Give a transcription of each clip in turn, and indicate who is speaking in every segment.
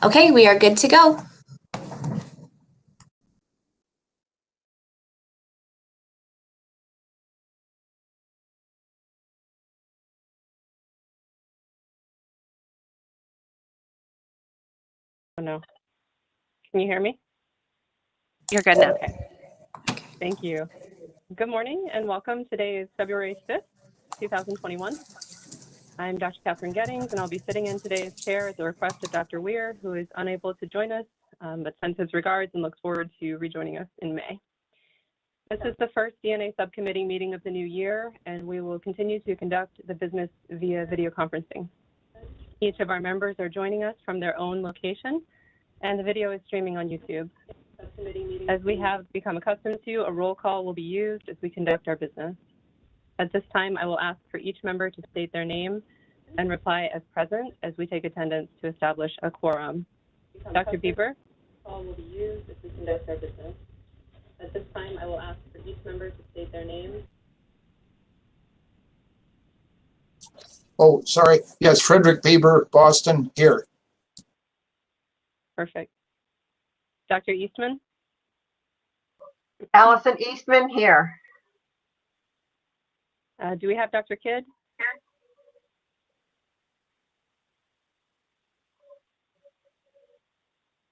Speaker 1: Okay, we are good to go.
Speaker 2: Oh, no. Can you hear me?
Speaker 3: You're good now.
Speaker 2: Okay. Thank you. Good morning and welcome. Today is February 5th, 2021. I'm Dr. Catherine Gettings, and I'll be sitting in today's chair at the request of Dr. Weir, who is unable to join us, but sends his regards and looks forward to rejoining us in May. This is the first DNA subcommittee meeting of the new year, and we will continue to conduct the business via video conferencing. Each of our members are joining us from their own location, and the video is streaming on YouTube. As we have become accustomed to, a roll call will be used as we conduct our business. At this time, I will ask for each member to state their name and reply as present as we take attendance to establish a quorum. Dr. Bieber? Call will be used as we conduct our business. At this time, I will ask for each member to state their name.
Speaker 4: Oh, sorry. Yes, Frederick Bieber, Boston, here.
Speaker 2: Perfect. Dr. Eastman?
Speaker 5: Allison Eastman here.
Speaker 2: Do we have Dr. Kidd?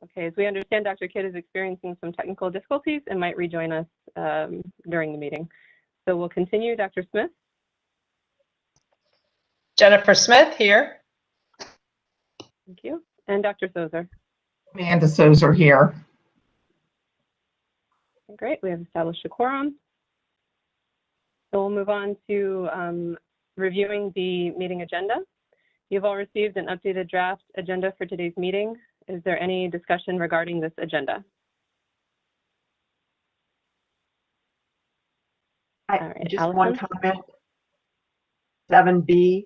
Speaker 2: Okay, as we understand, Dr. Kidd is experiencing some technical difficulties and might rejoin us during the meeting. So we'll continue. Dr. Smith?
Speaker 6: Jennifer Smith here.
Speaker 2: Thank you. And Dr. Sozer?
Speaker 6: Amanda Sozer here.
Speaker 2: Great, we have established a quorum. So we'll move on to reviewing the meeting agenda. You've all received an updated draft agenda for today's meeting. Is there any discussion regarding this agenda? All right,
Speaker 5: Just
Speaker 2: Allison?
Speaker 5: one comment. 7B,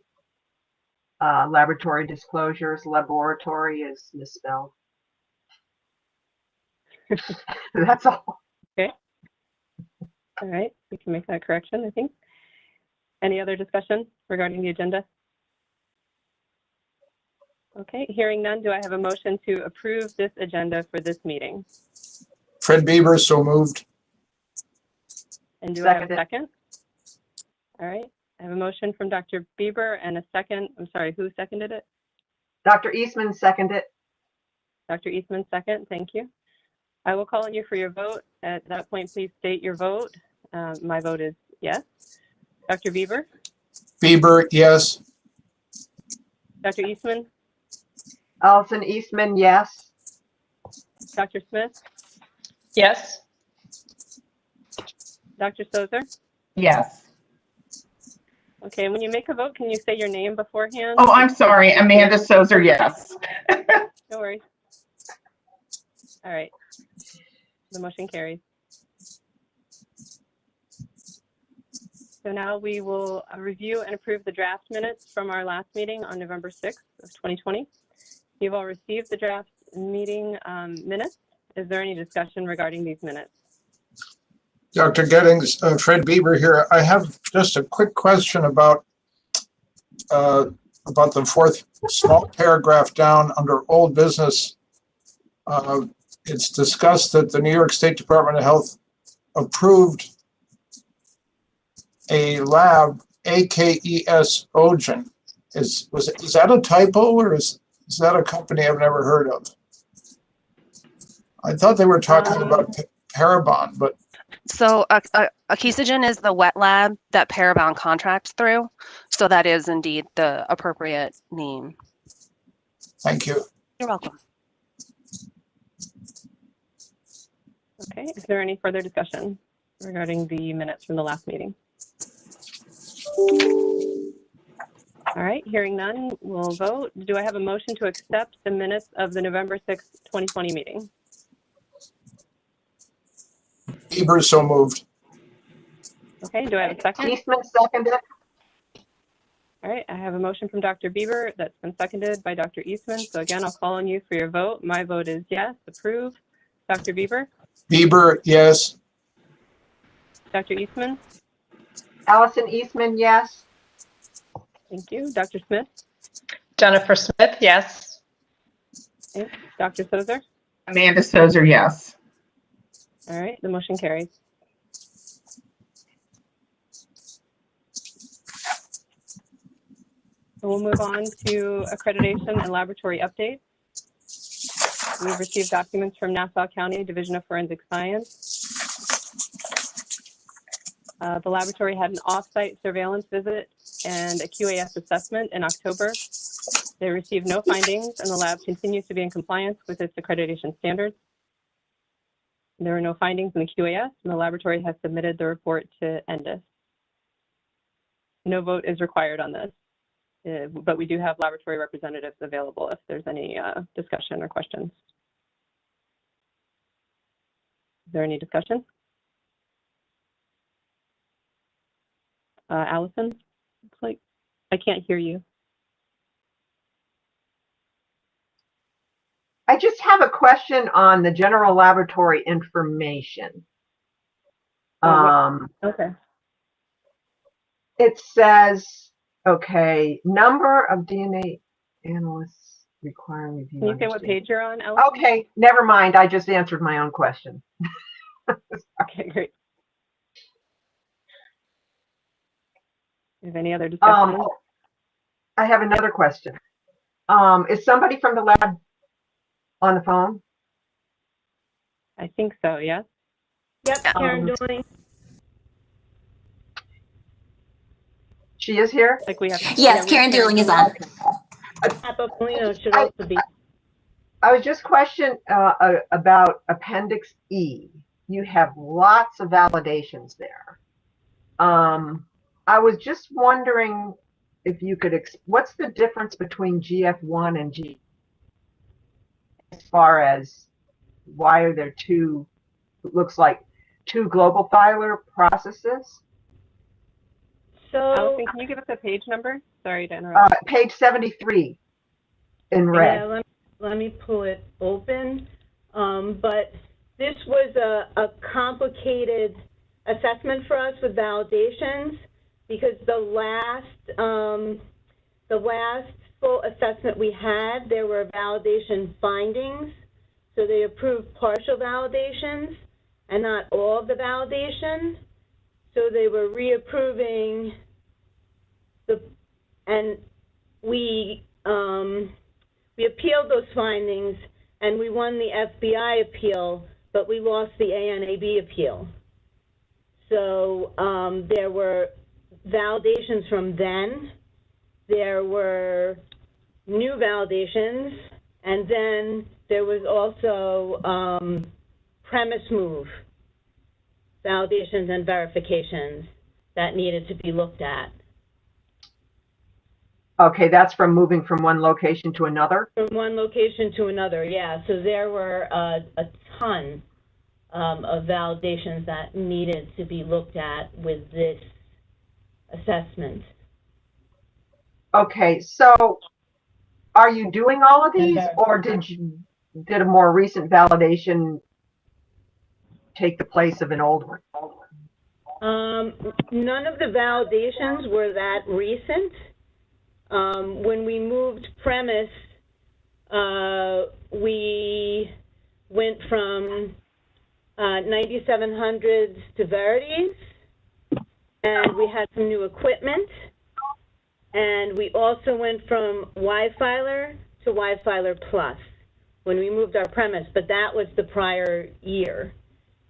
Speaker 5: laboratory disclosures, laboratory is misspelled. That's all.
Speaker 2: Okay. All right, we can make that correction, I think. Any other discussion regarding the agenda? Okay, hearing none, do I have a motion to approve this agenda for this meeting?
Speaker 4: Fred Bieber, so moved.
Speaker 2: And do I have a second? All right, I have a motion from Dr. Bieber and a second. I'm sorry, who seconded it?
Speaker 5: Dr. Eastman seconded.
Speaker 2: Dr. Eastman, second, thank you. I will call on you for your vote. At that point, please state your vote. My vote is yes. Dr. Bieber?
Speaker 4: Bieber, yes.
Speaker 2: Dr. Eastman?
Speaker 5: Allison Eastman, yes.
Speaker 2: Dr. Smith?
Speaker 6: Yes.
Speaker 2: Dr. Sozer?
Speaker 6: Yes.
Speaker 2: Okay, when you make a vote, can you say your name beforehand?
Speaker 6: Oh, I'm sorry. Amanda Sozer, yes.
Speaker 2: No worries. All right. The motion carries. So now we will review and approve the draft minutes from our last meeting on November 6th of 2020. You've all received the draft meeting minutes. Is there any discussion regarding these minutes?
Speaker 4: Dr. Gettings, Fred Bieber here. I have just a quick question about the fourth small paragraph down under old business. It's discussed that the New York State Department of Health approved a lab, AKES Ogen. Is that a typo, or is that a company I've never heard of? I thought they were talking about Parabon, but
Speaker 3: So Akesogen is the wet lab that Parabon contracts through. So that is indeed the appropriate name.
Speaker 4: thank you.
Speaker 3: You're welcome.
Speaker 2: Okay, is there any further discussion regarding the minutes from the last meeting? All right, hearing none, we'll vote. Do I have a motion to accept the minutes of the November 6th, 2020 meeting?
Speaker 4: Bieber, so moved.
Speaker 2: Okay, do I have a second?
Speaker 5: Eastman seconded.
Speaker 2: All right, I have a motion from Dr. Bieber that's been seconded by Dr. Eastman. So again, I'll call on you for your vote. My vote is yes, approve. Dr. Bieber?
Speaker 4: Bieber, yes.
Speaker 2: Dr. Eastman?
Speaker 5: Allison Eastman, yes.
Speaker 2: Thank you. Dr. Smith?
Speaker 6: Jennifer Smith, yes.
Speaker 2: Okay. Dr. Sozer?
Speaker 6: Amanda Sozer, yes.
Speaker 2: All right, the motion carries. So we'll move on to accreditation and laboratory updates. We've received documents from Nassau County Division of Forensic Science. The laboratory had an off-site surveillance visit and a QAS assessment in October. They received no findings, and the lab continues to be in compliance with its accreditation standards. There were no findings in the QAS, and the laboratory has submitted the report to NDIS. No vote is required on this, but we do have laboratory representatives available if there's any discussion or questions. Is there any discussion? Allison, looks like I can't hear you.
Speaker 5: I just have a question on the general laboratory information.
Speaker 2: Okay.
Speaker 5: It says, okay, number of DNA analysts requiring review.
Speaker 2: Can you say what page you're on, Allison?
Speaker 5: Okay, never mind. I just answered my own question.
Speaker 2: Okay, great. Is any other discussion?
Speaker 5: I have another question. Is somebody from the lab on the phone?
Speaker 2: I think so, yes.
Speaker 1: Yep, Karen Doing.
Speaker 5: She is here?
Speaker 2: Like we have.
Speaker 7: Yes,
Speaker 2: yeah, we
Speaker 7: Karen
Speaker 2: have
Speaker 7: Dooling is on.
Speaker 1: Apopolino should also be.
Speaker 5: I was just questioning about Appendix E. You have lots of validations there. I was just wondering if you could, what's the difference between GF1 and G as far as why are there two, it looks like two global filer processes?
Speaker 1: So,
Speaker 2: Allison, can you give us a page number? Sorry to interrupt.
Speaker 5: Page 73 in red.
Speaker 1: yeah, let me pull it open. But this was a complicated assessment for us with validations because the last full assessment we had, there were validation findings. So they approved partial validations and not all of the validation. So they were reapproving and we appealed those findings and we won the FBI appeal, but we lost the ANAB appeal. So there were validations from then, there were new validations, and then there was also premise move validations and verifications that needed to be looked at.
Speaker 5: Okay, that's from moving from one location to another?
Speaker 1: From one location to another, yeah. So there were a ton of validations that needed to be looked at with this assessment.
Speaker 5: Okay, so are you doing all of these, or did a more recent validation take the place of an old one?
Speaker 1: None of the validations were that recent. When we moved premise, we went from 9700s to Verities, and we had some new equipment, and we also went from Y-Filer to Y-Filer Plus when we moved our premise, but that was the prior year.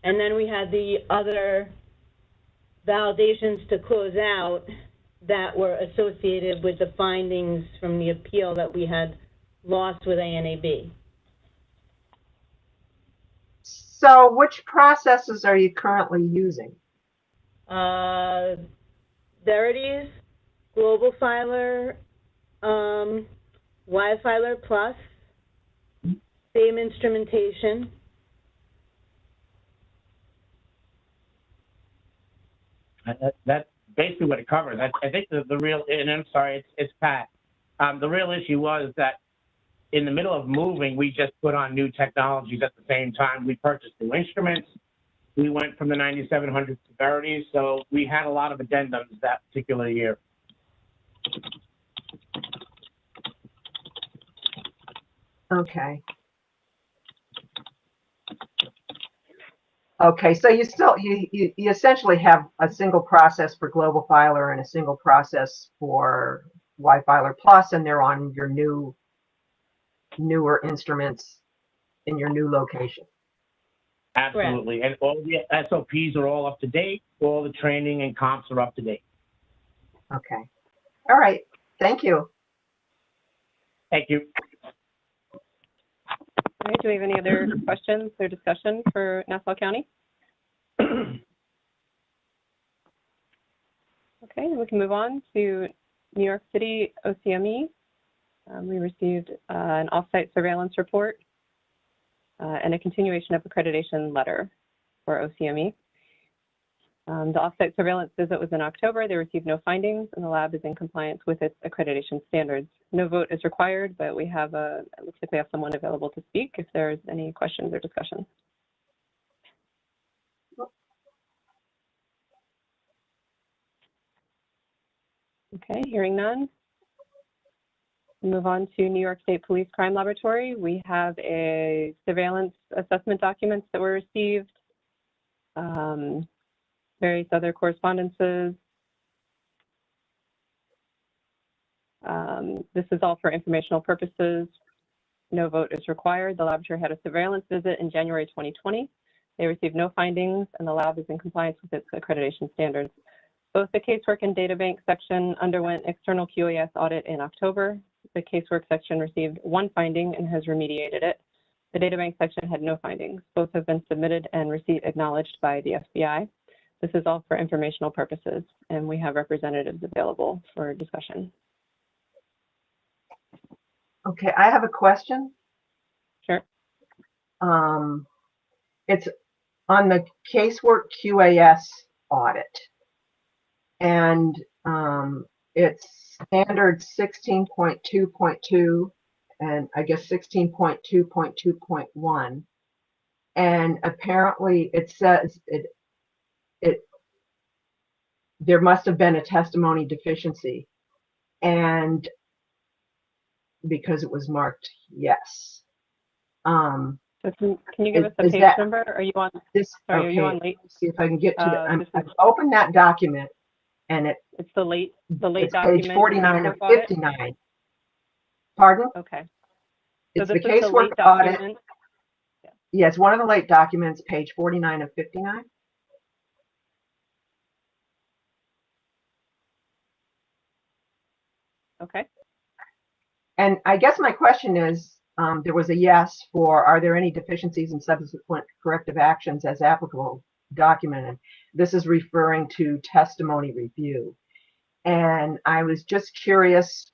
Speaker 1: And then we had the other validations to close out that were associated with the findings from the appeal that we had lost with ANAB.
Speaker 5: So which processes are you currently using?
Speaker 1: Verities, Global Filer, Y-Filer Plus, same instrumentation.
Speaker 8: That's basically what it covers. I think the real, and I'm sorry, it's Pat. The real issue was that in the middle of moving, we just put on new technologies at the same time. We purchased new instruments. We went from the 9700 severities, so we had a lot of addendums that particular year.
Speaker 5: Okay. Okay, so you still, you essentially have a single process for Global Filer and a single process for Y-Filer Plus, and they're on your newer instruments in your new location.
Speaker 8: Absolutely. And all the SOPs are all up to date. All the training and comps are up to date.
Speaker 5: Okay. All right. Thank you.
Speaker 8: Thank you.
Speaker 2: All right, do we have any other questions or discussion for Nassau County? Okay, we can move on to New York City OCME. We received an off-site surveillance report and a continuation of accreditation letter for OCME. The off-site surveillance visit was in October. They received no findings, and the lab is in compliance with its accreditation standards. No vote is required, but we have it looks like we have someone available to speak if there's any questions or discussion. Okay, hearing none. Move on to New York State Police Crime Laboratory. We have a surveillance assessment documents that were received, various other correspondences. This is all for informational purposes. No vote is required. The laboratory had a surveillance visit in January 2020. They received no findings, and the lab is in compliance with its accreditation standards. Both the casework and databank section underwent external QAS audit in October. The casework section received one finding and has remediated it. The databank section had no findings. Both have been submitted and receipt acknowledged by the FBI. This is all for informational purposes, and we have representatives available for discussion.
Speaker 5: Okay, I have a question.
Speaker 2: Sure.
Speaker 5: It's on the casework QAS audit, and it's standard 16.2.2 and I guess 16.2.2.1, and apparently it says there must have been a testimony deficiency, and because it was marked yes.
Speaker 2: So can you give us the page number? Are you on
Speaker 5: this?
Speaker 2: Sorry,
Speaker 5: okay,
Speaker 2: are you on late?
Speaker 5: see if I can get to the. I've opened that document, and
Speaker 2: it's the late
Speaker 5: it's
Speaker 2: document.
Speaker 5: Page 49 of 59. Pardon?
Speaker 2: Okay.
Speaker 5: It's
Speaker 2: so
Speaker 5: the casework audit. Yes, one of the late documents, page 49 of 59.
Speaker 2: Okay.
Speaker 5: And I guess my question is, there was a yes for, are there any deficiencies in subsequent corrective actions as applicable documented? This is referring to testimony review. And I was just curious,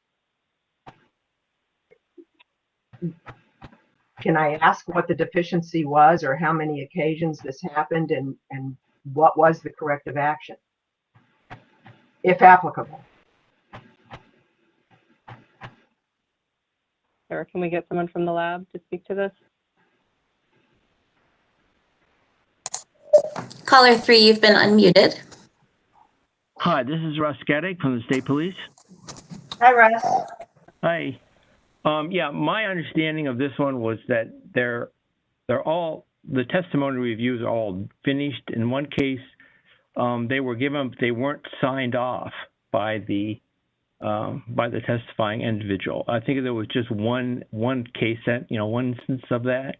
Speaker 5: can I ask what the deficiency was, or how many occasions this happened, and what was the corrective action, if applicable?
Speaker 2: Sarah, can we get someone from the lab to speak to this?
Speaker 7: Caller 3, you've been unmuted.
Speaker 9: Hi, this is Russ Geddick from the State Police.
Speaker 5: Hi, Russ.
Speaker 9: Hi. Yeah, my understanding of this one was that they're all, the testimony reviews are all finished. In one case, they were given, they weren't signed off by the testifying individual. I think there was just one case, one instance of that.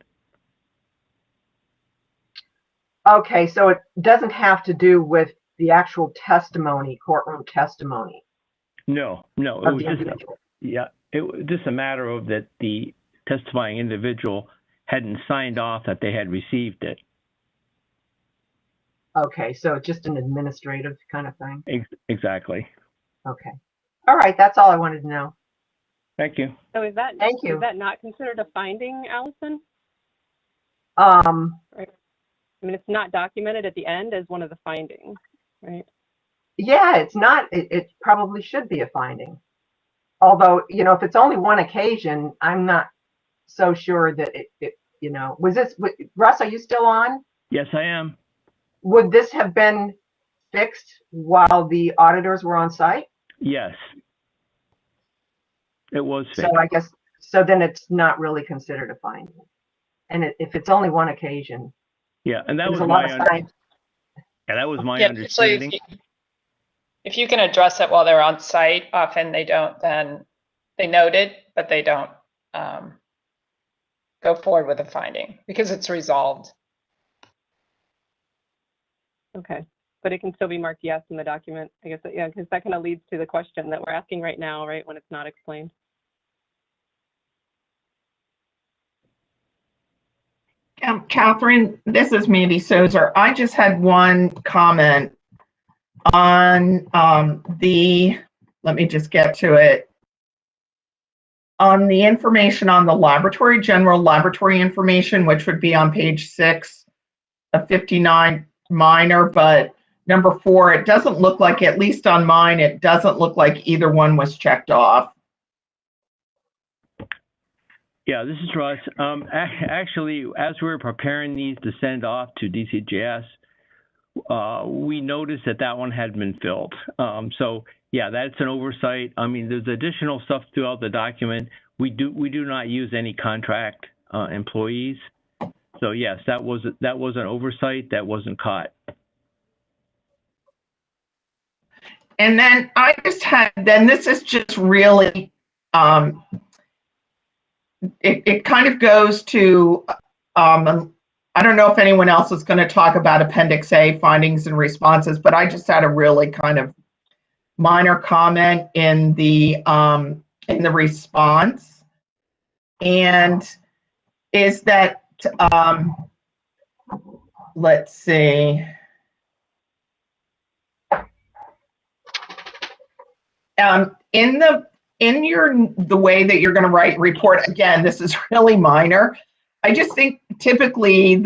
Speaker 5: Okay, so it doesn't have to do with the actual testimony, courtroom testimony.
Speaker 9: No, it was just it was just a matter of that the testifying individual hadn't signed off that they had received it.
Speaker 5: Okay, so just an administrative kind of thing.
Speaker 9: Exactly.
Speaker 5: Okay. All right, that's all I wanted to know.
Speaker 9: Thank you.
Speaker 2: So is that
Speaker 5: Thank you.
Speaker 2: Is that not considered a finding, Allison?
Speaker 5: Right.
Speaker 2: I mean, it's not documented at the end as one of the findings, right?
Speaker 5: Yeah, it's not. It probably should be a finding. Although, if it's only one occasion, I'm not so sure that it was this. Russ, are you still on?
Speaker 9: Yes, I am.
Speaker 5: Would this have been fixed while the auditors were on site?
Speaker 9: Yes. It was fixed.
Speaker 5: So I guess, so then it's not really considered a finding. And if it's only one occasion,
Speaker 9: Yeah, and that
Speaker 5: There's
Speaker 9: was
Speaker 5: a lot
Speaker 9: my
Speaker 5: of signs.
Speaker 9: yeah, that was my
Speaker 10: Yeah, usually
Speaker 9: understanding.
Speaker 10: if you can address it while they're on site, often they don't, then they note it, but they don't go forward with the finding because it's resolved.
Speaker 2: Okay, but it can still be marked yes in the document, I guess, yeah, because that kind of leads to the question that we're asking right now, right, when it's not explained.
Speaker 6: Catherine, this is Mandy Sozer. I just had one comment on let me just get to it. On the information on the laboratory, general laboratory information, which would be on page 6 of 59 minor, but number 4, it doesn't look like, at least on mine, it doesn't look like either one was checked off.
Speaker 9: Yeah, this is Russ. Actually, as we were preparing these to send off to DCJS, we noticed that one had been filled. So yeah, that's an oversight. I mean, there's additional stuff throughout the document. We do not use any contract employees. So yes, that was an oversight that wasn't caught.
Speaker 6: And then I just had, then this is just really, it kind of goes to, I don't know if anyone else is going to talk about Appendix A, findings and responses, but I just had a really kind of minor comment in the response, and is that let's see. In the way that you're going to write report, again, this is really minor. I just think typically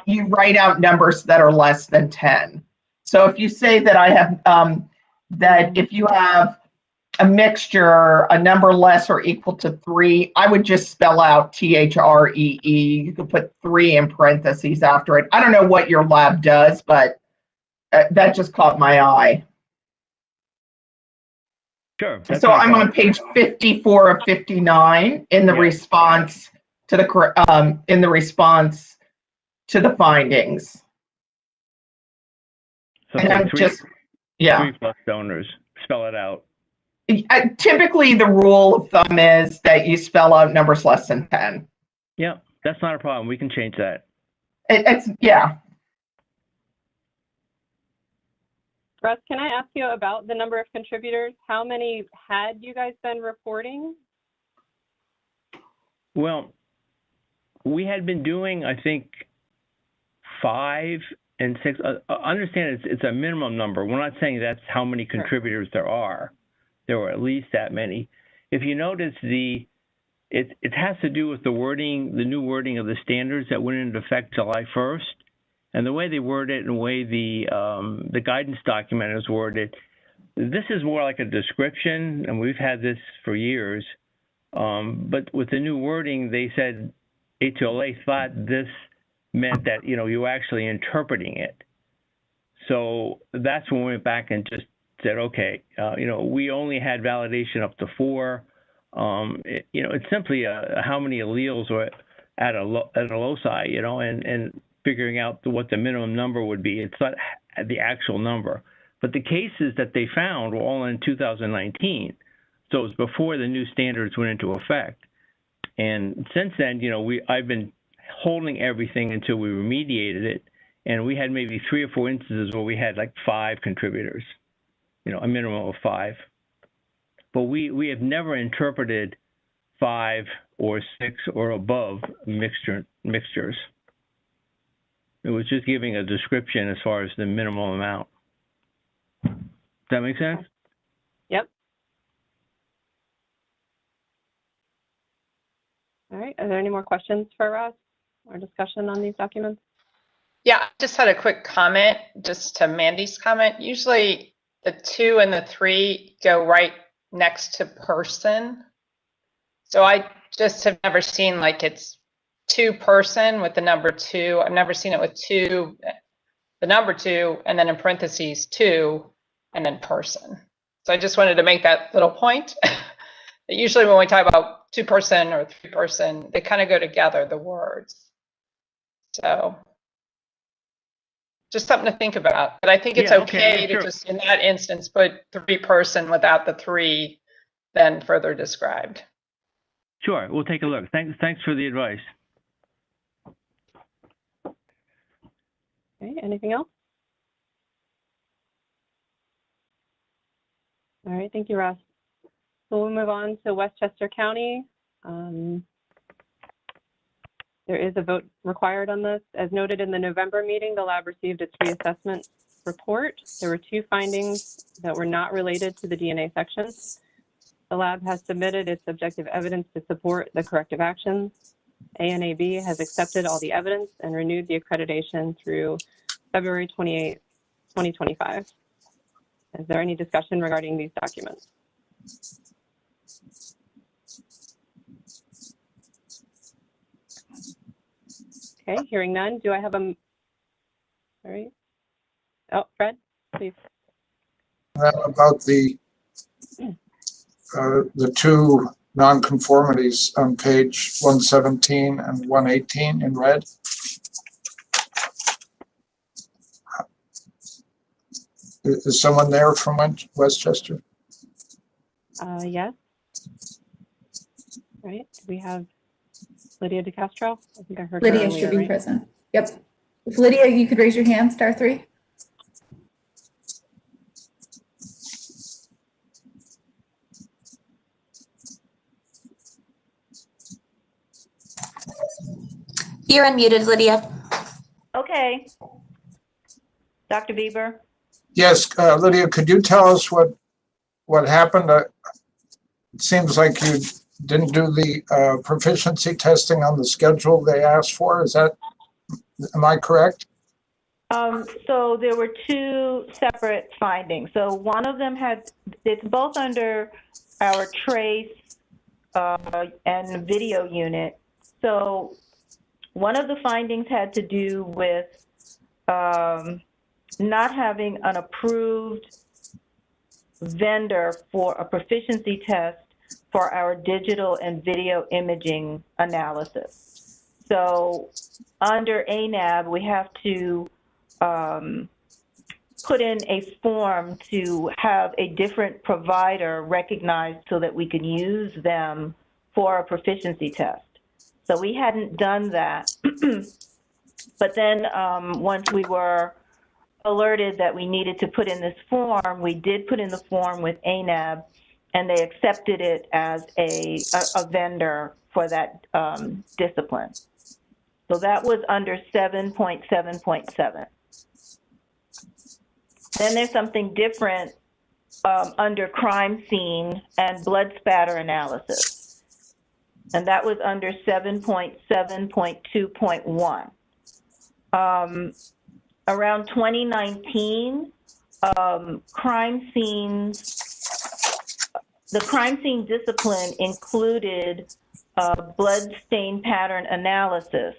Speaker 6: you write out numbers that are less than 10. So if you say that I have that if you have a mixture, a number less or equal to 3, I would just spell out THREE. You could put 3 in parentheses after it. I don't know what your lab does, but that just caught my eye.
Speaker 9: Sure.
Speaker 6: So I'm on page 54 of 59 in the response to the findings.
Speaker 9: So
Speaker 6: and I'm just, yeah.
Speaker 9: 3 plus donors. Spell it out.
Speaker 6: Typically, the rule of thumb is that you spell out numbers less than 10.
Speaker 9: Yeah, that's not a problem. We can change that.
Speaker 6: Yeah.
Speaker 2: Russ, can I ask you about the number of contributors? How many had you guys been reporting?
Speaker 9: Well, we had been doing, I think, 5 and 6. Understand it's a minimum number. We're not saying that's how many contributors there are. There were at least that many. If you notice, it has to do with the wording, the new wording of the standards that went into effect July 1st. And the way they word it and the way the guidance document is worded, this is more like a description, and we've had this for years. But with the new wording, they said A2LA thought this meant that, you were actually interpreting it. So that's when we went back and just said, okay, we only had validation up to 4. It's simply how many alleles were at a loci, and figuring out what the minimum number would be. It's not the actual number. But the cases that they found were all in 2019. So it was before the new standards went into effect. And since then, I've been holding everything until we remediated it. And we had maybe 3 or 4 instances where we had like 5 contributors, a minimum of 5. But we have never interpreted 5 or 6 or above mixtures. It was just giving a description as far as the minimum amount. Does that make sense?
Speaker 2: Yep. All right. Are there any more questions for Russ or discussion on these documents?
Speaker 10: Yeah, I just had a quick comment just to Mandy's comment. Usually the 2 and the 3 go right next to person. So I just have never seen like it's 2 person with the number 2. I've never seen it with 2, the number 2, and then in parentheses 2, and then person. So I just wanted to make that little point. That usually when we talk about 2 person or 3 person, they kind of go together, the words. So just something to think about. But I think it's
Speaker 9: Yeah,
Speaker 10: okay to
Speaker 9: sure.
Speaker 10: just, in that instance, put 3-person without the 3 then further described.
Speaker 9: Sure, we'll take a look. Thanks for the advice.
Speaker 2: Okay, anything else? All right, thank you, Russ. So we'll move on to Westchester County. There is a vote required on this. As noted in the November meeting, the lab received its reassessment report. There were 2 findings that were not related to the DNA section. The lab has submitted its objective evidence to support the corrective actions. ANAB has accepted all the evidence and renewed the accreditation through February 28, 2025. Is there any discussion regarding these documents? Okay, hearing none, do I have all right. Oh, Fred, please.
Speaker 4: About the 2 nonconformities on page 117 and 118 in red. Is someone there from Westchester?
Speaker 2: Yes. All right, do we have Lydia DeCastro? I think I heard her
Speaker 11: Lydia
Speaker 2: earlier,
Speaker 11: should be
Speaker 2: right?
Speaker 11: present. Yep. If Lydia, you could raise your hand, *3.
Speaker 7: You're unmuted, Lydia.
Speaker 12: Okay. Dr. Bieber?
Speaker 4: Yes, Lydia, could you tell us what happened? It seems like you didn't do the proficiency testing on the schedule they asked for. Am I correct?
Speaker 12: So there were 2 separate findings. So one of them it's both under our trace and video unit. So one of the findings had to do with not having an approved vendor for a proficiency test for our digital and video imaging analysis. So under ANAB, we have to put in a form to have a different provider recognized so that we can use them for a proficiency test. So we hadn't done that. But then once we were alerted that we needed to put in this form, we did put in the form with ANAB, and they accepted it as a vendor for that discipline. So that was under 7.7.7. Then there's something different under crime scene and blood spatter analysis. And that was under 7.7.2.1. Around 2019, the crime scene discipline included blood stain pattern analysis.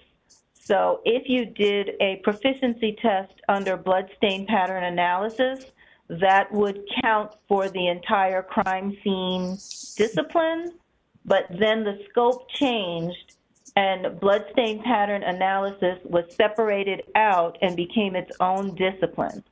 Speaker 12: So if you did a proficiency test under blood stain pattern analysis, that would count for the entire crime scene discipline, but then the scope changed and blood stain pattern analysis was separated out and became its own discipline.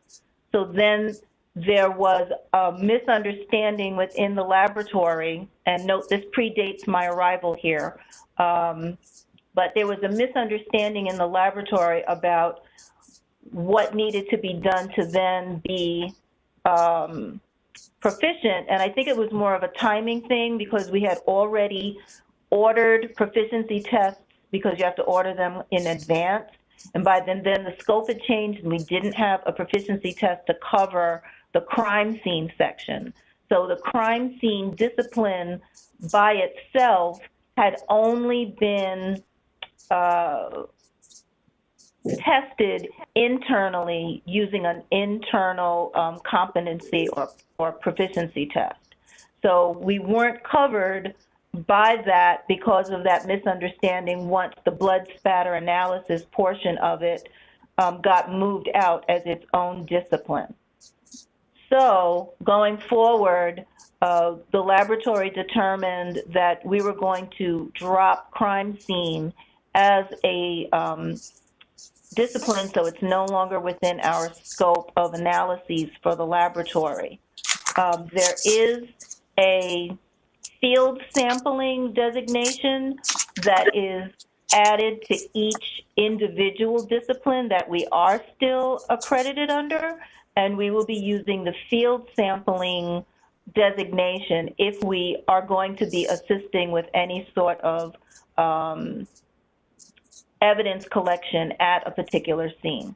Speaker 12: So then there was a misunderstanding within the laboratory, and note this predates my arrival here, but there was a misunderstanding in the laboratory about what needed to be done to then be proficient. And I think it was more of a timing thing because we had already ordered proficiency tests because you have to order them in advance. And by then the scope had changed and we didn't have a proficiency test to cover the crime scene section. So the crime scene discipline by itself had only been tested internally using an internal competency or proficiency test. So we weren't covered by that because of that misunderstanding once the blood spatter analysis portion of it got moved out as its own discipline. So going forward, the laboratory determined that we were going to drop crime scene as a discipline, so it's no longer within our scope of analyses for the laboratory. There is a field sampling designation that is added to each individual discipline that we are still accredited under, and we will be using the field sampling designation if we are going to be assisting with any sort of evidence collection at a particular scene.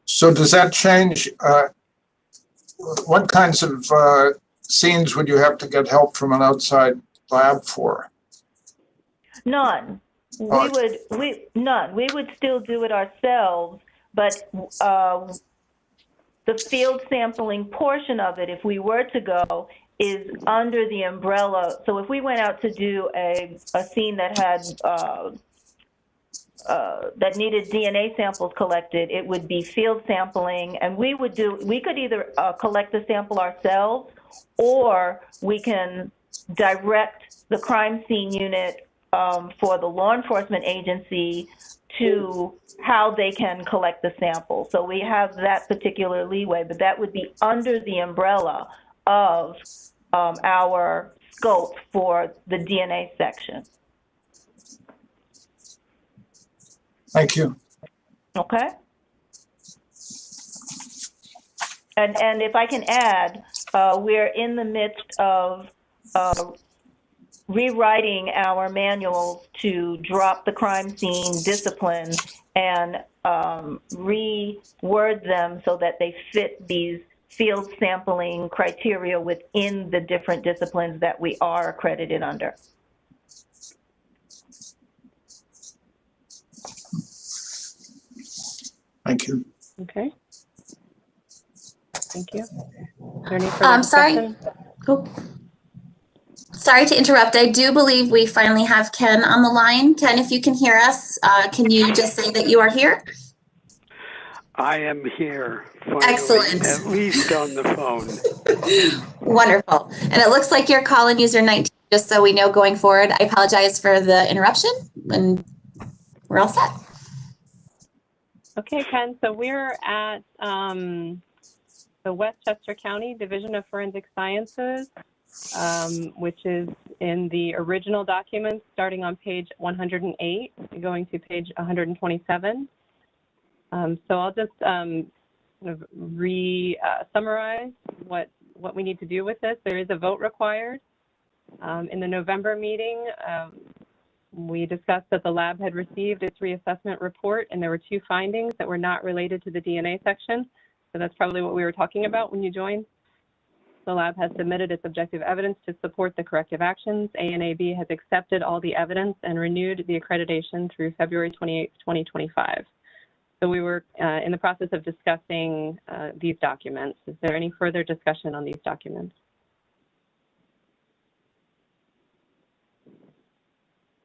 Speaker 4: So does that change, what kinds of scenes would you have to get help from an outside lab for?
Speaker 12: None. None. We would still do it ourselves, but the field sampling portion of it, if we were to go, is under the umbrella. So if we went out to do a scene that had that needed DNA samples collected, it would be field sampling, and we could either collect the sample ourselves, or we can direct the crime scene unit for the law enforcement agency to how they can collect the sample. So we have that particular leeway, but that would be under the umbrella of our scope for the DNA section.
Speaker 4: Thank you.
Speaker 12: Okay. And if I can add, we're in the midst of rewriting our manuals to drop the crime scene discipline and reword them so that they fit these field sampling criteria within the different disciplines that we are accredited under.
Speaker 4: Thank you.
Speaker 2: Okay. Thank you. Is there any further discussion?
Speaker 7: Sorry to interrupt. I do believe we finally have Ken on the line. Ken, if you can hear us, can you just say that you are here?
Speaker 13: I am here, finally,
Speaker 7: excellent.
Speaker 13: At least on the phone.
Speaker 7: Wonderful. And it looks like you're calling user 19, just so we know going forward. I apologize for the interruption, and we're all set.
Speaker 2: Okay, Ken, so we're at the Westchester County Division of Forensic Sciences, which is in the original document starting on page 108, going to page 127. So I'll just kind of summarize what we need to do with this. There is a vote required. In the November meeting, we discussed that the lab had received its reassessment report, and there were 2 findings that were not related to the DNA section. So that's probably what we were talking about when you joined. The lab has submitted its objective evidence to support the corrective actions. ANAB has accepted all the evidence and renewed the accreditation through February 28, 2025. So we were in the process of discussing these documents. Is there any further discussion on these documents?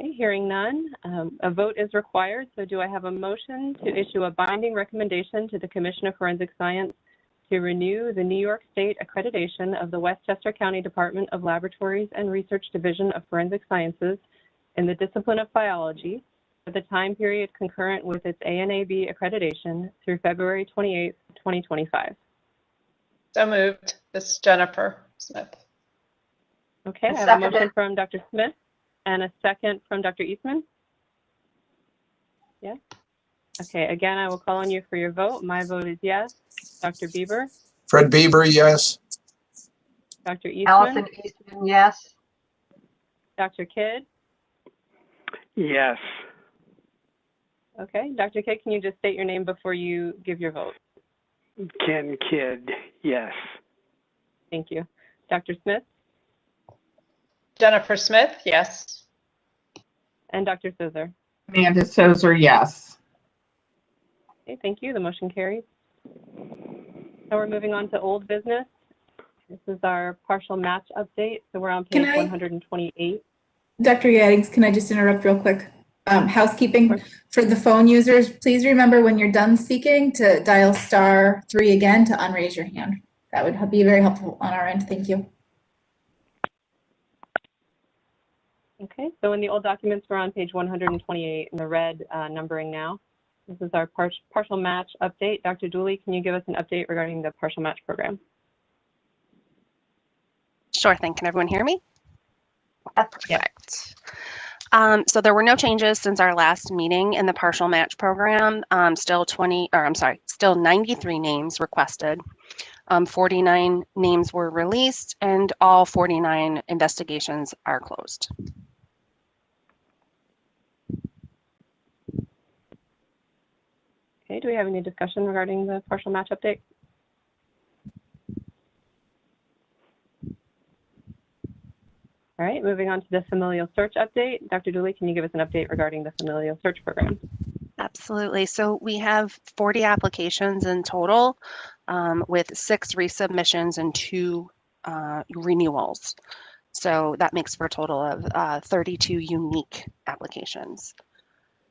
Speaker 2: Okay, hearing none, a vote is required. So do I have a motion to issue a binding recommendation to the Commission of Forensic Science to renew the New York State accreditation of the Westchester County Department of Laboratories and Research Division of Forensic Sciences in the discipline of biology for the time period concurrent with its ANAB accreditation through February 28, 2025?
Speaker 10: So moved. This is Jennifer Smith.
Speaker 2: Okay, I have a motion from Dr. Smith and a second from Dr. Eastman. Yeah. Okay, again, I will call on you for your vote. My vote is yes. Dr. Bieber?
Speaker 4: Fred Bieber, yes.
Speaker 2: Dr. Eastman?
Speaker 5: Allison Eastman, yes.
Speaker 2: Dr. Kidd?
Speaker 13: Yes.
Speaker 2: Okay, Dr. Kidd, can you just state your name before you give your vote?
Speaker 13: Ken Kidd, yes.
Speaker 2: Thank you. Dr. Smith?
Speaker 10: Jennifer Smith, yes.
Speaker 2: And Dr. Sozer?
Speaker 6: Amanda Sozer, yes.
Speaker 2: Okay, thank you. The motion carries. Now we're moving on to old business. This is our partial match update. So we're on page 128.
Speaker 11: Dr. Yaddings, can I just interrupt real quick? Housekeeping for the phone users, please remember when you're done speaking to dial *3 again to unraise your hand. That would be very helpful on our end. Thank you.
Speaker 2: Okay, so in the old documents, we're on page 128 in the red numbering now. This is our partial match update. Dr. Dooley, can you give us an update regarding the partial match program?
Speaker 3: Sure thing. Can everyone hear me?
Speaker 2: Yeah.
Speaker 3: Perfect. So there were no changes since our last meeting in the partial match program. Still 93 names requested. 49 names were released, and all 49 investigations are closed.
Speaker 2: Okay, do we have any discussion regarding the partial match update? All right, moving on to the familial search update. Dr. Dooley, can you give us an update regarding the familial search program?
Speaker 3: Absolutely. So we have 40 applications in total, with 6 resubmissions and 2 renewals. So that makes for a total of 32 unique applications.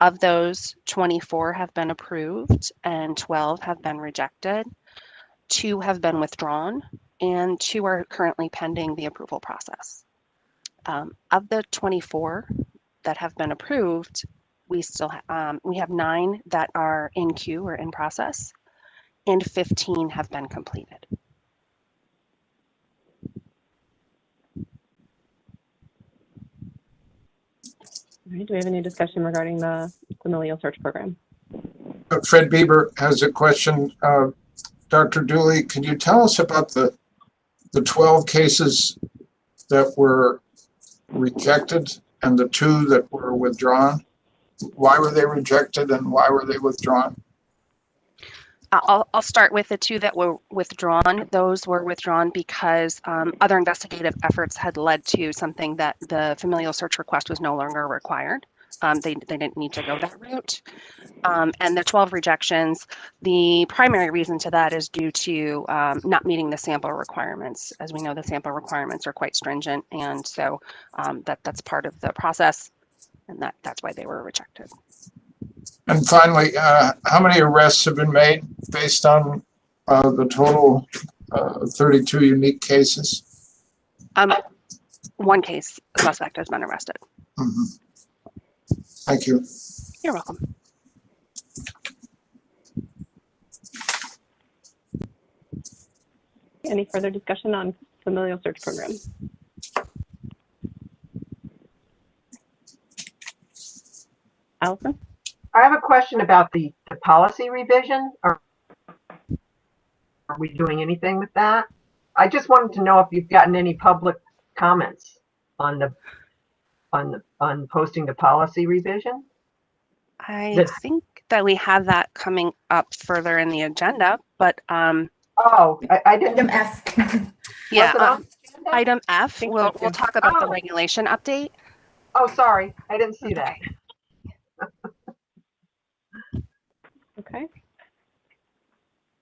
Speaker 3: Of those, 24 have been approved and 12 have been rejected. 2 have been withdrawn and 2 are currently pending the approval process. Of the 24 that have been approved, we have 9 that are in queue or in process, and 15 have been completed.
Speaker 2: All right, do we have any discussion regarding the familial search program?
Speaker 4: Fred Bieber has a question. Dr. Dooley, can you tell us about the 12 cases that were rejected and the 2 that were withdrawn? Why were they rejected and why were they withdrawn?
Speaker 3: I'll start with the 2 that were withdrawn. Those were withdrawn because other investigative efforts had led to something that the familial search request was no longer required. They didn't need to go that route. And the 12 rejections, the primary reason to that is due to not meeting the sample requirements. As we know, the sample requirements are quite stringent, and so that's part of the process, and that's why they were rejected.
Speaker 4: And finally, how many arrests have been made based on the total 32 unique cases?
Speaker 3: 1 case, a suspect has been arrested.
Speaker 4: Mm-hmm. Thank you.
Speaker 3: You're welcome.
Speaker 2: Any further discussion on familial search program? Allison?
Speaker 5: I have a question about the policy revision. Are we doing anything with that? I just wanted to know if you've gotten any public comments on posting the policy revision.
Speaker 3: I think that we have that coming up further in the agenda, but
Speaker 5: oh, I didn't.
Speaker 11: Item F.
Speaker 3: Yeah, item F. We'll talk about the regulation update.
Speaker 5: Oh, sorry, I didn't see that.
Speaker 2: Okay.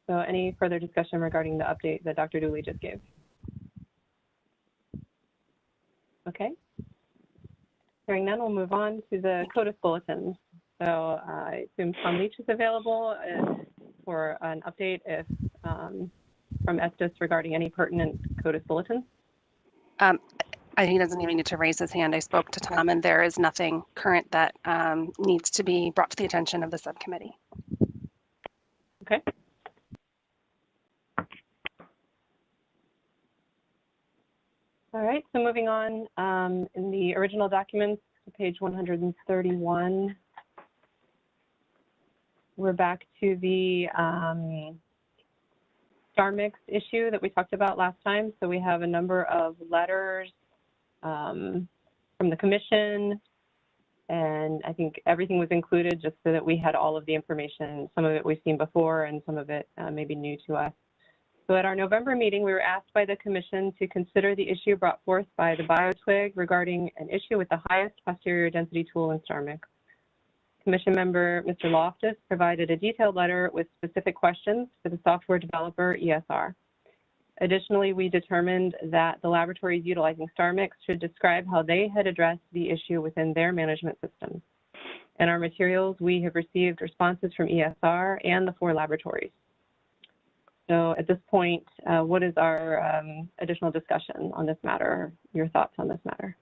Speaker 2: So any further discussion regarding the update that Dr. Dooley just gave? Okay. Hearing none, we'll move on to the CODIS bulletins. So I assume Tom Leach is available for an update from Estes regarding any pertinent CODIS bulletins.
Speaker 3: He doesn't even need to raise his hand. I spoke to Tom, and there is nothing current that needs to be brought to the attention of the subcommittee.
Speaker 2: Okay. All right, so moving on, in the original documents, page 131, we're back to the star mix issue that we talked about last time. So we have a number of letters from the commission, and I think everything was included just so that we had all of the information. Some of it we've seen before and some of it may be new to us. So at our November meeting, we were asked by the commission to consider the issue brought forth by the BioTwig regarding an issue with the highest posterior density tool in StarMix. Commission member Mr. Loftus provided a detailed letter with specific questions for the software developer ESR. Additionally, we determined that the laboratories utilizing StarMix should describe how they had addressed the issue within their management systems. In our materials, we have received responses from ESR and the 4 laboratories. So at this point, what is our additional discussion on this matter, your thoughts on this matter?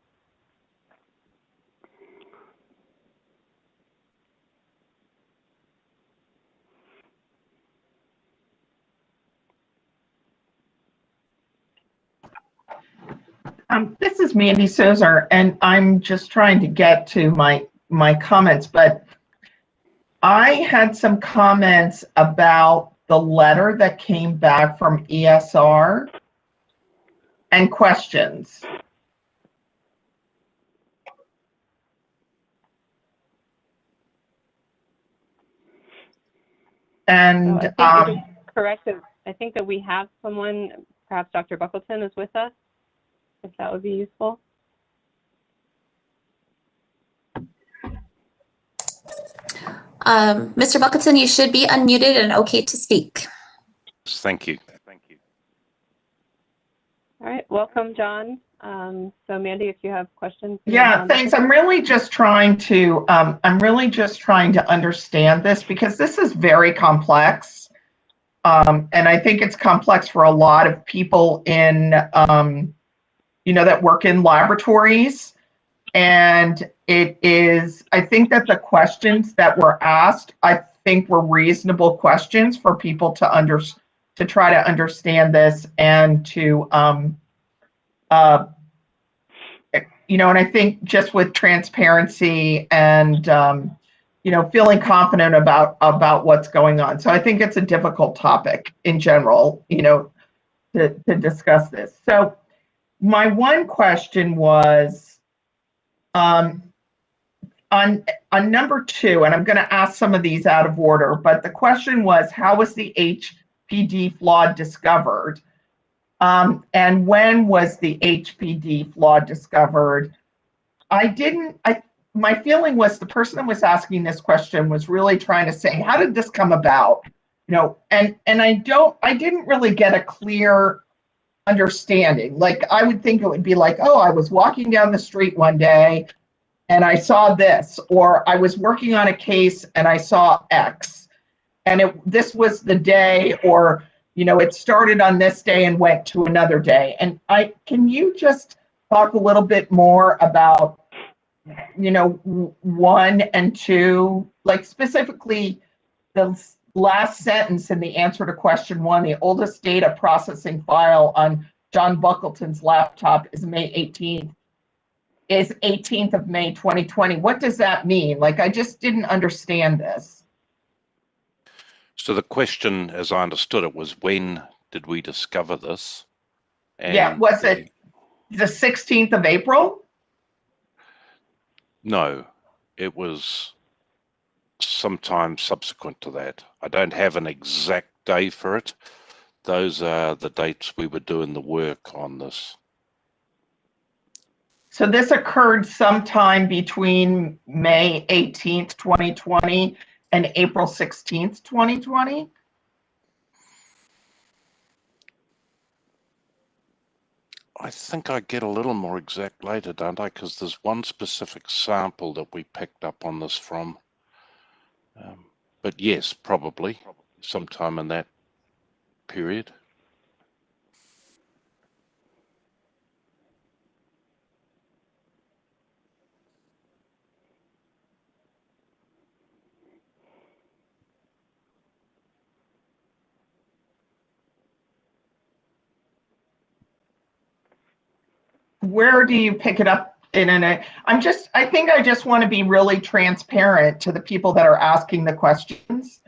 Speaker 6: This is Mandy Sozer, and I'm just trying to get to my comments, but I had some comments about the letter that came back from ESR and questions. And
Speaker 2: So I think it is correct that I think that we have someone, perhaps Dr. Buckleton is with us, if that would be useful.
Speaker 7: Mr. Buckleton, you should be unmuted and okay to speak.
Speaker 14: Thank you. Thank you.
Speaker 2: All right, welcome, John. So Mandy, if you have questions.
Speaker 6: Yeah, thanks. I'm really just trying to understand this because this is very complex. And I think it's complex for a lot of people in, that work in laboratories. And it is, I think that the questions that were asked, I think were reasonable questions for people to try to understand this and to, and I think just with transparency and, feeling confident about what's going on. So I think it's a difficult topic in general, to discuss this. So my one question was, on number 2, and I'm going to ask some of these out of order, but the question was, how was the HPD flaw discovered? And when was the HPD flaw discovered? My feeling was the person that was asking this question was really trying to say, how did this come about? And I didn't really get a clear understanding. Like, I would think it would be like, oh, I was walking down the street one day and I saw this, or I was working on a case and I saw X, and this was the day, or, it started on this day and went to another day. And can you just talk a little bit more about, 1 and 2, like specifically the last sentence in the answer to question 1, the oldest data processing file on John Buckleton's laptop is May 18th of May 2020. What does that mean? Like, I just didn't understand this.
Speaker 14: So the question, as I understood it, was when did we discover this? And
Speaker 6: yeah, was it the 16th of April?
Speaker 14: No, it was sometime subsequent to that. I don't have an exact day for it. Those are the dates we were doing the work on this.
Speaker 6: So this occurred sometime between May 18th, 2020 and April 16th, 2020?
Speaker 14: I think I get a little more exact later, don't I? Because there's one specific sample that we picked up on this from. But yes, probably sometime in that period.
Speaker 6: Where do you pick it up in I think I just want to be really transparent to the people that are asking the questions.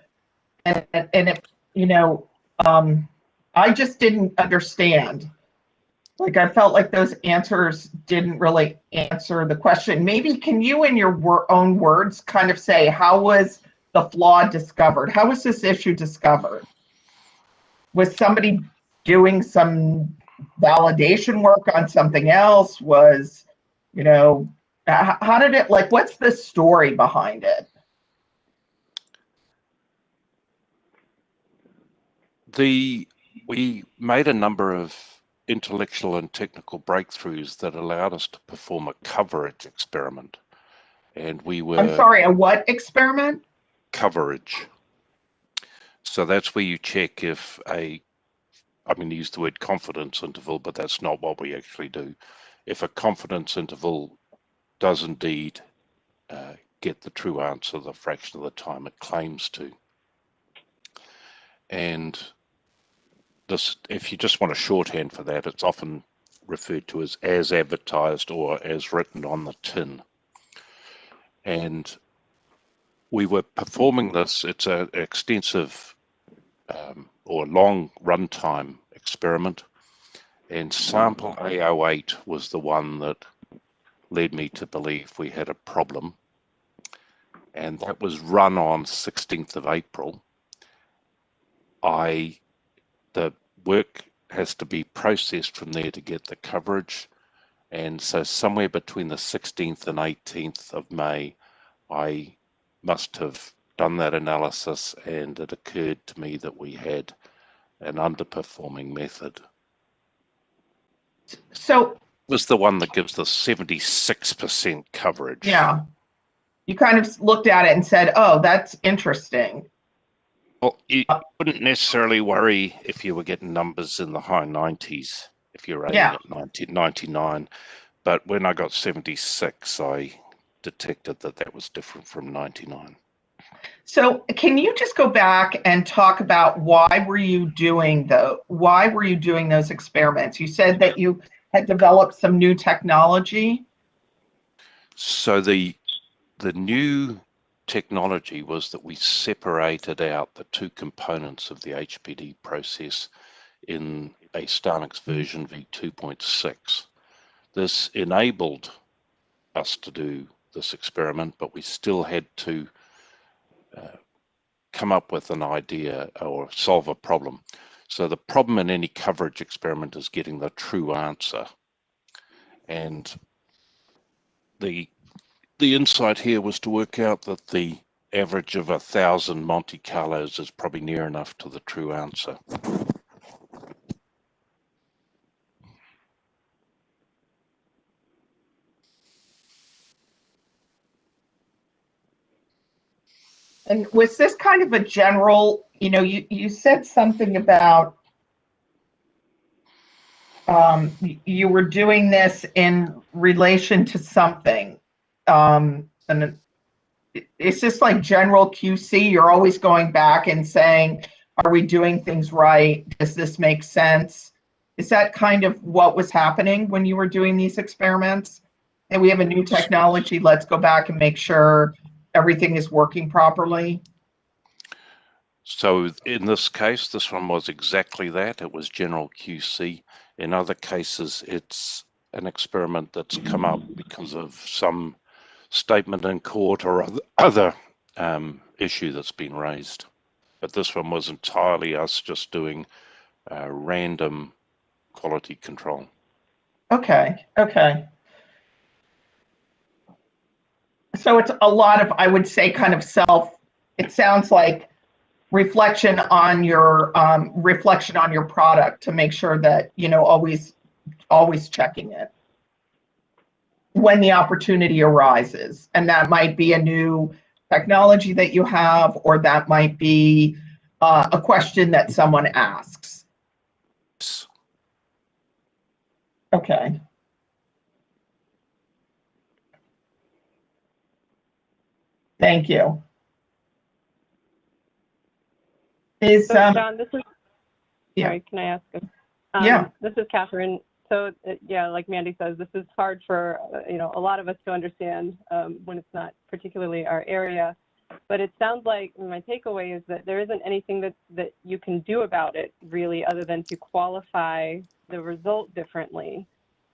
Speaker 6: And I just didn't understand. Like, I felt like those answers didn't really answer the question. Maybe can you, in your own words, kind of say, how was the flaw discovered? How was this issue discovered? Was somebody doing some validation work on something else? Was, how did it, like, what's the story behind it?
Speaker 14: We made a number of intellectual and technical breakthroughs that allowed us to perform a coverage experiment. And we were...
Speaker 6: I'm sorry, a what experiment?
Speaker 14: Coverage. So that's where you check if I'm going to use the word confidence interval, but that's not what we actually do. If a confidence interval does indeed get the true answer the fraction of the time it claims to. And this, if you just want a shorthand for that, it's often referred to as advertised or as written on the tin. And we were performing this, it's an extensive or long runtime experiment, and sample A08 was the one that led me to believe we had a problem. And that was run on 16th of April. The work has to be processed from there to get the coverage. And so somewhere between the 16th and 18th of May, I must have done that analysis, and it occurred to me that we had an underperforming method.
Speaker 6: So
Speaker 14: it was the one that gives the 76% coverage.
Speaker 6: yeah, you kind of looked at it and said, oh, that's interesting.
Speaker 14: Well, you wouldn't necessarily worry if you were getting numbers in the high 90s, if you're aiming at 99. But when I got 76, I detected that that was different from 99.
Speaker 6: So can you just go back and talk about why were you doing those experiments? You said that you had developed some new technology.
Speaker 14: So the new technology was that we separated out the two components of the HPD process in a Starnix version v2.6. This enabled us to do this experiment, but we still had to come up with an idea or solve a problem. So the problem in any coverage experiment is getting the true answer. And the insight here was to work out that the average of 1,000 Monte Carlos is probably near enough to the true answer.
Speaker 6: And was this kind of a general, you said something about you were doing this in relation to something. And it's just like general QC. You're always going back and saying, are we doing things right? Does this make sense? Is that kind of what was happening when you were doing these experiments? And we have a new technology, let's go back and make sure everything is working properly?
Speaker 14: So in this case, this one was exactly that. It was general QC. In other cases, it's an experiment that's come up because of some statement in court or other issue that's been raised. But this one was entirely us just doing random quality control.
Speaker 6: Okay. So it's a lot of, I would say, kind of it sounds like reflection on your product to make sure that, always checking it when the opportunity arises. And that might be a new technology that you have, or that might be a question that someone asks. Okay. Thank you.
Speaker 2: So, John, this is, sorry, can I ask?
Speaker 6: Yeah.
Speaker 2: This is Catherine. So, yeah, like Mandy says, this is hard for, a lot of us to understand when it's not particularly our area. But it sounds like my takeaway is that there isn't anything that you can do about it, really, other than to qualify the result differently.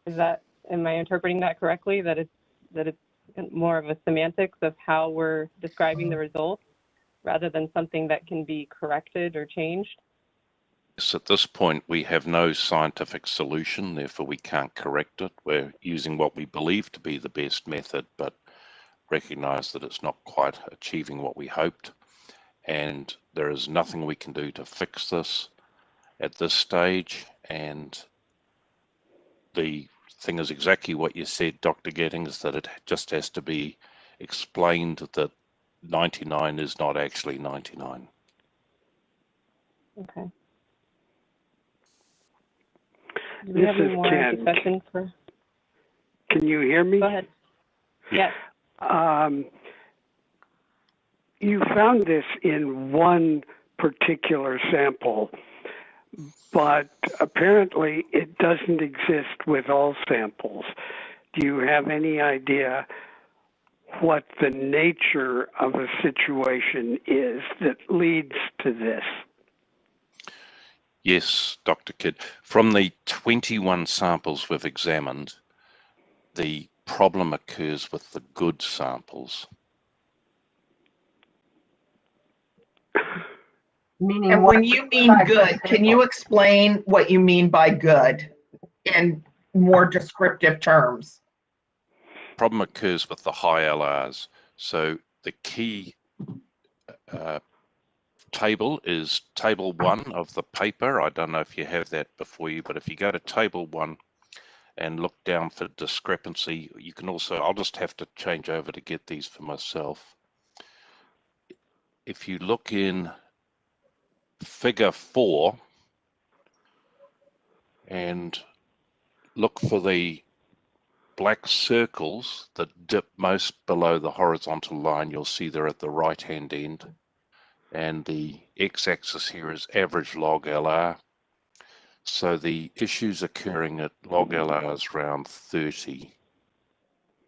Speaker 2: Am I interpreting that correctly? That it's more of a semantics of how we're describing the results rather than something that can be corrected or changed?
Speaker 14: Yes, at this point, we have no scientific solution, therefore we can't correct it. We're using what we believe to be the best method, but recognize that it's not quite achieving what we hoped. And there is nothing we can do to fix this at this stage. And the thing is exactly what you said, Dr. Gettings, that it just has to be explained that 99 is not actually 99.
Speaker 2: Okay. Do we have any more discussion for?
Speaker 13: Can you hear me?
Speaker 2: Go ahead. Yes.
Speaker 13: You found this in one particular sample, but apparently it doesn't exist with all samples. Do you have any idea what the nature of a situation is that leads to this?
Speaker 14: Yes, Dr. Kidd. From the 21 samples we've examined, the problem occurs with the good samples.
Speaker 5: Meaning
Speaker 6: And
Speaker 5: what?
Speaker 6: when you mean good, can you explain what you mean by good in more descriptive terms?
Speaker 14: Problem occurs with the high LRs. So the key table is table 1 of the paper. I don't know if you have that before you, but if you go to table 1 and look down for discrepancy, you can also, I'll just have to change over to get these for myself. If you look in figure 4 and look for the black circles that dip most below the horizontal line, you'll see they're at the right hand end, and the x-axis here is average log LR. So the issues occurring at log LR is around 30.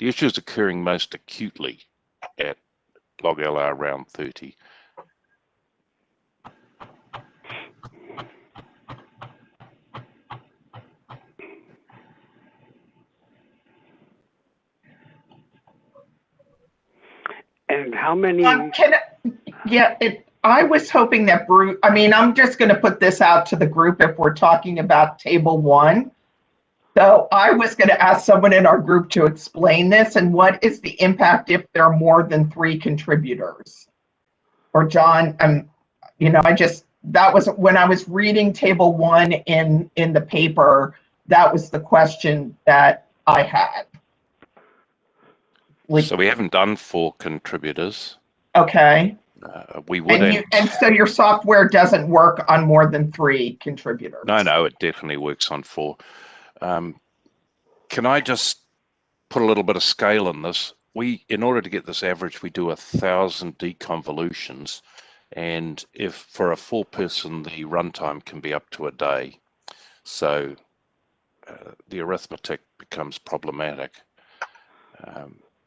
Speaker 14: The issues occurring most acutely at log LR around 30.
Speaker 13: And how many?
Speaker 6: I was hoping that Bruce, I'm just going to put this out to the group if we're talking about table 1. So I was going to ask someone in our group to explain this, and what is the impact if there are more than 3 contributors? Or John, that was when I was reading table 1 in the paper, that was the question that I had.
Speaker 14: So we haven't done 4 contributors.
Speaker 6: Okay.
Speaker 14: We would.
Speaker 6: And so your software doesn't work on more than 3 contributors?
Speaker 14: No, it definitely works on 4. Can I just put a little bit of scale in this? In order to get this average, we do 1,000 deconvolutions, and if for a 4-person, the runtime can be up to a day. So the arithmetic becomes problematic.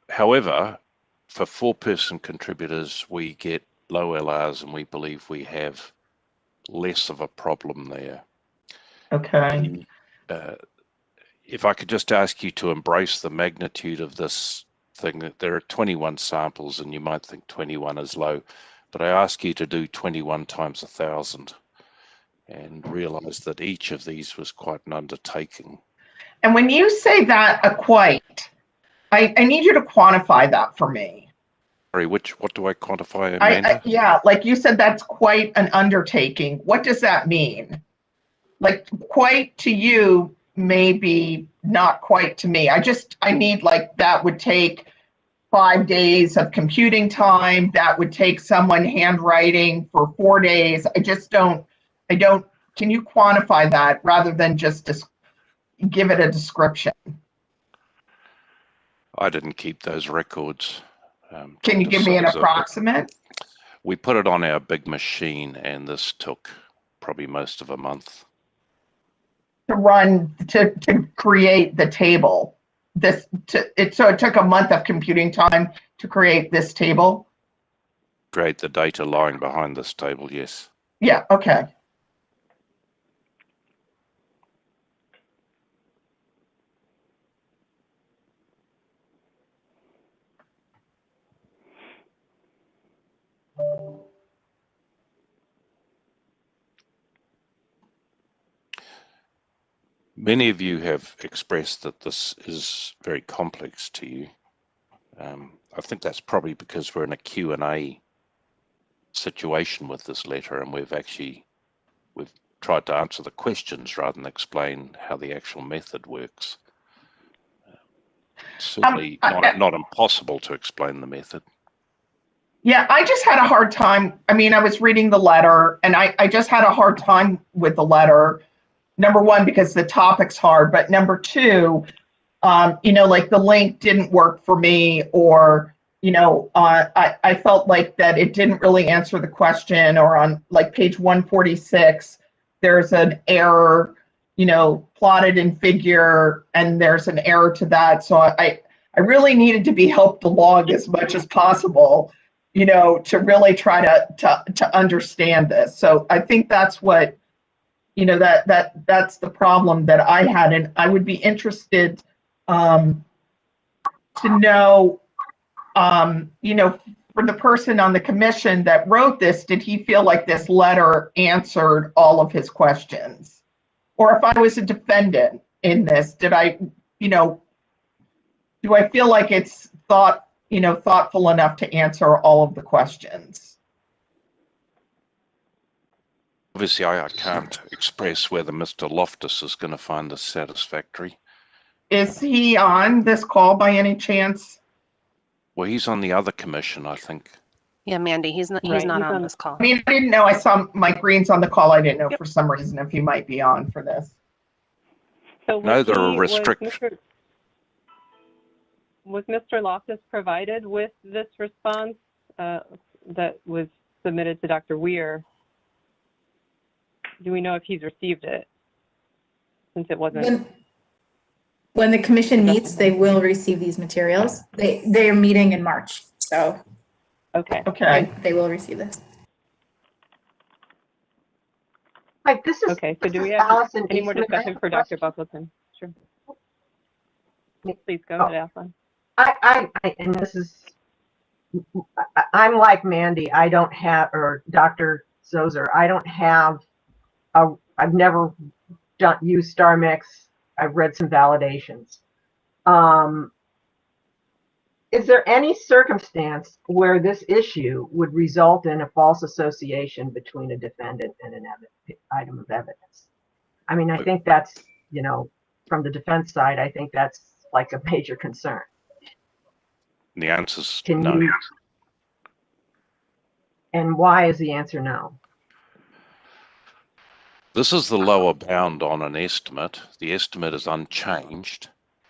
Speaker 14: However, for 4-person contributors, we get low LRs, and we believe we have less of a problem there.
Speaker 6: Okay.
Speaker 14: If I could just ask you to embrace the magnitude of this thing, that there are 21 samples, and you might think 21 is low, but I ask you to do 21 times 1,000 and realize that each of these was quite an undertaking.
Speaker 6: And when you say that equate, I need you to quantify that for me.
Speaker 14: Sorry, what do I quantify, Amanda?
Speaker 6: Yeah, like you said, that's quite an undertaking. What does that mean? Like quite to you, maybe not quite to me. I need, like, that would take 5 days of computing time. That would take someone handwriting for 4 days. Can you quantify that rather than just give it a description?
Speaker 14: I didn't keep those records.
Speaker 6: Can you give me an approximate?
Speaker 14: We put it on our big machine, and this took probably most of a month.
Speaker 6: To create the table. So it took a month of computing time to create this table?
Speaker 14: Create the data lying behind this table, yes.
Speaker 6: Yeah, okay.
Speaker 14: Many of you have expressed that this is very complex to you. I think that's probably because we're in a Q&A situation with this letter, and we've tried to answer the questions rather than explain how the actual method works. Certainly not impossible to explain the method.
Speaker 6: Yeah, I just had a hard time. I was reading the letter, and I just had a hard time with the letter. Number one, because the topic's hard, but number two, like the link didn't work for me, or, I felt like that it didn't really answer the question, or on like page 146, there's an error, plotted in figure, and there's an error to that. So I really needed to be helped along as much as possible, to really try to understand this. So I think that's what, that's the problem that I had. And I would be interested to know, for the person on the commission that wrote this, did he feel like this letter answered all of his questions? Or if I was a defendant in this, did I, do I feel like it's thoughtful enough to answer all of the questions?
Speaker 14: Obviously, I can't express whether Mr. Loftus is going to find this satisfactory.
Speaker 6: Is he on this call by any chance?
Speaker 14: Well, he's on the other commission, I think.
Speaker 3: Yeah, Mandy, he's not on this call.
Speaker 6: I mean, I didn't know. I saw Mike Green's on the call. I didn't know for some reason if he might be on for this.
Speaker 2: So
Speaker 14: No, there are restrictions.
Speaker 2: Was Mr. Loftus provided with this response that was submitted to Dr. Weir? Do we know if he's received it? Since it wasn't.
Speaker 11: When the commission meets, they will receive these materials. They are meeting in March, so.
Speaker 2: Okay.
Speaker 11: They will receive this.
Speaker 5: Like this is
Speaker 2: okay. So do we have
Speaker 5: Allison
Speaker 2: any more
Speaker 5: Eastman.
Speaker 2: discussion for Dr. Buckleton? Sure. Please go ahead, Allison.
Speaker 5: And this is, I'm like Mandy. I don't have, or Dr. Zoser, I don't have, I've never used StarMix. I've read some validations. Is there any circumstance where this issue would result in a false association between a defendant and an item of evidence? I mean, I think that's, from the defense side, I think that's like a major concern.
Speaker 14: The answer is no.
Speaker 5: And why is the answer no?
Speaker 14: This is the lower bound on an estimate. The estimate is unchanged,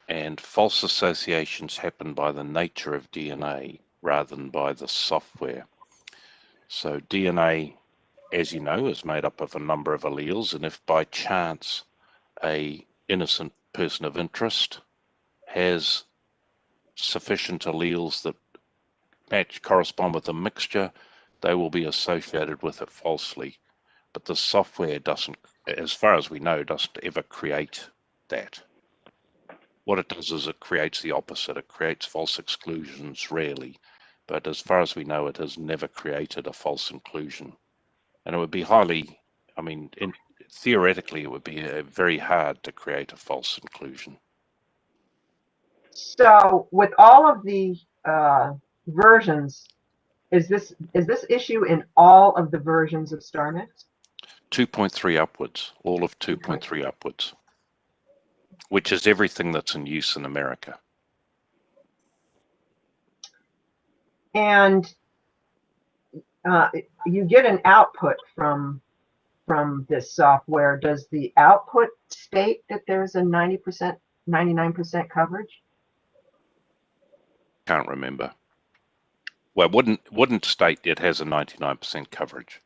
Speaker 14: and false associations happen by the nature of DNA rather than by the software. So DNA, as you know, is made up of a number of alleles, and if by chance a innocent person of interest has sufficient alleles that correspond with a mixture, they will be associated with it falsely. But the software doesn't, as far as we know, doesn't ever create that. What it does is it creates the opposite. It creates false exclusions rarely, but as far as we know, it has never created a false inclusion. And it would be highly, theoretically, it would be very hard to create a false inclusion.
Speaker 5: So with all of the versions, is this issue in all of the versions of StarMix?
Speaker 14: 2.3 upwards, all of 2.3 upwards, which is everything that's in use in America.
Speaker 5: And you get an output from this software. Does the output state that there's a 90%, 99% coverage?
Speaker 14: Can't remember. Well, wouldn't state it has a 99% coverage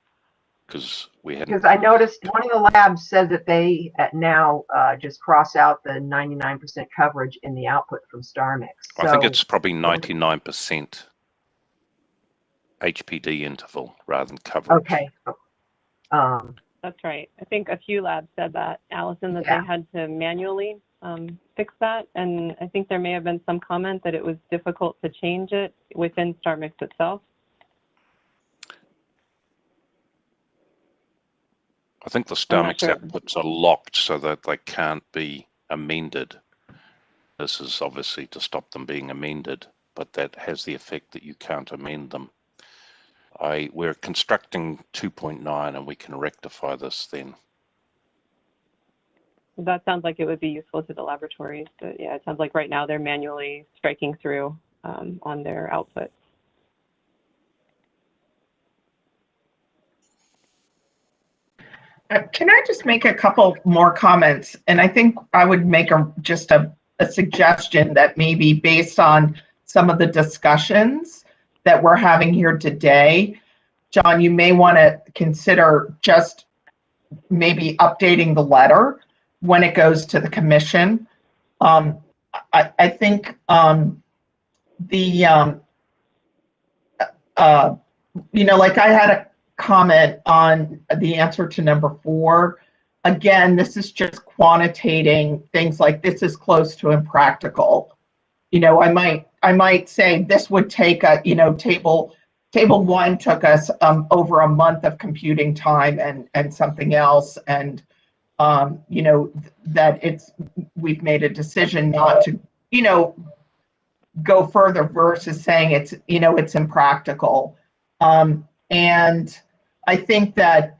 Speaker 14: because we hadn't.
Speaker 5: Because I noticed one of the labs said that they now just cross out the 99% coverage in the output from StarMix. So,
Speaker 14: I think it's probably 99% HPD interval rather than coverage.
Speaker 5: Okay.
Speaker 2: That's right. I think a few labs said that, Allison, that they had to manually fix that. And I think there may have been some comment that it was difficult to change it within StarMix itself.
Speaker 14: I think the StarMix outputs are locked so that they can't be amended. This is obviously to stop them being amended, but that has the effect that you can't amend them. We're constructing 2.9 and we can rectify this then.
Speaker 2: That sounds like it would be useful to the laboratories, but yeah, it sounds like right now they're manually striking through on their outputs.
Speaker 6: Can I just make a couple more comments? And I think I would make just a suggestion that maybe based on some of the discussions that we're having here today, John, you may want to consider just maybe updating the letter when it goes to the commission. I think like I had a comment on the answer to number 4. Again, this is just quantitating things like this is close to impractical. I might say this would take a, table 1 took us over a month of computing time and something else. And, that we've made a decision not to, go further versus saying it's impractical. And I think that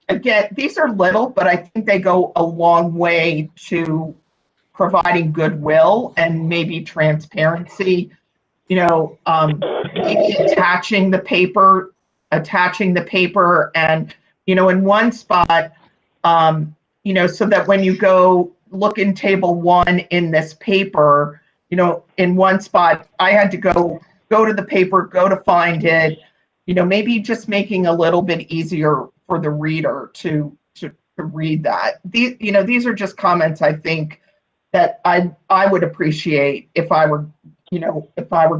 Speaker 6: again, these are little, but I think they go a long way to providing goodwill and maybe transparency, maybe attaching the paper and, in one spot, so that when you go look in table 1 in this paper, in one spot, I had to go to the paper, go to find it, maybe just making a little bit easier for the reader to read that. These are just comments I think that I would appreciate if I were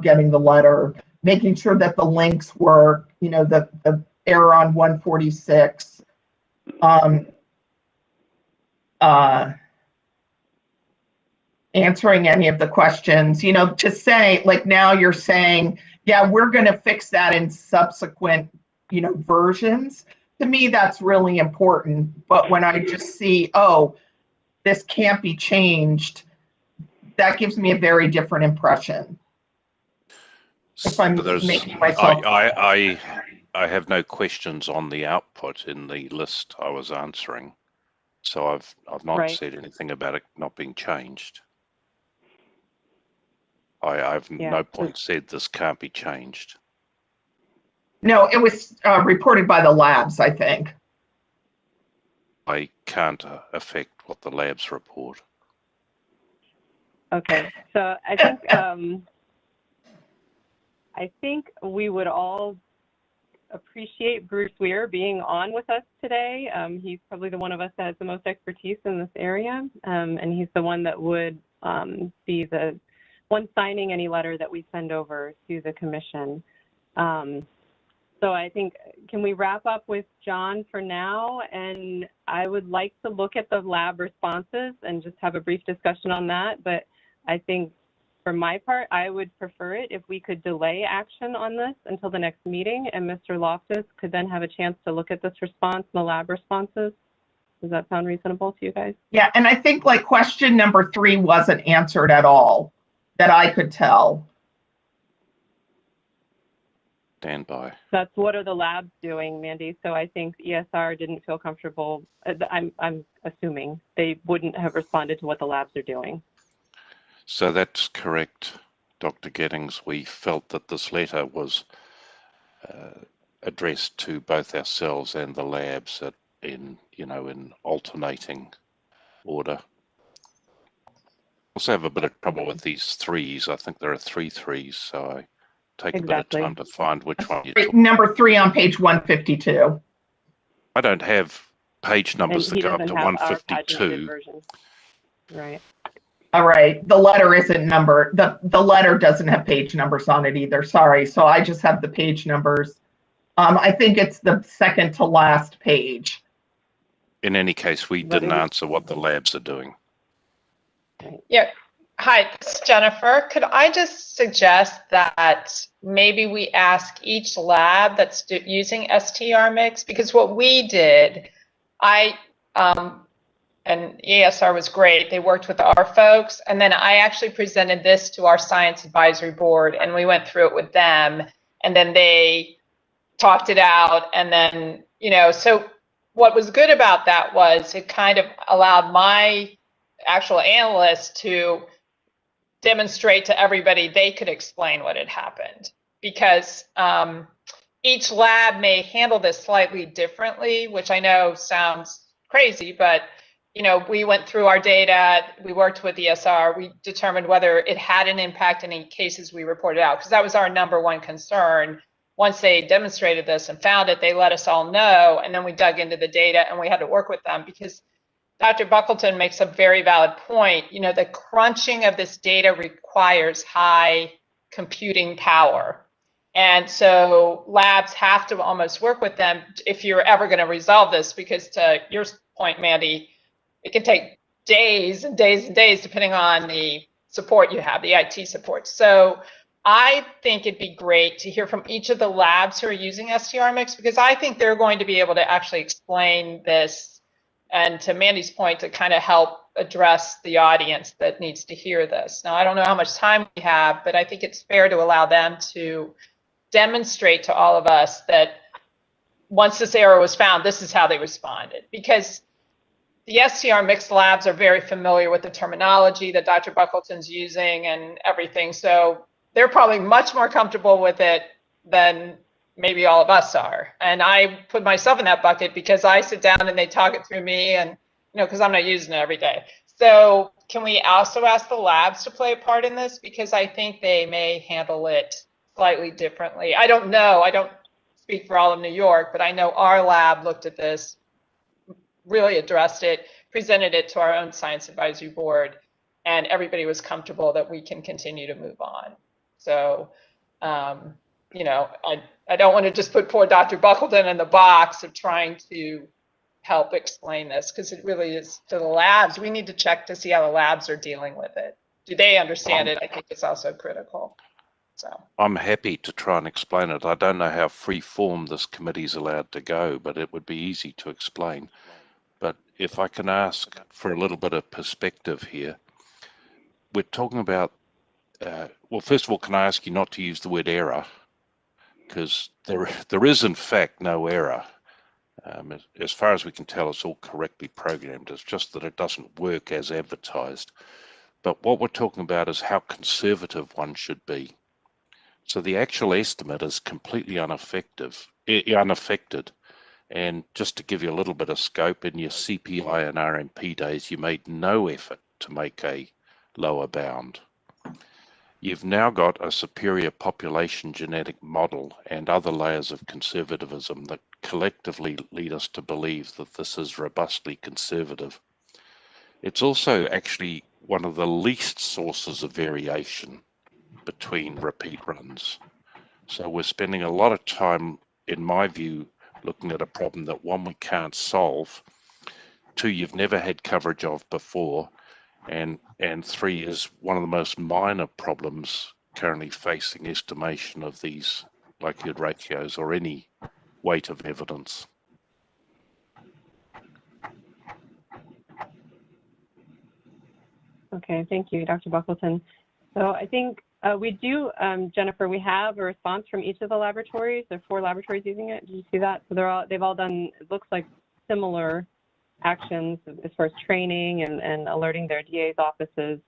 Speaker 6: getting the letter, making sure that the links were, the error on 146, answering any of the questions, to say, like now you're saying, yeah, we're going to fix that in subsequent, versions. To me, that's really important. But when I just see, oh, this can't be changed, that gives me a very different impression. If I'm making myself...
Speaker 14: I have no questions on the output in the list I was answering. So I've not said anything about it not being changed. I've no point said this can't be changed.
Speaker 6: No, it was reported by the labs, I think.
Speaker 14: I can't affect what the labs report.
Speaker 2: Okay, so I think we would all appreciate Bruce Weir being on with us today. He's probably the one of us that has the most expertise in this area, and he's the one that would be the one signing any letter that we send over to the commission. So I think, can we wrap up with John for now? And I would like to look at the lab responses and just have a brief discussion on that. But I think for my part, I would prefer it if we could delay action on this until the next meeting and Mr. Loftus could then have a chance to look at this response and the lab responses. Does that sound reasonable to you guys?
Speaker 6: Yeah, and I think like question number 3 wasn't answered at all that I could tell.
Speaker 14: Stand by.
Speaker 2: That's what are the labs doing, Mandy? So I think ESR didn't feel comfortable. I'm assuming they wouldn't have responded to what the labs are doing.
Speaker 14: So that's correct, Dr. Gettings. We felt that this letter was addressed to both ourselves and the labs in alternating order. Also have a bit of trouble with these 3s. I think there are 3 3s, so I take a bit of time to find which one you took.
Speaker 6: Number 3 on page 152.
Speaker 14: I don't have page numbers that go up to 152.
Speaker 2: Right.
Speaker 6: All right. The letter isn't numbered. The letter doesn't have page numbers on it either. Sorry. So I just have the page numbers. I think it's the second to last page.
Speaker 14: In any case, we didn't answer what the labs are doing.
Speaker 10: Yeah. Hi, this is Jennifer. Could I just suggest that maybe we ask each lab that's using STR mix, because what we did, and ESR was great. They worked with our folks, and then I actually presented this to our science advisory board, and we went through it with them, and then they talked it out, and then, so what was good about that was it kind of allowed my actual analysts to demonstrate to everybody they could explain what had happened, because each lab may handle this slightly differently, which I know sounds crazy, but we went through our data, we worked with ESR, we determined whether it had an impact in any cases we reported out, because that was our #1 concern. once they demonstrated this and found it, they let us all know, and then we dug into the data and we had to work with them because Dr. Buckleton makes a very valid point. You know, the crunching of this data requires high computing power. And so labs have to almost work with them if you're ever going to resolve this, because to your point, Mandy, it can take days and days and days depending on the support you have, the IT support. So I think it'd be great to hear from each of the labs who are using STR Mix, because I think they're going to be able to actually explain this, and to Mandy's point, to kind of help address the audience that needs to hear this. Now, I don't know how much time we have, but I think it's fair to allow them to demonstrate to all of us that once this error was found, this is how they responded. Because the STR Mix labs are very familiar with the terminology that Dr. Buckleton's using and everything. So they're probably much more comfortable with it than maybe all of us are. And I put myself in that bucket because I sit down and they talk it through me, and, you know, because I'm not using it every day. So can we also ask the labs to play a part in this? Because I think they may handle it slightly differently. I don't know. I don't speak for all of New York, but I know our lab looked at this, really addressed it, presented it to our own science advisory board, and everybody was comfortable that we can continue to move on. So, you know, I don't want to just put poor Dr. Buckleton in the box of trying to help explain this, because it really is to the labs. We need to check to see how the labs are dealing with it. Do they understand it? I think it's also critical. So
Speaker 14: I'm happy to try and explain it. I don't know how free form this committee's allowed to go, but it would be easy to explain. But if I can ask for a little bit of perspective here, we're talking about, well, first of all, can I ask you not to use the word error? Because there is, in fact, no error. As far as we can tell, it's all correctly programmed. It's just that it doesn't work as advertised. But what we're talking about is how conservative one should be. So the actual estimate is completely unaffected. And just to give you a little bit of scope, in your CPI and RMP days, you made no effort to make a lower bound. You've now got a superior population genetic model and other layers of conservatism that collectively lead us to believe that this is robustly conservative. It's also actually one of the least sources of variation between repeat runs. So we're spending a lot of time, in my view, looking at a problem that, one, we can't solve, two, you've never had coverage of before, and three, is one of the most minor problems currently facing estimation of these likelihood ratios or any weight of evidence.
Speaker 2: Okay, thank you, Dr. Buckleton. So I think we do, Jennifer, we have a response from each of the laboratories. There are 4 laboratories using it. Did you see that? So they've all done, it looks like, similar actions as far as training and alerting their DA's offices.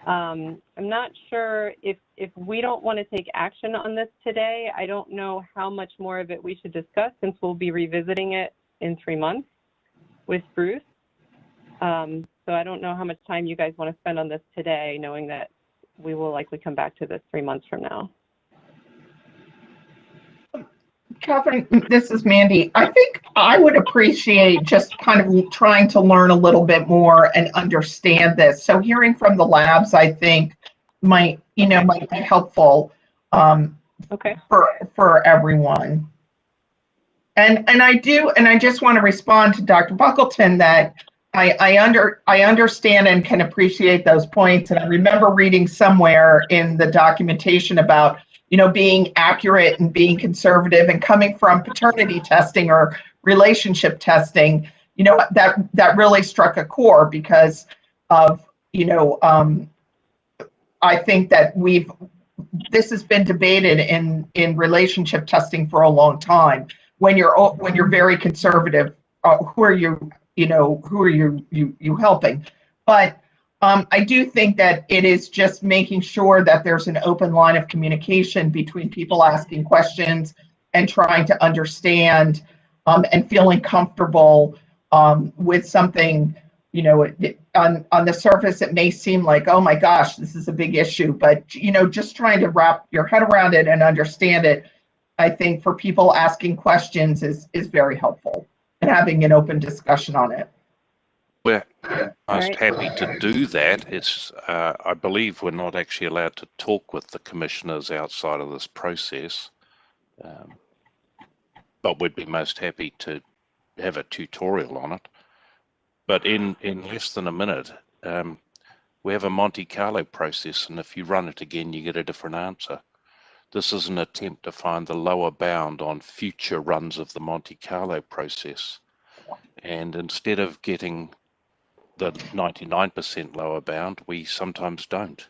Speaker 2: I'm not sure if we don't want to take action on this today. I don't know how much more of it we should discuss, since we'll be revisiting it in 3 months with Bruce. So I don't know how much time you guys want to spend on this today, knowing that we will likely come back to this 3 months from now.
Speaker 6: Catherine, this is Mandy. I think I would appreciate just kind of trying to learn a little bit more and understand this. So hearing from the labs, I think might be helpful for everyone. And I just want to respond to Dr. Buckleton that I understand and can appreciate those points. And I remember reading somewhere in the documentation about, being accurate and being conservative, and coming from paternity testing or relationship testing, that really struck a chord, because of, I think that this has been debated in relationship testing for a long time. When you're very conservative, who are you helping? But I do think that it is just making sure that there's an open line of communication between people asking questions and trying to understand, and feeling comfortable with something. On the surface, it may seem like, oh my gosh, this is a big issue, but just trying to wrap your head around it and understand it I think for people asking questions is very helpful, and having an open discussion on it.
Speaker 14: We're most
Speaker 2: right.
Speaker 14: happy to do that. It's, I believe we're not actually allowed to talk with the commissioners outside of this process, but we'd be most happy to have a tutorial on it. But in less than a minute, we have a Monte Carlo process, and if you run it again, you get a different answer. This is an attempt to find the lower bound on future runs of the Monte Carlo process. And instead of getting the 99% lower bound, we sometimes don't.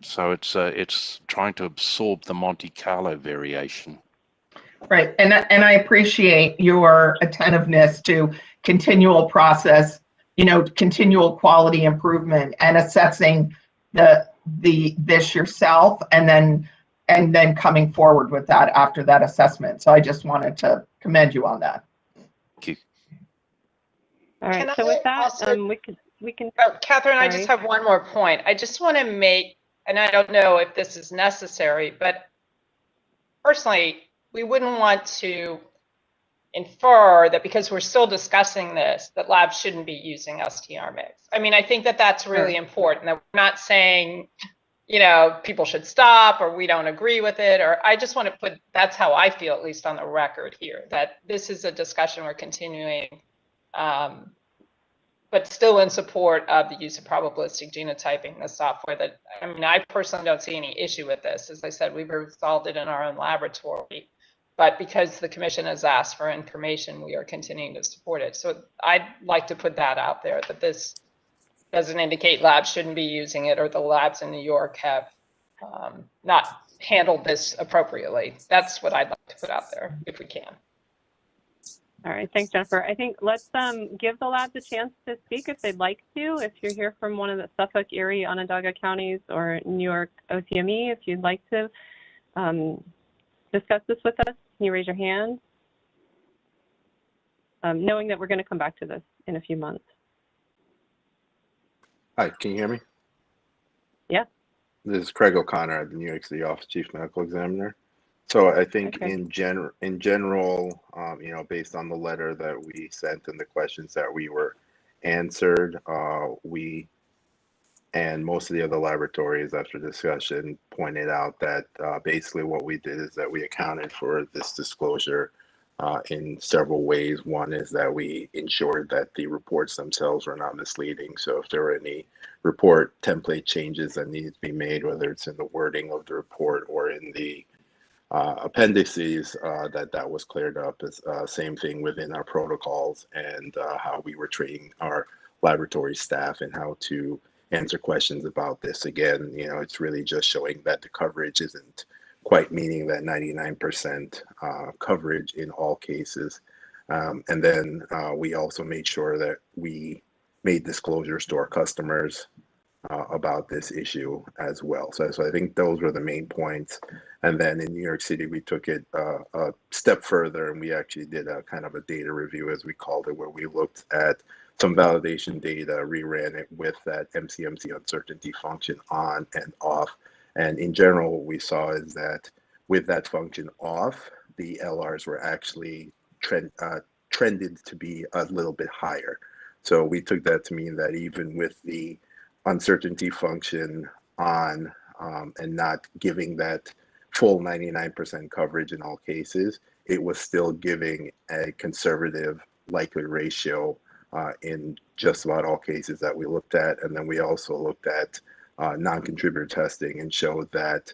Speaker 14: So it's trying to absorb the Monte Carlo variation.
Speaker 6: Right, and I appreciate your attentiveness to continual process, continual quality improvement and assessing this yourself, and then coming forward with that after that assessment. So I just wanted to commend you on that.
Speaker 14: Thank you.
Speaker 2: All right. So with that, we can.
Speaker 10: Oh, Catherine,
Speaker 2: sorry.
Speaker 10: I just have one more point. I just want to make, and I don't know if this is necessary, but personally, we wouldn't want to infer that because we're still discussing this, that labs shouldn't be using STR mix. I mean, I think that that's really important, that we're not saying, people should stop or we don't agree with it, or I just want to put, that's how I feel, at least on the record here, that this is a discussion we're continuing, but still in support of the use of probabilistic genotyping, the software that, I mean, I personally don't see any issue with this. As I said, we've resolved it in our own laboratory. But because the commission has asked for information, we are continuing to support it. So I'd like to put that out there, that this doesn't indicate labs shouldn't be using it, or the labs in New York have not handled this appropriately. That's what I'd like to put out there, if we can.
Speaker 2: All right, thanks, Jennifer. I think let's give the labs a chance to speak if they'd like to. If you're here from one of the Suffolk, Erie, Onondaga counties, or New York OCME, if you'd like to discuss this with us, can you raise your hand? Knowing that we're going to come back to this in a few months.
Speaker 15: Hi, can you hear me?
Speaker 2: Yeah.
Speaker 15: This is Craig O'Connor at the New York City Office Chief Medical Examiner. So I think in general, based on the letter that we sent and the questions that we were answered, we and most of the other laboratories after discussion pointed out that basically what we did is that we accounted for this disclosure in several ways. One is that we ensured that the reports themselves were not misleading. So if there were any report template changes that needed to be made, whether it's in the wording of the report or in the appendices, that was cleared up. Same thing within our protocols and how we were training our laboratory staff and how to answer questions about this. Again, it's really just showing that the coverage isn't quite meeting that 99% coverage in all cases. And then we also made sure that we made disclosures to our customers about this issue as well. So I think those were the main points. And then in New York City, we took it a step further, and we actually did a kind of a data review, as we called it, where we looked at some validation data, reran it with that MCMC uncertainty function on and off. And in general, what we saw is that with that function off, the LRs were actually trended to be a little bit higher. So we took that to mean that even with the uncertainty function on and not giving that full 99% coverage in all cases, it was still giving a conservative likelihood ratio in just about all cases that we looked at. And then we also looked at non-contributor testing and showed that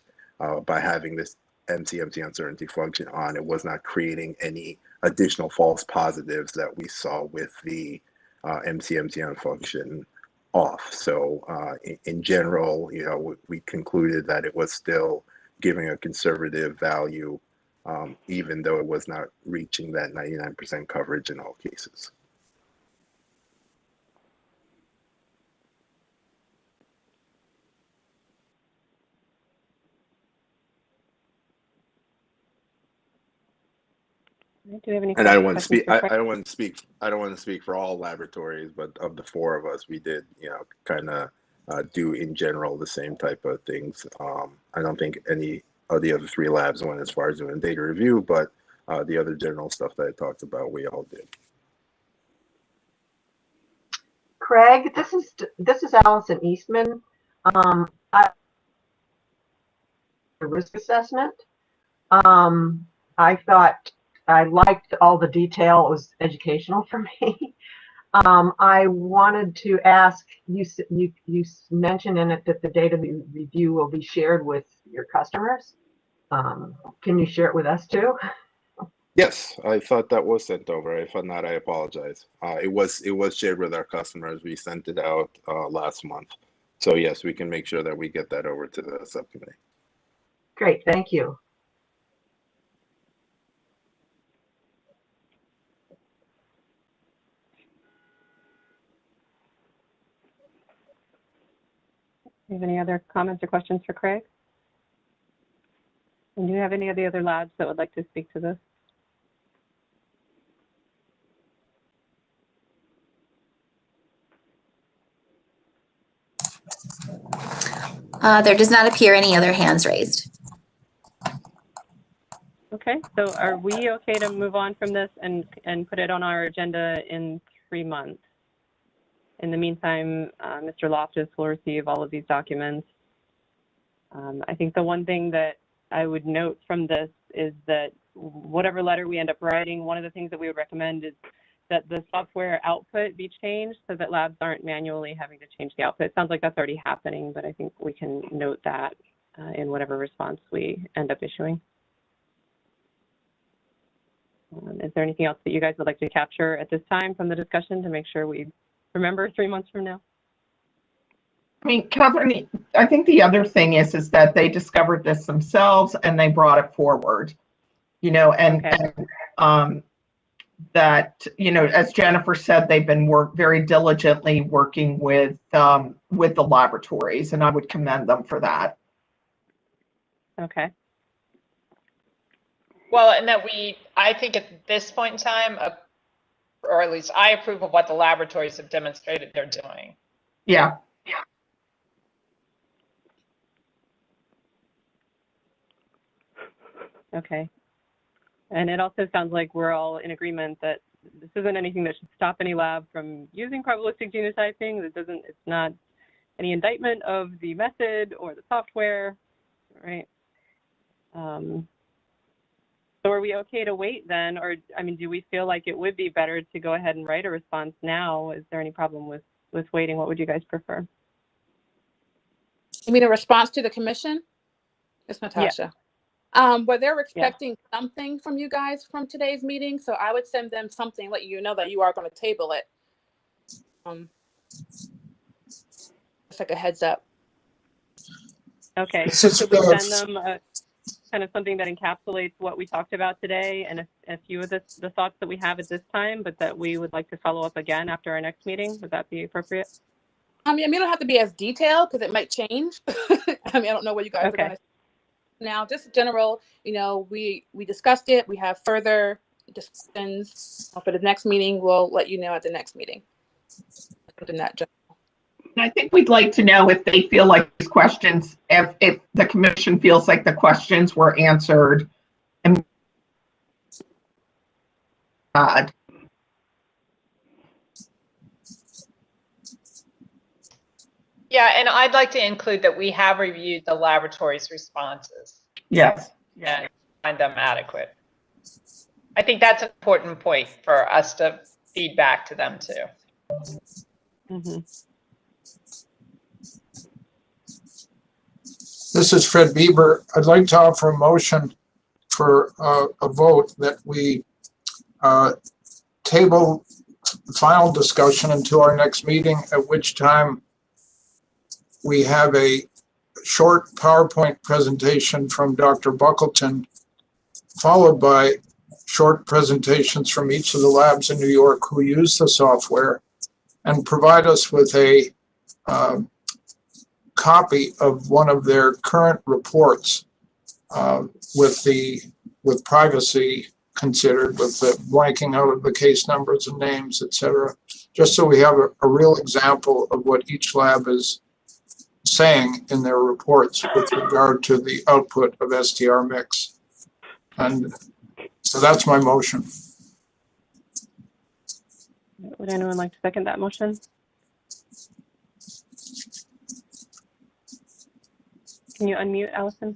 Speaker 15: by having this MCMC uncertainty function on, it was not creating any additional false positives that we saw with the MCMC function off. So in general, we concluded that it was still giving a conservative value, even though it was not reaching that 99% coverage in all cases.
Speaker 2: Do we have any
Speaker 15: and I don't want to speak.
Speaker 2: questions
Speaker 15: I don't want to speak. I don't want to speak for all laboratories, but of the four of us, we did, kind of do in general the same type of things. I don't think any the other 3 labs went as far as doing data review, but the other general stuff that I talked about, we all did.
Speaker 5: Craig, this is Allison Eastman. I risk assessment. I thought I liked all the detail. It was educational for me. I wanted to ask you. You mentioned in it that the data review will be shared with your customers. Can you share it with us too?
Speaker 15: Yes, I thought that was sent over. If not, I apologize. It was shared with our customers. We sent it out last month. So yes, we can make sure that we get that over to the subcommittee.
Speaker 5: Great, thank you.
Speaker 2: Do you have any other comments or questions for Craig? And do you have any of the other labs that would like to speak to this?
Speaker 7: There does not appear any other hands raised.
Speaker 2: Okay, so are we okay to move on from this and put it on our agenda in 3 months? In the meantime, Mr. Loftus will receive all of these documents. I think the one thing that I would note from this is that whatever letter we end up writing, one of the things that we would recommend is that the software output be changed so that labs aren't manually having to change the output. It sounds like that's already happening, but I think we can note that in whatever response we end up issuing. Is there anything else that you guys would like to capture at this time from the discussion to make sure we remember 3 months from now?
Speaker 6: I mean, Catherine, I think the other thing is that they discovered this themselves and they brought it forward, you know, and that, you know, as Jennifer said, they've been very diligently working with the laboratories, and I would commend them for that.
Speaker 2: Okay.
Speaker 10: Well, and that I think at this point in time, or at least I approve of what the laboratories have demonstrated they're doing.
Speaker 6: Yeah.
Speaker 2: Okay. And it also sounds like we're all in agreement that this isn't anything that should stop any lab from using probabilistic genotyping. It's not any indictment of the method or the software, right? So are we okay to wait then? Or, I mean, do we feel like it would be better to go ahead and write a response now? Is there any problem with waiting? What would you guys prefer?
Speaker 16: You mean a response to the commission? It's Natasha.
Speaker 2: Yeah.
Speaker 16: But they're expecting something from you guys from today's meeting, so I would send them something, let you know that you are going to table it. It's like a heads up.
Speaker 2: Okay. So we send them kind of something that encapsulates what we talked about today and a few of the thoughts that we have at this time, but that we would like to follow up again after our next meeting. Would that be appropriate?
Speaker 16: I mean, it don't have to be as detailed because it might change. I mean, I don't know what you guys are going to. Now, just general, you know, we discussed it. We have further discussions for the next meeting. We'll let you know at the next meeting.
Speaker 6: I think we'd like to know if they feel like these questions, if the commission feels like the questions were answered. And
Speaker 10: Yeah, and I'd like to include that we have reviewed the laboratory's responses.
Speaker 6: Yes.
Speaker 10: And find them adequate. I think that's an important point for us to feed back to them too.
Speaker 2: Mm-hmm.
Speaker 4: This is Fred Bieber. I'd like to offer a motion for a vote that we table final discussion until our next meeting, at which time we have a short PowerPoint presentation from Dr. Buckleton, followed by short presentations from each of the labs in New York who use the software, and provide us with a copy of one of their current reports with privacy considered, with the blanking out of the case numbers and names, etc., just so we have a real example of what each lab is saying in their reports with regard to the output of STR mix. And so that's my motion.
Speaker 2: Would anyone like to second that motion? Can you unmute, Allison?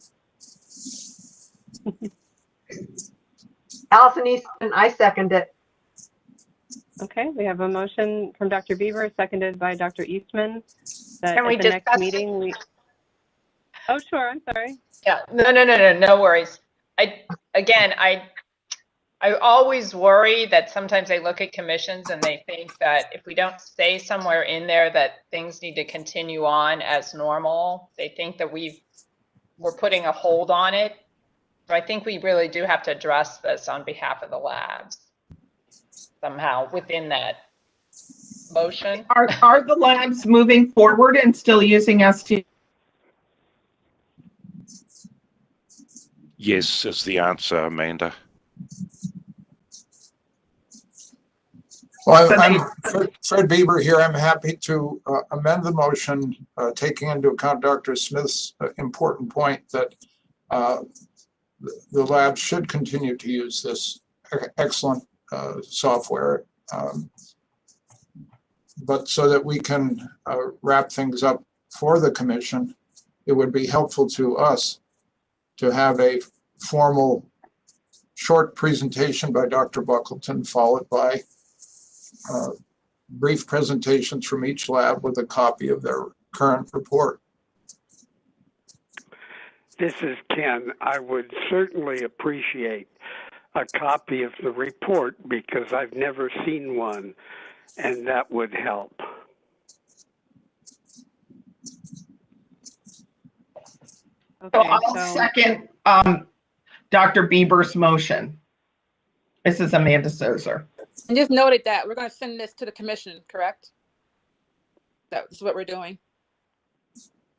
Speaker 5: Allison Easton, I second it.
Speaker 2: Okay, we have a motion from Dr. Beaver, seconded by Dr. Eastman, that
Speaker 10: Can we
Speaker 2: at the next
Speaker 10: discuss
Speaker 2: meeting we. Oh, sure. I'm sorry.
Speaker 10: Yeah, no worries. I always worry that sometimes they look at commissions and they think that if we don't say somewhere in there that things need to continue on as normal, they think that we're putting a hold on it. So I think we really do have to address this on behalf of the labs somehow within that motion.
Speaker 6: Are the labs moving forward and still using ST?
Speaker 14: Yes, is the answer, Amanda.
Speaker 4: Well, I'm Fred Bieber here. I'm happy to amend the motion, taking into account Dr. Smith's important point that the lab should continue to use this excellent software, but so that we can wrap things up for the commission, it would be helpful to us to have a formal short presentation by Dr. Buckleton, followed by brief presentations from each lab with a copy of their current report.
Speaker 13: This is Ken. I would certainly appreciate a copy of the report because I've never seen one, and that would help.
Speaker 2: Okay,
Speaker 6: So I'll second Dr. Bieber's motion. This is Amanda Sozer.
Speaker 16: And just noted that we're going to send this to the commission, correct? That's what we're doing.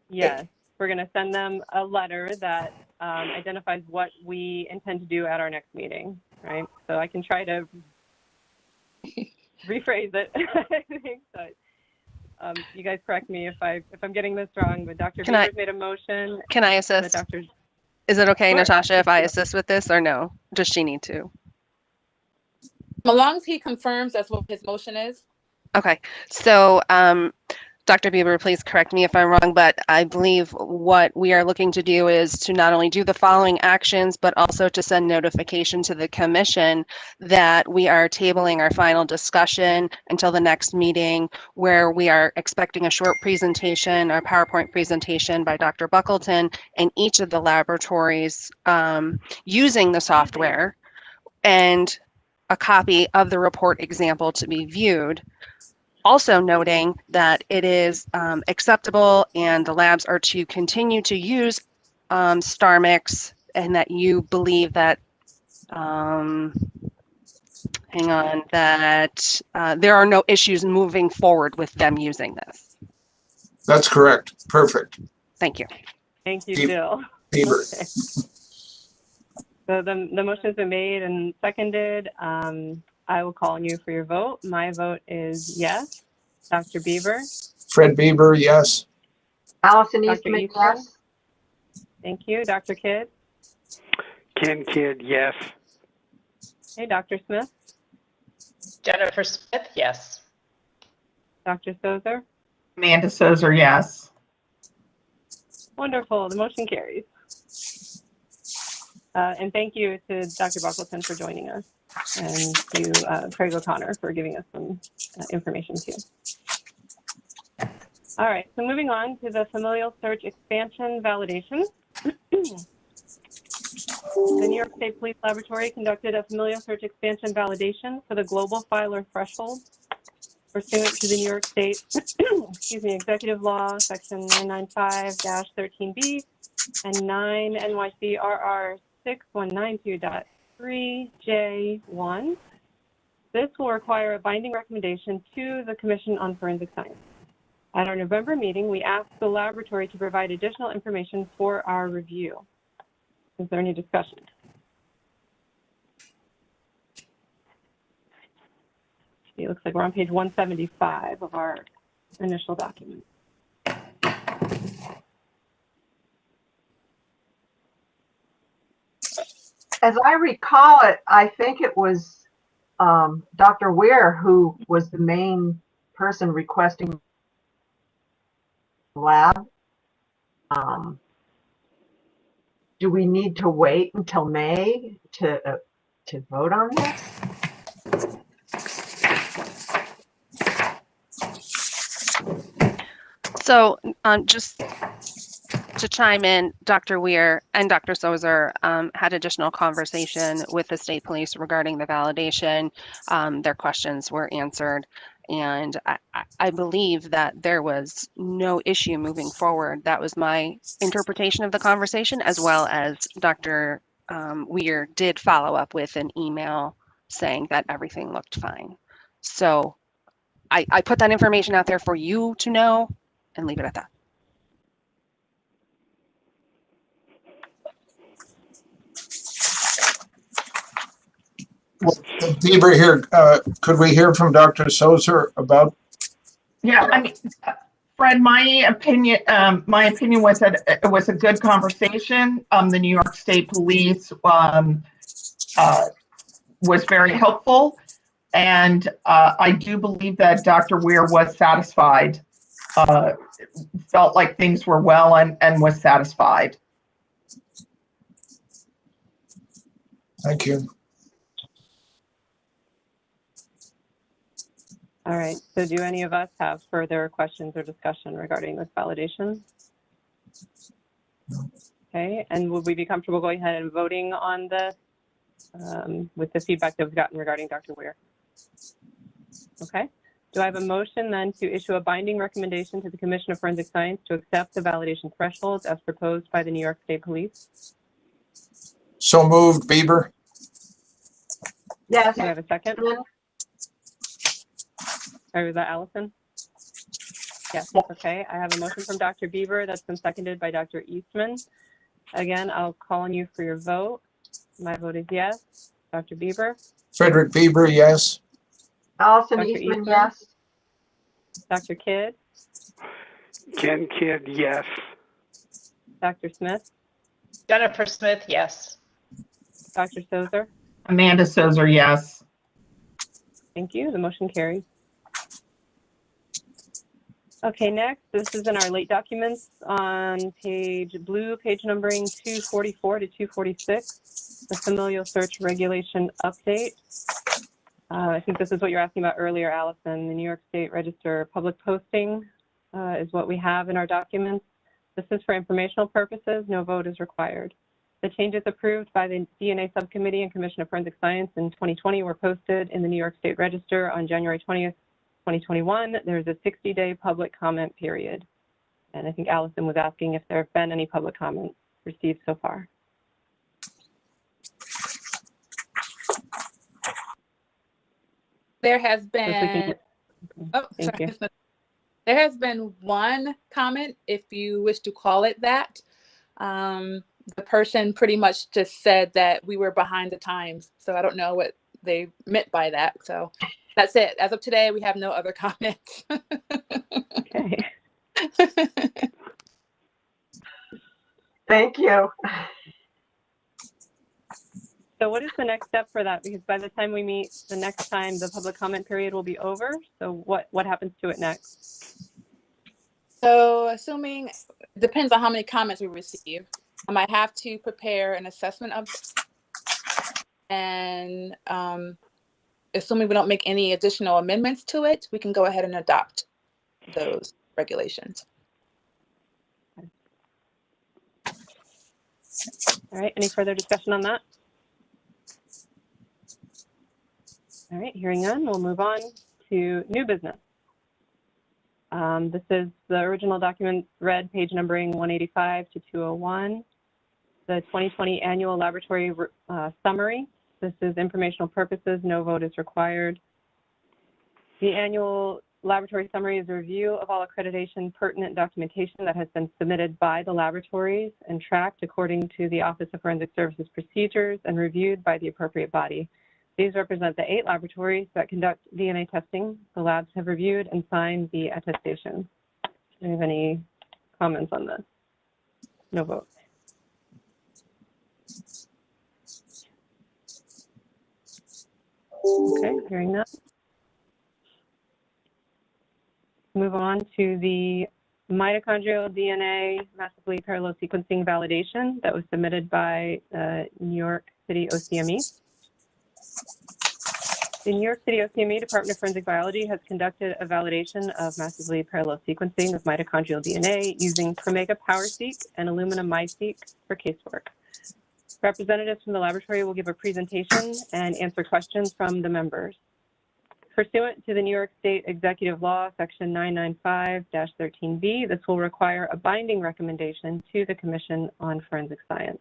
Speaker 2: Yes, we're going to send them a letter that identifies what we intend to do at our next meeting, right? So I can try to rephrase it. I think, but you guys correct me if I'm getting this wrong. But Dr. Beaver's made a motion.
Speaker 3: Can I assist? Is it okay, Natasha, if I assist with this, or no? Does she need to?
Speaker 16: As long as he confirms that's what his motion is.
Speaker 3: Okay, so Dr. Bieber, please correct me if I'm wrong, but I believe what we are looking to do is to not only do the following actions, but also to send notification to the commission that we are tabling our final discussion until the next meeting, where we are expecting a short presentation, a PowerPoint presentation by Dr. Buckleton in each of the laboratories using the software, and a copy of the report example to be viewed. Also noting that it is acceptable and the labs are to continue to use StarMix, and that you believe that, that there are no issues moving forward with them using this.
Speaker 4: That's correct. Perfect.
Speaker 3: Thank you.
Speaker 2: Thank you, Jill.
Speaker 4: Bieber.
Speaker 2: Okay. So the motion's been made and seconded. I will call on you for your vote. My vote is yes. Dr. Beaver?
Speaker 4: Fred Bieber, yes.
Speaker 5: Allison Eastman, yes.
Speaker 2: Thank you. Dr. Kidd?
Speaker 13: Ken Kidd, yes.
Speaker 2: Okay, Dr. Smith?
Speaker 10: Jennifer Smith, yes.
Speaker 2: Dr. Sozer?
Speaker 6: Amanda Sozer, yes.
Speaker 2: Wonderful. The motion carries. And thank you to Dr. Buckleton for joining us, and to Craig O'Connor for giving us some information too. All right, so moving on to the familial search expansion validation. The New York State Police Laboratory conducted a familial search expansion validation for the global filer threshold pursuant to the New York State Executive Law, Section 995-13B and 9 NYC-RR 6192.3J1. This will require a binding recommendation to the Commission on Forensic Science. At our November meeting, we asked the laboratory to provide additional information for our review. Is there any discussion? It looks like we're on page 175 of our initial document.
Speaker 5: as I recall it, I think it was Dr. Weir who was the main person requesting lab. Do we need to wait until May to vote on this?
Speaker 3: So just to chime in, Dr. Weir and Dr. Sozer had additional conversation with the state police regarding the validation. Their questions were answered. And I believe that there was no issue moving forward. That was my interpretation of the conversation, as well as Dr. Weir did follow up with an email saying that everything looked fine. So I put that information out there for you to know and leave it at that.
Speaker 4: Well, Bieber here, could we hear from Dr. Sozer about?
Speaker 6: Yeah, I mean, Fred, my opinion was that it was a good conversation. The New York State Police was very helpful, and I do believe that Dr. Weir was satisfied, felt like things were well and was satisfied.
Speaker 4: Thank you.
Speaker 2: All right, so do any of us have further questions or discussion regarding this validation? Okay, and would we be comfortable going ahead and voting on this with the feedback that we've gotten regarding Dr. Weir? Okay, do I have a motion then to issue a binding recommendation to the Commission of Forensic Science to accept the validation thresholds as proposed by the New York State Police?
Speaker 4: So moved, Bieber.
Speaker 5: Yes.
Speaker 2: Do I have a second? Or was that Allison? Yes, okay. I have a motion from Dr. Bieber that's been seconded by Dr. Eastman. Again, I'll call on you for your vote. My vote is yes. Dr. Bieber?
Speaker 4: Frederick Bieber, yes.
Speaker 5: Allison
Speaker 2: Dr.
Speaker 5: Eastman,
Speaker 2: Eastman?
Speaker 5: yes.
Speaker 2: Dr. Kidd?
Speaker 13: Ken Kidd, yes.
Speaker 2: Dr. Smith?
Speaker 10: Jennifer Smith, yes.
Speaker 2: Dr. Sozer?
Speaker 6: Amanda Sozer, yes.
Speaker 2: Thank you. The motion carries. Okay, next, this is in our late documents on page numbering 244 to 246, the familial search regulation update. I think this is what you're asking about earlier, Allison. The New York State Register public posting is what we have in our documents. This is for informational purposes. No vote is required. The changes approved by the DNA Subcommittee and Commission of Forensic Science in 2020 were posted in the New York State Register on January 20th, 2021. There's a 60-day public comment period. And I think Allison was asking if there have been any public comments received so far.
Speaker 16: There has been,
Speaker 2: Thank you.
Speaker 16: There has been one comment, if you wish to call it that. The person pretty much just said that we were behind the times. So I don't know what they meant by that. So that's it. As of today, we have no other comments.
Speaker 2: Okay.
Speaker 5: Thank you.
Speaker 2: So what is the next step for that? Because by the time we meet the next time, the public comment period will be over. So what happens to it next?
Speaker 16: So assuming, depends on how many comments we receive. I might have to prepare an assessment of, and assuming we don't make any additional amendments to it, we can go ahead and adopt those regulations.
Speaker 2: All right, any further discussion on that? All right, hearing none, we'll move on to new business. This is the original document read, page numbering 185 to 201. The 2020 annual laboratory summary. This is informational purposes, no vote is required. The annual laboratory summary is a review of all accreditation pertinent documentation that has been submitted by the laboratories and tracked according to the Office of Forensic Services procedures and reviewed by the appropriate body. These represent the 8 laboratories that conduct DNA testing. The labs have reviewed and signed the attestation. Do you have any comments on this? No vote. Okay, hearing that. Move on to the mitochondrial DNA massively parallel sequencing validation that was submitted by New York City OCME. The New York City OCME Department of Forensic Biology has conducted a validation of massively parallel sequencing of mitochondrial DNA using Promega PowerSeq and Illumina MySeq for casework. Representatives from the laboratory will give a presentation and answer questions from the members. Pursuant to the New York State Executive Law, Section 995-13B, this will require a binding recommendation to the Commission on Forensic Science.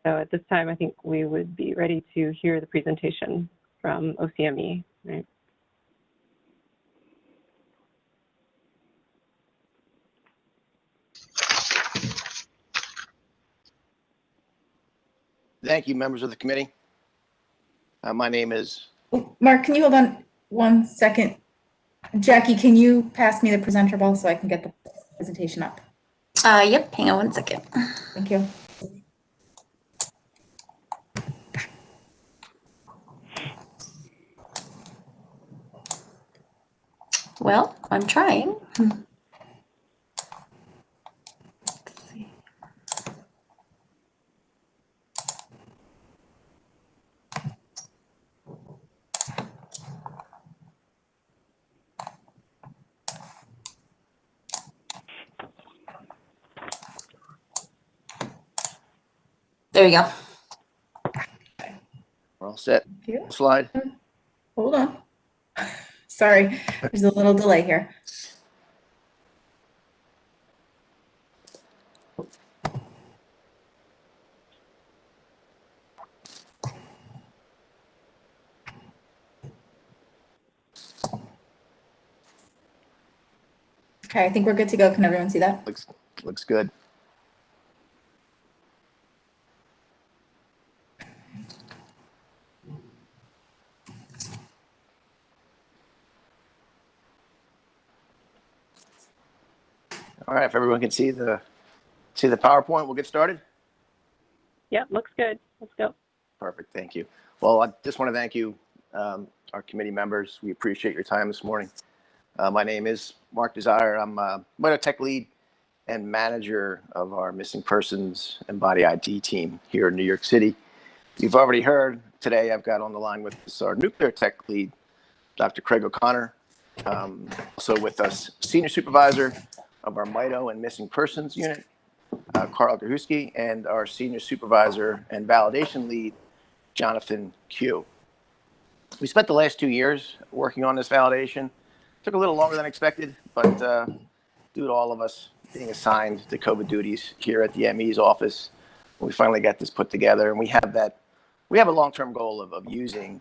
Speaker 2: So at this time, I think we would be ready to hear the presentation from OCME, right?
Speaker 17: Thank you, members of the committee. My name is...
Speaker 11: Mark, can you hold on 1 second? Jackie, can you pass me the presenter ball so I can get the presentation up?
Speaker 7: Yep, hang on 1 second.
Speaker 11: Thank you.
Speaker 7: Well, I'm trying. There you go.
Speaker 17: We're all set. Slide.
Speaker 11: Hold on. Sorry, there's a little delay here. Okay, I think we're good to go. Can everyone see that?
Speaker 17: Looks good. All right, if everyone can see the PowerPoint, we'll get started.
Speaker 2: Yep, looks good. Let's go.
Speaker 17: Perfect, thank you. Well, I just want to thank you, our committee members. We appreciate your time this morning. My name is Mark Desire. I'm Mito-Tech lead and manager of our missing persons and body ID team here in New York City. You've already heard today I've got on the line with us our nuclear tech lead, Dr. Craig O'Connor. Also with us, senior supervisor of our Mito and missing persons unit, Carl Gahuski, and our senior supervisor and validation lead, Jonathan Q. We spent the last 2 years working on this validation. Took a little longer than expected, but due to all of us being assigned to COVID duties here at the ME's office, we finally got this put together, and we have a long-term goal of using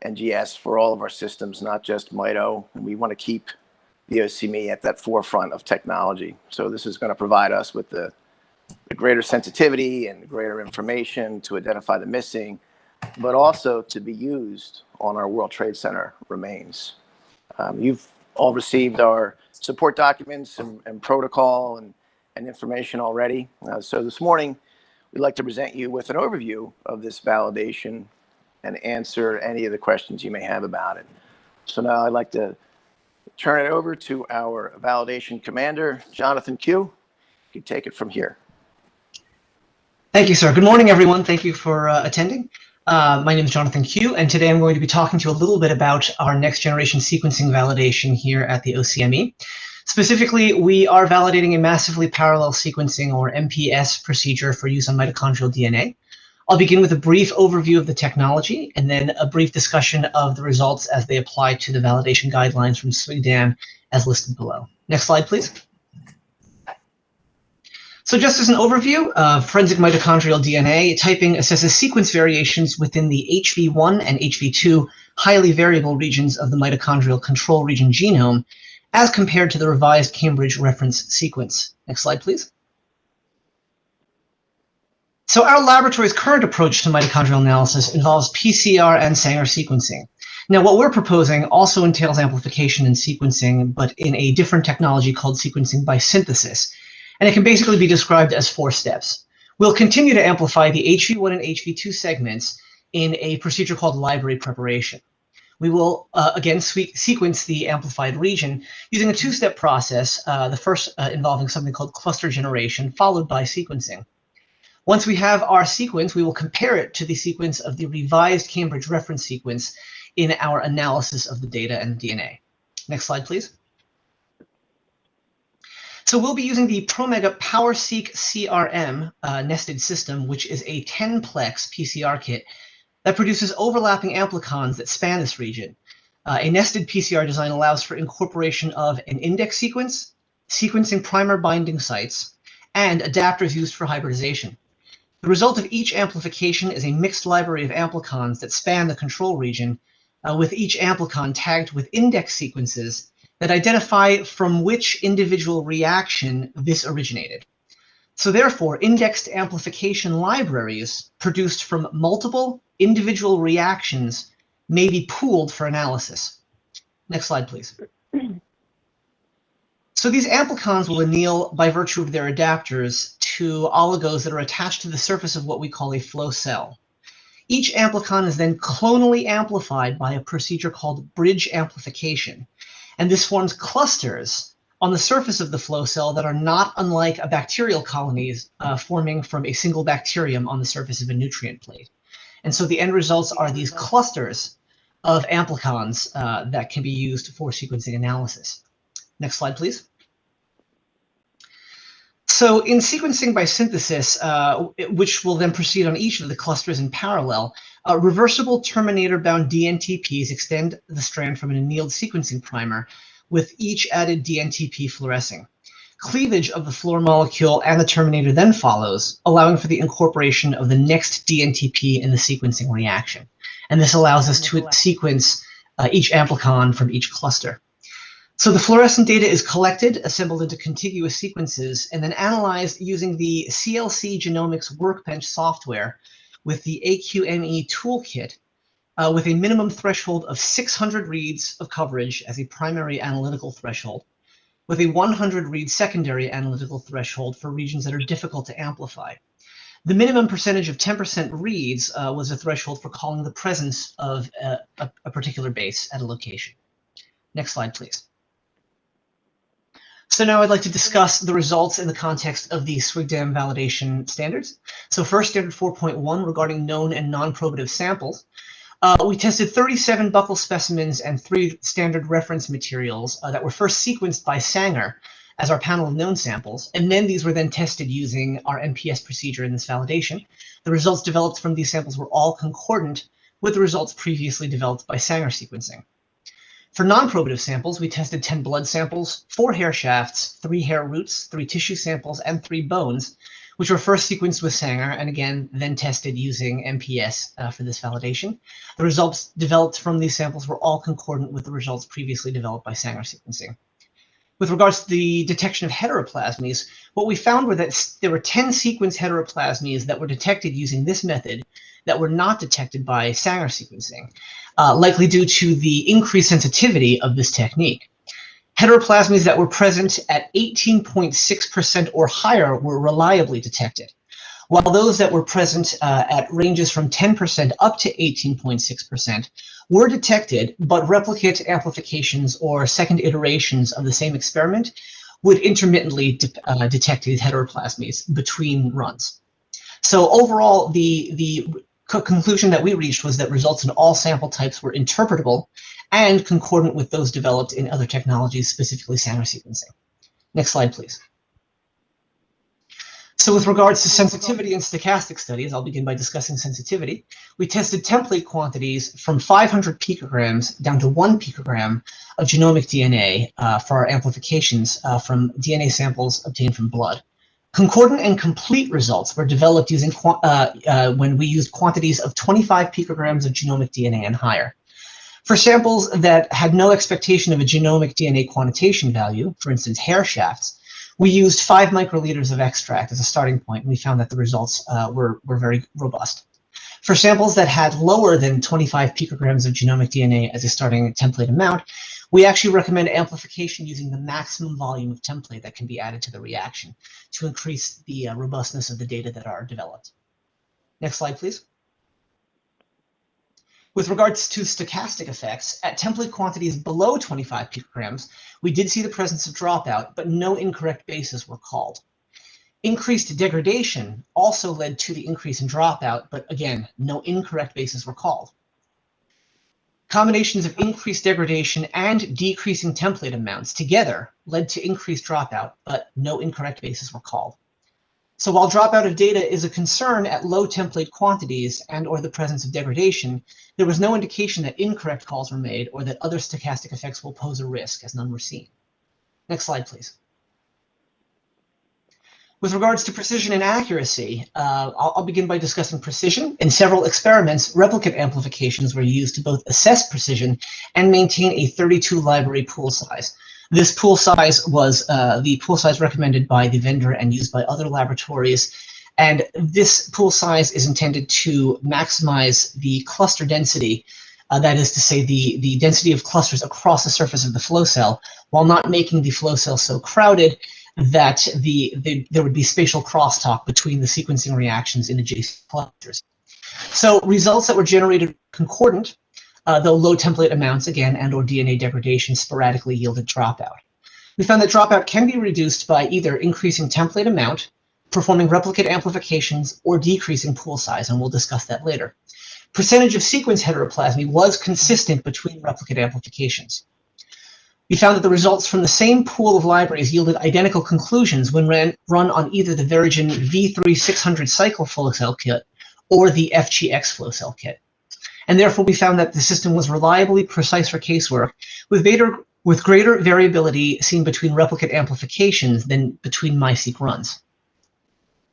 Speaker 17: NGS for all of our systems, not just Mito, and we want to keep the OCME at that forefront of technology. So this is going to provide us with the greater sensitivity and greater information to identify the missing, but also to be used on our World Trade Center remains. You've all received our support documents and protocol and information already. So this morning, we'd like to present you with an overview of this validation and answer any of the questions you may have about it. So now I'd like to turn it over to our validation commander, Jonathan Q. You can take it from here.
Speaker 18: Thank you, sir. Good morning, everyone. Thank you for attending. My name is Jonathan Q, and today I'm going to be talking to you a little bit about our next generation sequencing validation here at the OCME. Specifically, we are validating a massively parallel sequencing, or MPS, procedure for use on mitochondrial DNA. I'll begin with a brief overview of the technology and then a brief discussion of the results as they apply to the validation guidelines from SWGDAN as listed below. Next slide, please. So just as an overview, forensic mitochondrial DNA typing assesses sequence variations within the HV1 and HV2 highly variable regions of the mitochondrial control region genome as compared to the revised Cambridge reference sequence. Next slide, please. So our laboratory's current approach to mitochondrial analysis involves PCR and Sanger sequencing. Now, what we're proposing also entails amplification and sequencing, but in a different technology called sequencing by synthesis. And it can basically be described as 4 steps. We'll continue to amplify the HV1 and HV2 segments in a procedure called library preparation. We will, again, sequence the amplified region using a two-step process, the first involving something called cluster generation, followed by sequencing. Once we have our sequence, we will compare it to the sequence of the revised Cambridge reference sequence in our analysis of the data and the DNA. Next slide, please. So we'll be using the Promega PowerSeq CRM nested system, which is a 10-plex PCR kit that produces overlapping amplicons that span this region. A nested PCR design allows for incorporation of an index sequence, sequencing primer binding sites, and adapters used for hybridization. The result of each amplification is a mixed library of amplicons that span the control region, with each amplicon tagged with index sequences that identify from which individual reaction this originated. So therefore, indexed amplification libraries produced from multiple individual reactions may be pooled for analysis. Next slide, please. So these amplicons will anneal by virtue of their adapters to oligos that are attached to the surface of what we call a flow cell. Each amplicon is then clonally amplified by a procedure called bridge amplification. And this forms clusters on the surface of the flow cell that are not unlike a bacterial colonies forming from a single bacterium on the surface of a nutrient plate. And so the end results are these clusters of amplicons that can be used for sequencing analysis. Next slide, please. So in sequencing by synthesis, which will then proceed on each of the clusters in parallel, reversible terminator-bound DNTPs extend the strand from an annealed sequencing primer, with each added DNTP fluorescing. Cleavage of the fluor molecule and the terminator then follows, allowing for the incorporation of the next DNTP in the sequencing reaction. And this allows us to sequence each amplicon from each cluster. So the fluorescent data is collected, assembled into contiguous sequences, and then analyzed using the CLC Genomics Workbench software with the AQME toolkit with a minimum threshold of 600 reads of coverage as a primary analytical threshold, with a 100 read secondary analytical threshold for regions that are difficult to amplify. The minimum percentage of 10% reads was a threshold for calling the presence of a particular base at a location. Next slide, please. So now I'd like to discuss the results in the context of the SWGDAM validation standards. So first, standard 4.1 regarding known and non-probative samples. We tested 37 buccal specimens and 3 standard reference materials that were first sequenced by Sanger as our panel of known samples, and then these were then tested using our NPS procedure in this validation. The results developed from these samples were all concordant with the results previously developed by Sanger sequencing. For non-probative samples, we tested 10 blood samples, 4 hair shafts, 3 hair roots, 3 tissue samples, and 3 bones, which were first sequenced with Sanger and again then tested using MPS for this validation. The results developed from these samples were all concordant with the results previously developed by Sanger sequencing. With regards to the detection of heteroplasmies, what we found were that there were 10 sequence heteroplasmies that were detected using this method that were not detected by Sanger sequencing, likely due to the increased sensitivity of this technique. Heteroplasmies that were present at 18.6% or higher were reliably detected, while those that were present at ranges from 10% up to 18.6% were detected, but replicate amplifications or second iterations of the same experiment would intermittently detect these heteroplasmies between runs. So overall, the conclusion that we reached was that results in all sample types were interpretable and concordant with those developed in other technologies, specifically Sanger sequencing. Next slide, please. So with regards to sensitivity and stochastic studies, I'll begin by discussing sensitivity. We tested template quantities from 500 picograms down to 1 picogram of genomic DNA for our amplifications from DNA samples obtained from blood. Concordant and complete results were developed using when we used quantities of 25 picograms of genomic DNA and higher. For samples that had no expectation of a genomic DNA quantitation value, for instance, hair shafts, we used 5 microliters of extract as a starting point, and we found that the results were very robust. For samples that had lower than 25 picograms of genomic DNA as a starting template amount, we actually recommend amplification using the maximum volume of template that can be added to the reaction to increase the robustness of the data that are developed. Next slide, please. With regards to stochastic effects, at template quantities below 25 picograms, we did see the presence of dropout, but no incorrect bases were called. Increased degradation also led to the increase in dropout, but again, no incorrect bases were called. Combinations of increased degradation and decreasing template amounts together led to increased dropout, but no incorrect bases were called. So while dropout of data is a concern at low template quantities and or the presence of degradation, there was no indication that incorrect calls were made or that other stochastic effects will pose a risk, as none were seen. Next slide, please. With regards to precision and accuracy, I'll begin by discussing precision. In several experiments, replicate amplifications were used to both assess precision and maintain a 32 library pool size. This pool size was the pool size recommended by the vendor and used by other laboratories. And this pool size is intended to maximize the cluster density, that is to say the density of clusters across the surface of the flow cell, while not making the flow cell so crowded that there would be spatial crosstalk between the sequencing reactions in adjacent clusters. So results that were generated concordant, though low template amounts, again, and or DNA degradation sporadically yielded dropout. We found that dropout can be reduced by either increasing template amount, performing replicate amplifications, or decreasing pool size, and we'll discuss that later. Percentage of sequence heteroplasmy was consistent between replicate amplifications. We found that the results from the same pool of libraries yielded identical conclusions when run on either the Verigen V3 600 cycle flow cell kit or the FGX flow cell kit. And therefore, we found that the system was reliably precise for casework, with greater variability seen between replicate amplifications than between MySeq runs.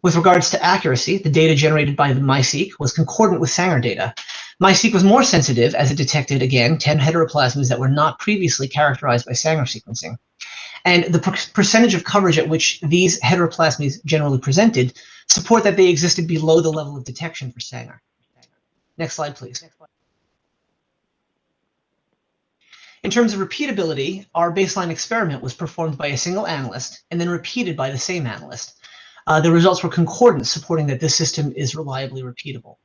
Speaker 18: With regards to accuracy, the data generated by the MySeq was concordant with Sanger data. MySeq was more sensitive as it detected, again, 10 heteroplasmies that were not previously characterized by Sanger sequencing. And the percentage of coverage at which these heteroplasmies generally presented support that they existed below the level of detection for Sanger. Next slide, please. In terms of repeatability, our baseline experiment was performed by a single analyst and then repeated by the same analyst. The results were concordant, supporting that this system is reliably repeatable.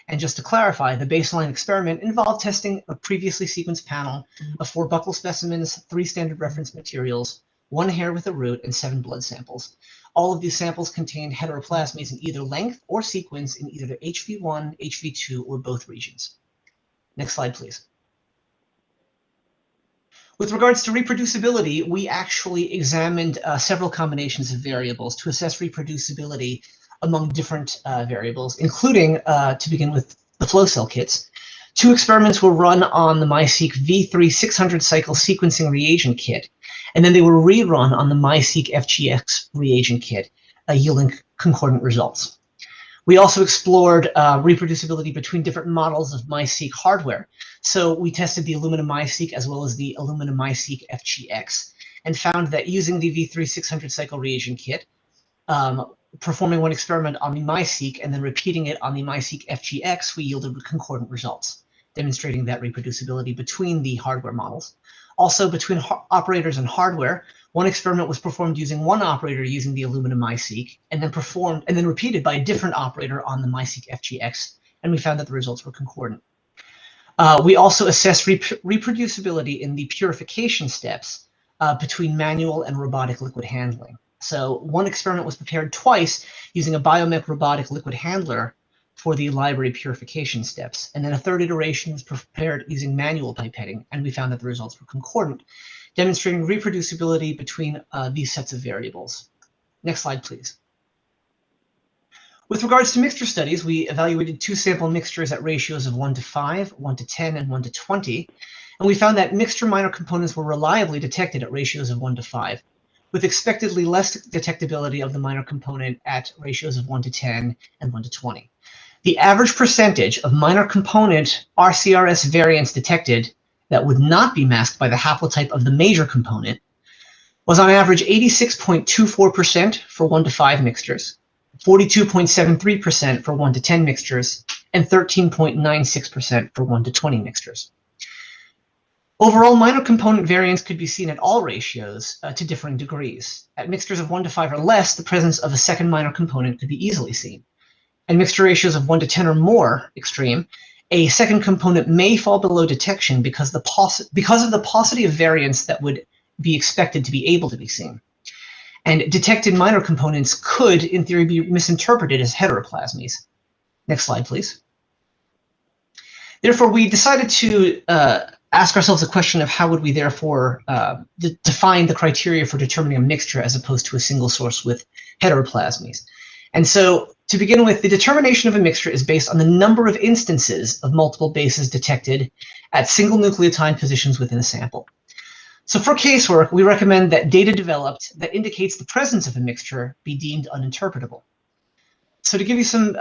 Speaker 18: And just to clarify, the baseline experiment involved testing a previously sequenced panel of 4 buccal specimens, 3 standard reference materials, 1 hair with a root, and 7 blood samples. All of these samples contained heteroplasmies in either length or sequence in either HV1, HV2, or both regions. Next slide, please. With regards to reproducibility, we actually examined several combinations of variables to assess reproducibility among different variables, including, to begin with, the flow cell kits. 2 experiments were run on the MySeq V3 600 cycle sequencing reagent kit, and then they were rerun on the MySeq FGX reagent kit, yielding concordant results. We also explored reproducibility between different models of MySeq hardware. So we tested the Illumina MySeq as well as the Illumina MySeq FGX and found that using the V3 600 cycle reagent kit, performing one experiment on the MySeq and then repeating it on the MySeq FGX, we yielded concordant results, demonstrating that reproducibility between the hardware models. Also, between operators and hardware, one experiment was performed using one operator using the Illumina MySeq, and then repeated by a different operator on the MySeq FGX, and we found that the results were concordant. We also assessed reproducibility in the purification steps between manual and robotic liquid handling. So one experiment was prepared twice using a Biomech robotic liquid handler for the library purification steps, and then a third iteration was prepared using manual pipetting, and we found that the results were concordant, demonstrating reproducibility between these sets of variables. Next slide, please. With regards to mixture studies, we evaluated 2 sample mixtures at ratios of 1:5, 1:10, and 1:20, and we found that mixture minor components were reliably detected at ratios of 1:5, with expectedly less detectability of the minor component at ratios of 1:10 and 1:20. The average percentage of minor component RCRS variants detected that would not be masked by the haplotype of the major component was on average 86.24% for 1:5 mixtures, 42.73% for 1:10 mixtures, and 13.96% for 1:20 mixtures. Overall, minor component variance could be seen at all ratios to differing degrees. At mixtures of 1:5 or less, the presence of a second minor component could be easily seen. At mixture ratios of 1:10 or more extreme, A second component may fall below detection because of the paucity of variance that would be expected to be able to be seen. And detected minor components could, in theory, be misinterpreted as heteroplasmies. Next slide, please. Therefore, we decided to ask ourselves a question of how would we therefore define the criteria for determining a mixture as opposed to a single source with heteroplasmies. And so, to begin with, the determination of a mixture is based on the number of instances of multiple bases detected at single nucleotide positions within a sample. So for casework, we recommend that data developed that indicates the presence of a mixture be deemed uninterpretable. So to give you some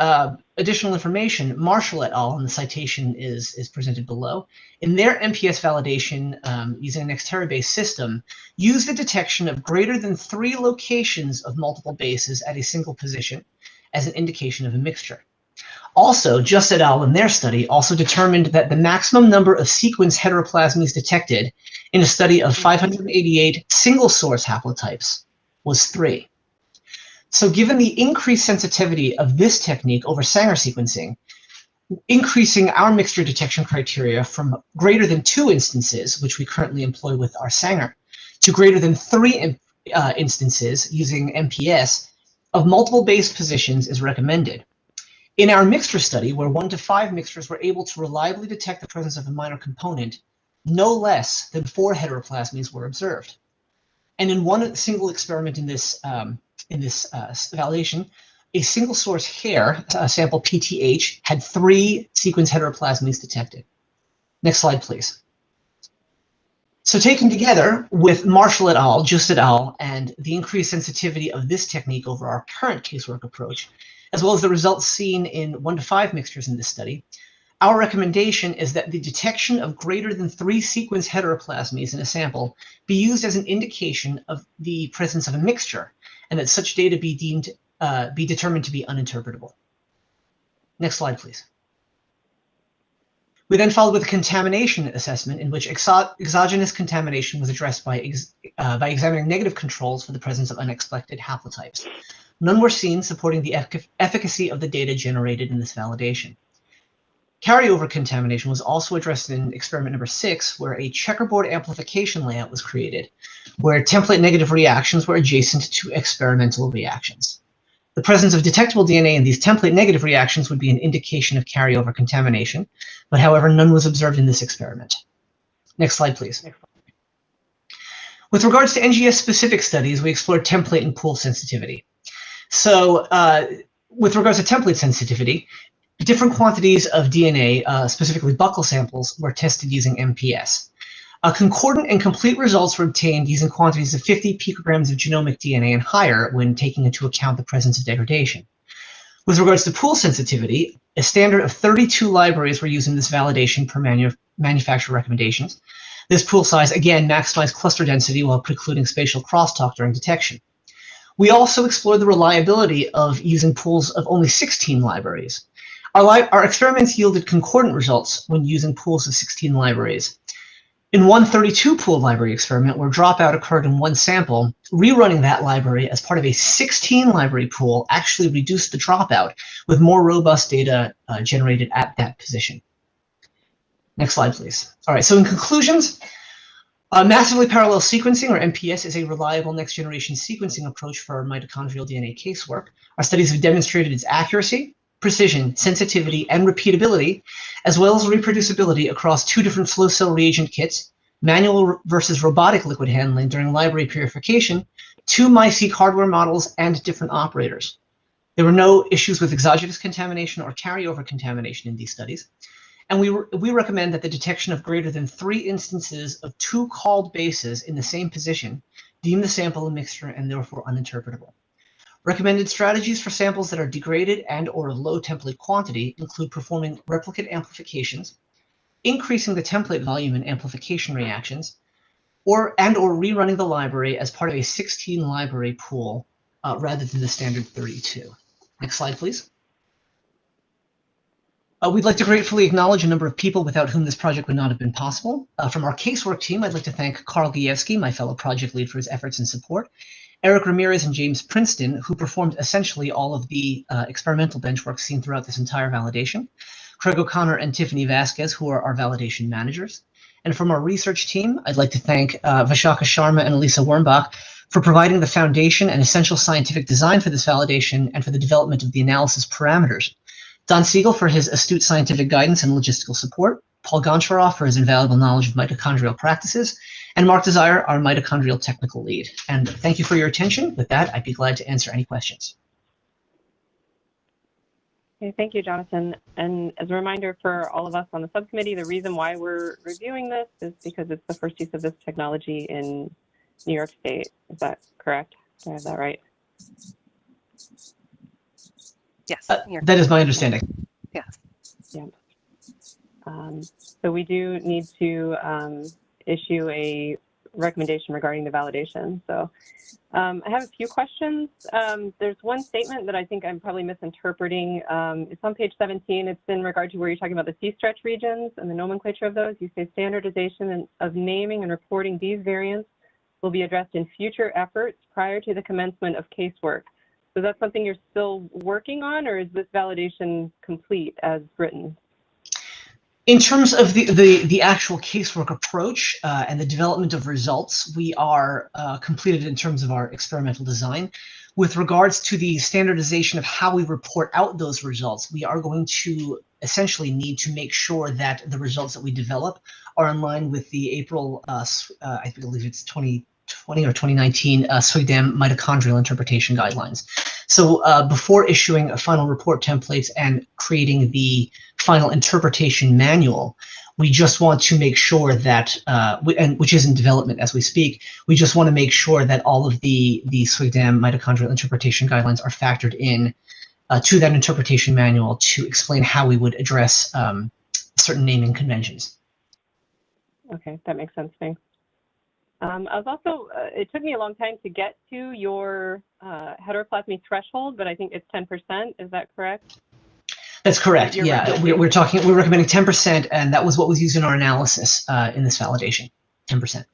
Speaker 18: additional information, Marshall et al., and the citation is presented below, in their MPS validation using an Xterra-based system, used the detection of greater than 3 locations of multiple bases at a single position as an indication of a mixture. Also, Just et al. In their study also determined that the maximum number of sequence heteroplasmies detected in a study of 588 single-source haplotypes was 3. So given the increased sensitivity of this technique over Sanger sequencing, increasing our mixture detection criteria from greater than 2 instances, which we currently employ with our Sanger, to greater than 3 instances using MPS of multiple base positions is recommended. In our mixture study, where 1 to 5 mixtures were able to reliably detect the presence of a minor component, no less than 4 heteroplasmies were observed. And in one single experiment in this validation, a single source hair, sample PTH, had 3 sequence heteroplasmies detected. Next slide, please. So taken together with Marshall et al., Just et al., and the increased sensitivity of this technique over our current casework approach, as well as the results seen in 1 to 5 mixtures in this study, our recommendation is that the detection of greater than 3 sequence heteroplasmies in a sample be used as an indication of the presence of a mixture, and that such data be determined to be uninterpretable. Next slide, please. We then followed with a contamination assessment in which exogenous contamination was addressed by examining negative controls for the presence of unexpected haplotypes. None were seen, supporting the efficacy of the data generated in this validation. Carryover contamination was also addressed in experiment number 6, where a checkerboard amplification layout was created, where template negative reactions were adjacent to experimental reactions. The presence of detectable DNA in these template negative reactions would be an indication of carryover contamination, but however, none was observed in this experiment. Next slide, please. With regards to NGS-specific studies, we explored template and pool sensitivity. So with regards to template sensitivity, different quantities of DNA, specifically buccal samples, were tested using MPS. Concordant and complete results were obtained using quantities of 50 picograms of genomic DNA and higher when taking into account the presence of degradation. With regards to pool sensitivity, a standard of 32 libraries were used in this validation per manufacturer recommendations. This pool size, again, maximized cluster density while precluding spatial crosstalk during detection. We also explored the reliability of using pools of only 16 libraries. Our experiments yielded concordant results when using pools of 16 libraries. In one 32 pool library experiment where dropout occurred in one sample, rerunning that library as part of a 16 library pool actually reduced the dropout with more robust data generated at that position. Next slide, please. All right, so in conclusions, massively parallel sequencing, or MPS, is a reliable next-generation sequencing approach for mitochondrial DNA casework. Our studies have demonstrated its accuracy, precision, sensitivity, and repeatability, as well as reproducibility across 2 different flow cell reagent kits, manual versus robotic liquid handling during library purification, 2 MiSeq hardware models, and different operators. There were no issues with exogenous contamination or carryover contamination in these studies. And we recommend that the detection of greater than 3 instances of 2 called bases in the same position deem the sample a mixture and therefore uninterpretable. Recommended strategies for samples that are degraded and or of low template quantity include performing replicate amplifications, increasing the template volume in amplification reactions, or rerunning the library as part of a 16 library pool rather than the standard 32. Next slide, please. We'd like to gratefully acknowledge a number of people without whom this project would not have been possible. From our casework team, I'd like to thank Carl Gajewski, my fellow project lead, for his efforts and support, Eric Ramirez and James Princeton, who performed essentially all of the experimental benchwork seen throughout this entire validation. Craig O'Connor and Tiffany Vasquez, who are our validation managers. And from our research team, I'd like to thank Vishaka Sharma and Elisa Wernbach for providing the foundation and essential scientific design for this validation and for the development of the analysis parameters. Don Siegel for his astute scientific guidance and logistical support, Paul Goncharoff for his invaluable knowledge of mitochondrial practices, and Mark Desire, our mitochondrial technical lead. And thank you for your attention. With that, I'd be glad to answer any questions.
Speaker 2: Okay, thank you, Jonathan. And as a reminder for all of us on the subcommittee, the reason why we're reviewing this is because it's the first use of this technology in New York State. Is that correct? Do I have that right?
Speaker 3: Yes.
Speaker 18: That is my understanding.
Speaker 3: Yes.
Speaker 2: Yeah. So we do need to issue a recommendation regarding the validation. So I have a few questions. There's one statement that I think I'm probably misinterpreting. It's on page 17. It's in regard to where you're talking about the C-stretch regions and the nomenclature of those. You say standardization of naming and reporting these variants will be addressed in future efforts prior to the commencement of casework. So that's something you're still working on, or is this validation complete as written?
Speaker 18: In terms of the actual casework approach and the development of results, we are completed in terms of our experimental design. With regards to the standardization of how we report out those results, we are going to essentially need to make sure that the results that we develop are in line with the April, I believe it's 2020 or 2019 SWGDAM mitochondrial interpretation guidelines. So before issuing a final report templates and creating the final interpretation manual, we just want to make sure that, and which is in development as we speak, we just want to make sure that all of the SWGDAM mitochondrial interpretation guidelines are factored in to that interpretation manual to explain how we would address certain naming conventions. Okay, that makes sense. Thanks. I was also, it took me a long time to get to your heteroplasmy threshold, but I think it's 10%. Is that correct? That's correct. Yeah, we're recommending 10%, and that was what was used in our analysis in this validation, 10%.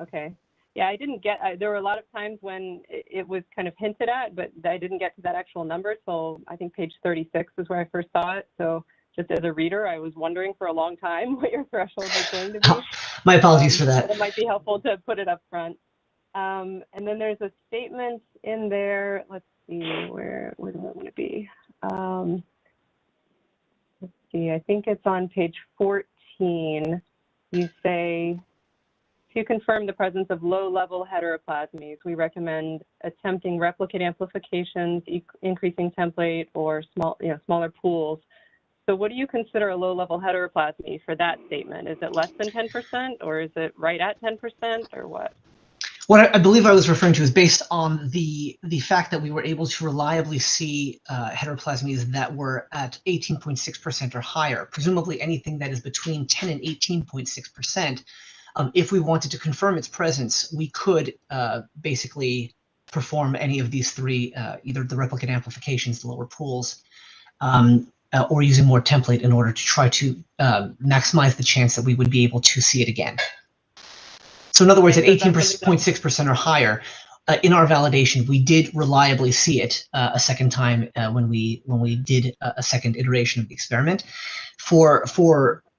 Speaker 18: Okay. Yeah, I didn't get, there were a lot of times when it was kind of hinted at, but I didn't get to that actual number till I think page 36 is where I first saw it. So just as a reader, I was wondering for a long time what your threshold was going to be. My apologies for that. It might be helpful to put it up front. And then there's a statement in there. Let's see, where do I want to be? Let's see, I think it's on page 14. You say, to confirm the presence of low-level heteroplasmies, we recommend attempting replicate amplifications, increasing template, or smaller pools. So what do you consider a low-level heteroplasmy for that statement? Is it less than 10%, or is it right at 10%, or what? What I believe I was referring to is based on the fact that we were able to reliably see heteroplasmies that were at 18.6% or higher, presumably anything that is between 10 and 18.6%. If we wanted to confirm its presence, we could basically perform any of these three, either the replicate amplifications, the lower pools, or using more template in order to try to maximize the chance that we would be able to see it again. So in other words, at 18.6% or higher, in our validation, we did reliably see it a second time when we did a second iteration of the experiment. For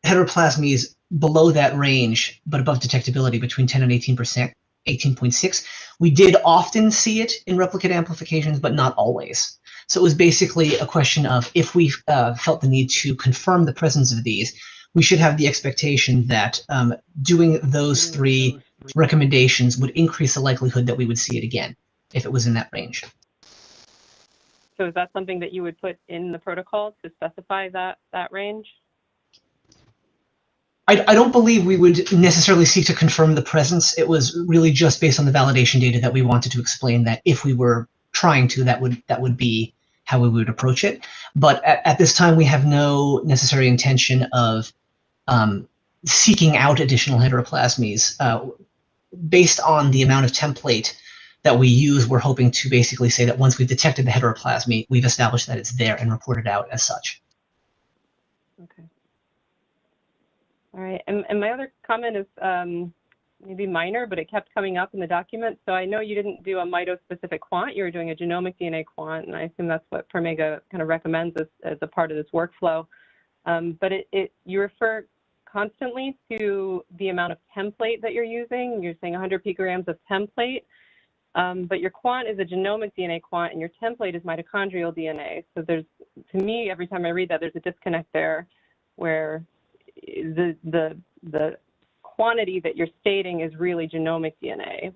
Speaker 18: heteroplasmies below that range, but above detectability between 10 and 18%, 18.6, we did often see it in replicate amplifications, but not always. So it was basically a question of if we felt the need to confirm the presence of these, we should have the expectation that doing those three recommendations would increase the likelihood that we would see it again if it was in that range. So is that something that you would put in the protocol to specify that range? I don't believe we would necessarily seek to confirm the presence. It was really just based on the validation data that we wanted to explain that if we were trying to, that would be how we would approach it. But at this time, we have no necessary intention of seeking out additional heteroplasmies. Based on the amount of template that we use, we're hoping to basically say that once we've detected the heteroplasmy, we've established that it's there and reported out as such. Okay. All right, and my other comment is maybe minor, but it kept coming up in the document. So I know you didn't do a mito-specific quant, you were doing a genomic DNA quant, and I assume that's what Promega kind of recommends as a part of this workflow.
Speaker 2: But you refer constantly to the amount of template that you're using. You're saying 100 picograms of template, but your quant is a genomic DNA quant and your template is mitochondrial DNA. So there's, to me, every time I read that, there's a disconnect there where the quantity that you're stating is really genomic DNA,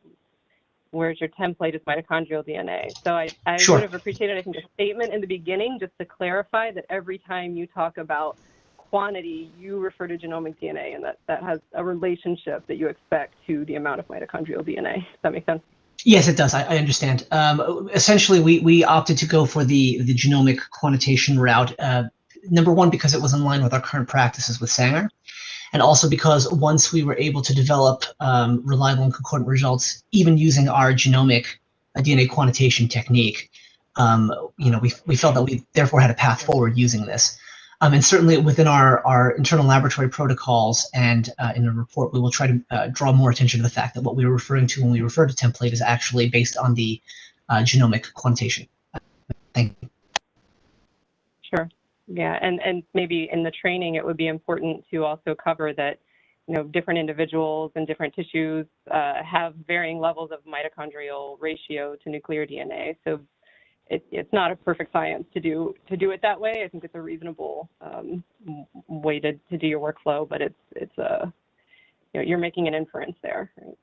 Speaker 2: whereas your template is mitochondrial DNA. So I
Speaker 18: Sure.
Speaker 2: would have appreciated, I think, a statement in the beginning just to clarify that every time you talk about quantity, you refer to genomic DNA, and that has a relationship that you expect to the amount of mitochondrial DNA. Does that make sense?
Speaker 18: Yes, it does. I understand. Essentially, we opted to go for the genomic quantitation route. Number one, because it was in line with our current practices with Sanger, and also because once we were able to develop reliable and concordant results, even using our genomic DNA quantitation technique, we felt that we therefore had a path forward using this. And certainly within our internal laboratory protocols and in the report, we will try to draw more attention to the fact that what we were referring to when we refer to template is actually based on the genomic quantitation. Thank you.
Speaker 2: Sure. Yeah, and maybe in the training, it would be important to also cover that, different individuals and different tissues have varying levels of mitochondrial ratio to nuclear DNA. So it's not a perfect science to do it that way. I think it's a reasonable way to do your workflow, but it's you're making an inference there. Right?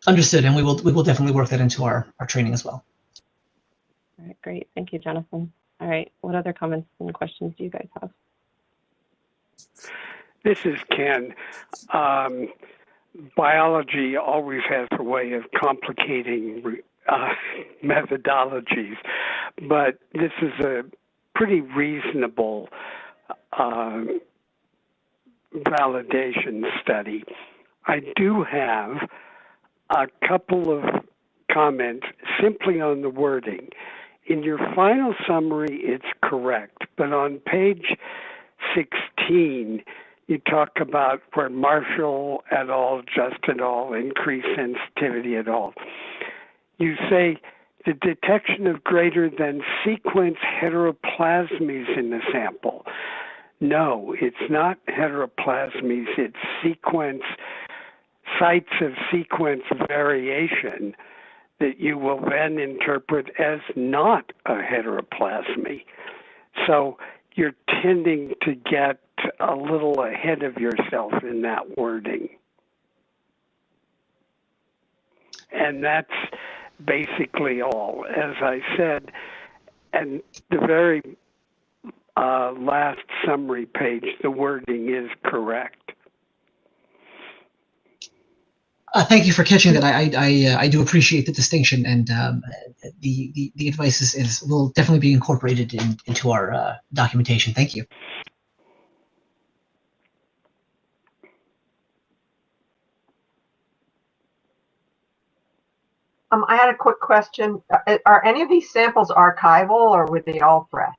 Speaker 18: Understood, and we will definitely work that into our training as well.
Speaker 2: All right, great. Thank you, Jonathan. All right, what other comments and questions do you guys have?
Speaker 13: This is Ken. Biology always has a way of complicating methodologies, but this is a pretty reasonable validation study. I do have a couple of comments simply on the wording. In your final summary, it's correct, but on page 16, you talk about where Marshall et al., Just et al., increased sensitivity et al. You say the detection of greater than sequence heteroplasmies in the sample. No, it's not heteroplasmies, it's sites of sequence variation that you will then interpret as not a heteroplasmy. So you're tending to get a little ahead of yourself in that wording. And that's basically all. As I said, and the very last summary page, the wording is correct.
Speaker 18: Thank you for catching that. I do appreciate the distinction, and the advice will definitely be incorporated into our documentation. Thank you.
Speaker 5: I had a quick question. Are any of these samples archival, or were they all fresh?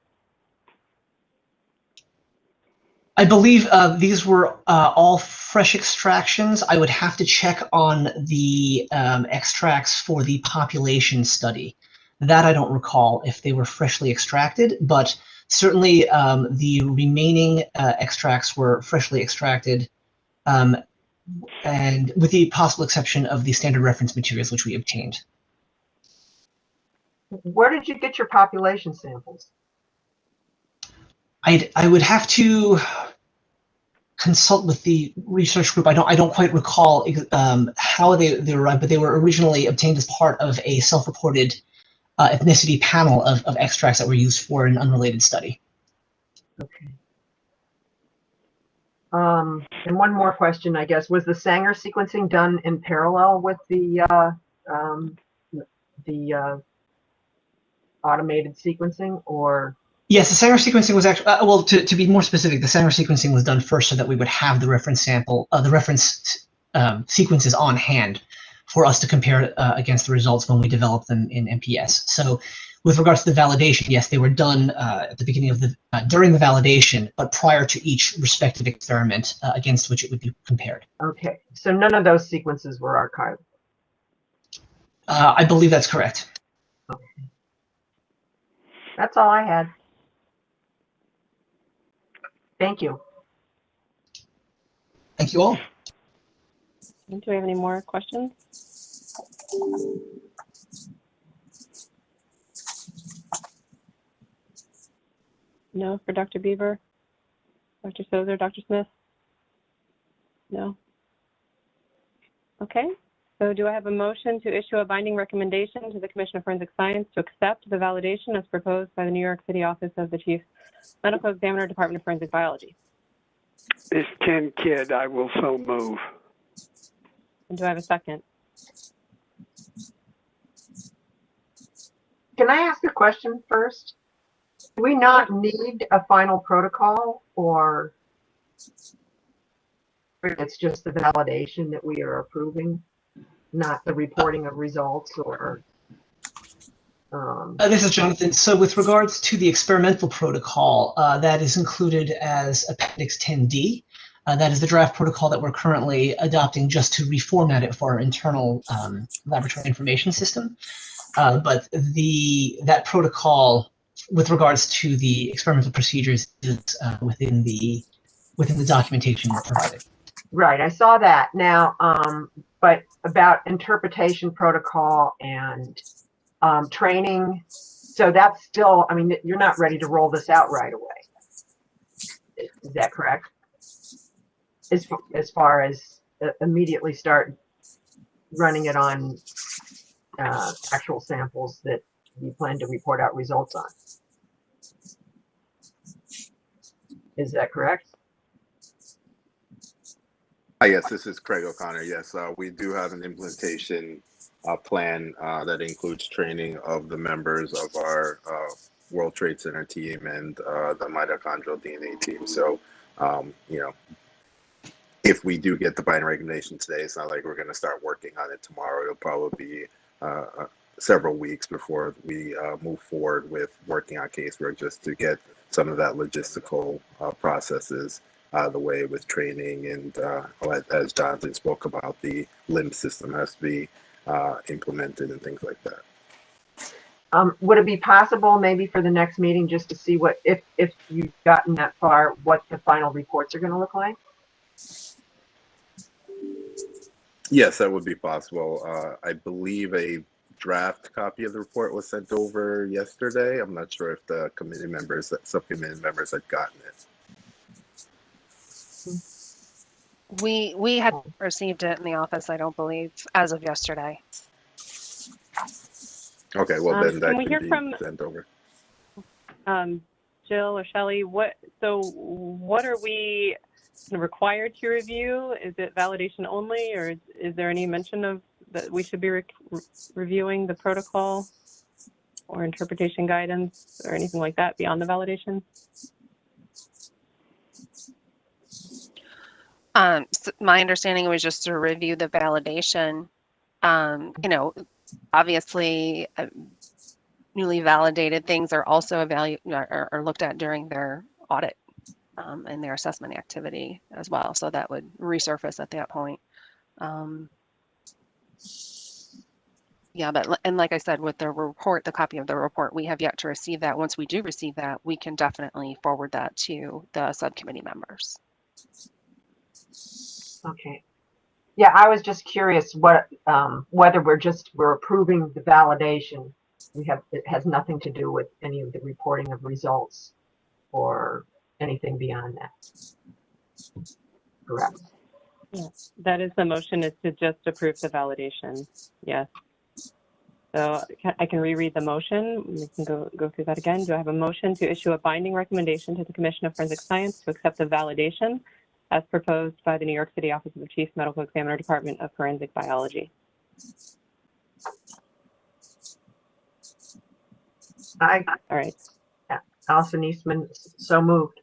Speaker 18: I believe these were all fresh extractions. I would have to check on the extracts for the population study. That I don't recall if they were freshly extracted, but certainly the remaining extracts were freshly extracted, and with the possible exception of the standard reference materials which we obtained.
Speaker 5: Where did you get your population samples?
Speaker 18: I would have to consult with the research group. I don't quite recall how they arrived, but they were originally obtained as part of a self-reported ethnicity panel of extracts that were used for an unrelated study.
Speaker 5: Okay. And one more question, I guess. Was the Sanger sequencing done in parallel with the automated sequencing, or?
Speaker 18: Yes, the Sanger sequencing was actually, well, to be more specific, the Sanger sequencing was done first so that we would have the reference sample, the reference sequences on hand for us to compare against the results when we develop them in MPS. So with regards to the validation, yes, they were done at the beginning of during the validation, but prior to each respective experiment against which it would be compared.
Speaker 5: Okay, so none of those sequences were archived?
Speaker 18: I believe that's correct.
Speaker 5: Okay. That's all I had. Thank you.
Speaker 18: Thank you all.
Speaker 2: Do we have any more questions? No, for Dr. Beaver? Dr. Sozer, Dr. Smith? No? Okay, so do I have a motion to issue a binding recommendation to the Commission of Forensic Science to accept the validation as proposed by the New York City Office of the Chief Medical Examiner, Department of Forensic Biology?
Speaker 13: It's Ken Kidd. I will so move.
Speaker 2: And do I have a second?
Speaker 5: Can I ask a question first? Do we not need a final protocol, or it's just the validation that we are approving, not the reporting of results or?
Speaker 18: This is Jonathan. So with regards to the experimental protocol, that is included as Appendix 10D. That is the draft protocol that we're currently adopting just to reformat it for our internal laboratory information system. But that protocol, with regards to the experimental procedures, is within the documentation provided.
Speaker 5: Right, I saw that. Now, but about interpretation protocol and training, so that's still, I mean, you're not ready to roll this out right away. Is that correct? As far as immediately start running it on actual samples that you plan to report out results on. Is that correct?
Speaker 15: Yes, this is Craig O'Connor. Yes, we do have an implementation plan that includes training of the members of our World Trade Center team and the mitochondrial DNA team. So, you know, if we do get the binding recommendation today, it's not like we're going to start working on it tomorrow. It'll probably be several weeks before we move forward with working on casework, just to get some of that logistical processes out of the way with training. And as Jonathan spoke about, the LIMS system has to be implemented and things like that.
Speaker 5: Would it be possible maybe for the next meeting just to see what, if you've gotten that far, what the final reports are going to look like?
Speaker 15: Yes, that would be possible. I believe a draft copy of the report was sent over yesterday. I'm not sure if the committee members, subcommittee members, had gotten it.
Speaker 3: We had received it in the office, I don't believe, as of yesterday.
Speaker 15: Okay, well then that
Speaker 2: can we hear
Speaker 15: be
Speaker 2: from
Speaker 15: sent over.
Speaker 2: Jill or Shelley? What are we required to review? Is it validation only, or is there any mention of that we should be reviewing the protocol or interpretation guidance or anything like that beyond the validation?
Speaker 3: So my understanding was just to review the validation. You know, obviously, newly validated things are also are looked at during their audit and their assessment activity as well. So that would resurface at that point. Yeah, but and like I said, with the report, the copy of the report, we have yet to receive that. Once we do receive that, we can definitely forward that to the subcommittee members.
Speaker 5: Okay. Yeah, I was just curious what whether we're approving the validation. It has nothing to do with any of the reporting of results or anything beyond that. Correct.
Speaker 2: Yeah, that is the motion, is to just approve the validation. Yes. So I can reread the motion. We can go through that again. Do I have a motion to issue a binding recommendation to the Commission of Forensic Science to accept the validation as proposed by the New York City Office of the Chief Medical Examiner, Department of Forensic Biology?
Speaker 5: All
Speaker 2: right.
Speaker 5: Allison Eastman, so moved.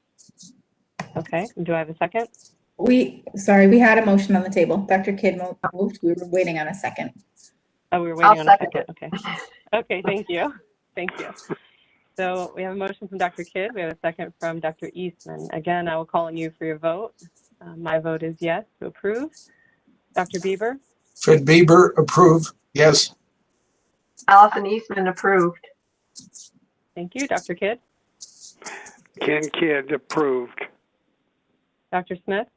Speaker 2: Okay. Do I have a second?
Speaker 11: We had a motion on the table. Dr. Kidd moved. We were waiting on a second.
Speaker 2: Oh, we were waiting on a second. Okay. Okay. Thank you. Thank you. So we have a motion from Dr. Kidd. We have a second from Dr. Eastman. Again, I will call on you for your vote. My vote is yes to approve. Dr. Beaver?
Speaker 4: Fred Bieber, approve. Yes.
Speaker 5: Allison Eastman, approved.
Speaker 2: Thank you. Dr. Kidd?
Speaker 13: Ken Kidd, approved.
Speaker 2: Dr. Smith?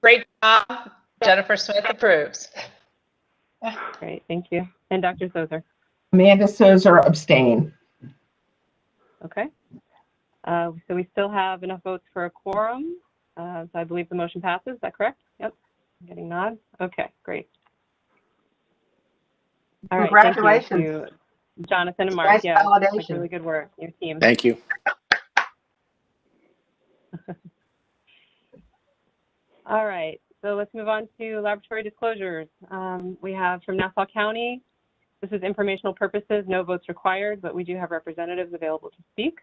Speaker 10: Great job. Jennifer Smith approves.
Speaker 2: Great, thank you. And Dr. Sozer?
Speaker 6: Amanda Sozer abstain.
Speaker 2: Okay. So we still have enough votes for a quorum. So I believe the motion passes. Is that correct? Yep. I'm getting nods. Okay, great. All right.
Speaker 5: Congratulations.
Speaker 2: Thank you to Jonathan and Mark.
Speaker 5: Nice
Speaker 2: Yeah,
Speaker 5: validation.
Speaker 2: like really good work, your team.
Speaker 17: Thank you.
Speaker 2: All right. So let's move on to laboratory disclosures. We have from Nassau County. This is informational purposes, no votes required, but we do have representatives available to speak.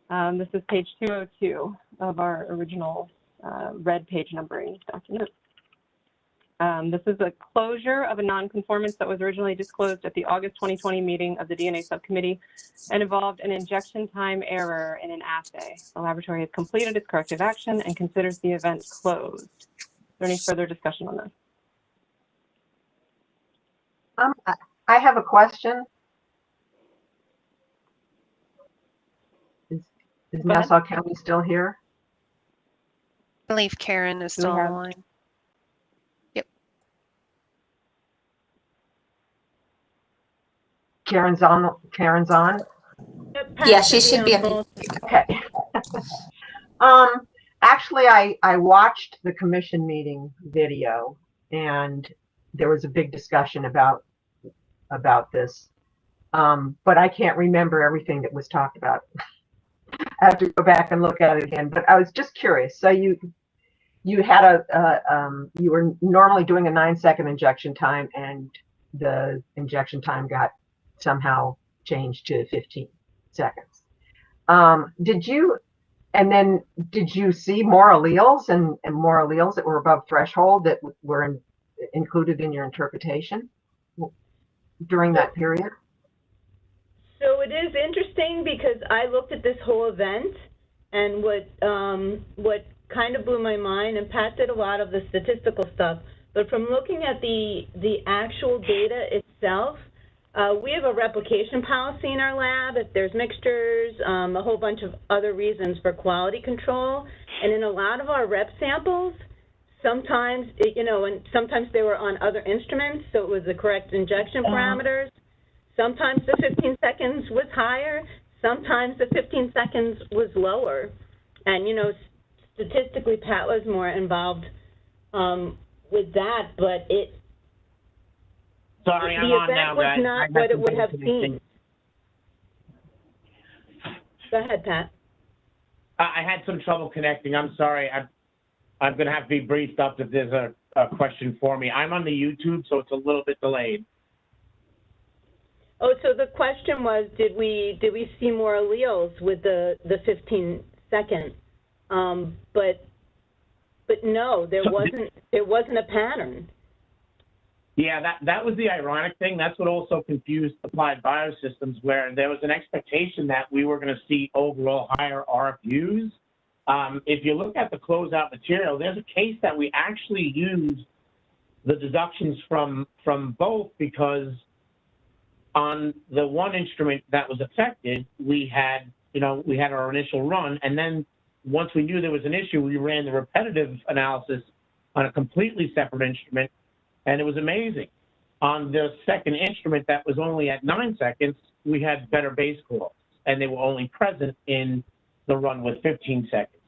Speaker 2: This is page 202 of our original red page numbering document. This is a closure of a nonconformance that was originally disclosed at the August 2020 meeting of the DNA subcommittee and involved an injection time error in an assay. The laboratory has completed its corrective action and considers the event closed. Is there any further discussion on this?
Speaker 5: I have a question. Is Nassau County still here?
Speaker 3: I believe Karen is still on the line. Yep.
Speaker 5: Karen's on. Karen's on.
Speaker 7: Yeah, she should be.
Speaker 5: Okay. Actually, I watched the commission meeting video, and there was a big discussion about this, but I can't remember everything that was talked about. I have to go back and look at it again. But I was just curious. So you had you were normally doing a 9-second injection time, and the injection time got somehow changed to 15 seconds. Did you see more alleles and more alleles that were above threshold that were included in your interpretation during that period?
Speaker 1: So it is interesting because I looked at this whole event, and what kind of blew my mind, and Pat did a lot of the statistical stuff, but from looking at the actual data itself, we have a replication policy in our lab if there's mixtures, a whole bunch of other reasons for quality control. And in a lot of our rep samples, sometimes, and sometimes they were on other instruments, so it was the correct injection parameters. Sometimes the 15 seconds was higher, sometimes the 15 seconds was lower. And, statistically, Pat was more involved with that, but
Speaker 8: Sorry, I'm
Speaker 1: the
Speaker 8: on
Speaker 1: event
Speaker 8: now,
Speaker 1: was
Speaker 8: guys.
Speaker 1: not what it would have seemed. Go ahead, Pat.
Speaker 8: I had some trouble connecting. I'm sorry. I'm going to have to be briefed up if there's a question for me. I'm on the YouTube, so it's a little bit delayed.
Speaker 1: Oh, so the question was, did we see more alleles with the 15 second? But no, there wasn't a pattern.
Speaker 8: Yeah, that was the ironic thing. That's what also confused Applied Biosystems, where there was an expectation that we were going to see overall higher RFUs. If you look at the closeout material, there's a case that we actually used the deductions from both, because on the one instrument that was affected, we had our initial run, and then once we knew there was an issue, we ran the repetitive analysis on a completely separate instrument, and it was amazing. On the second instrument that was only at 9 seconds, we had better base calls, and they were only present in the run with 15 seconds.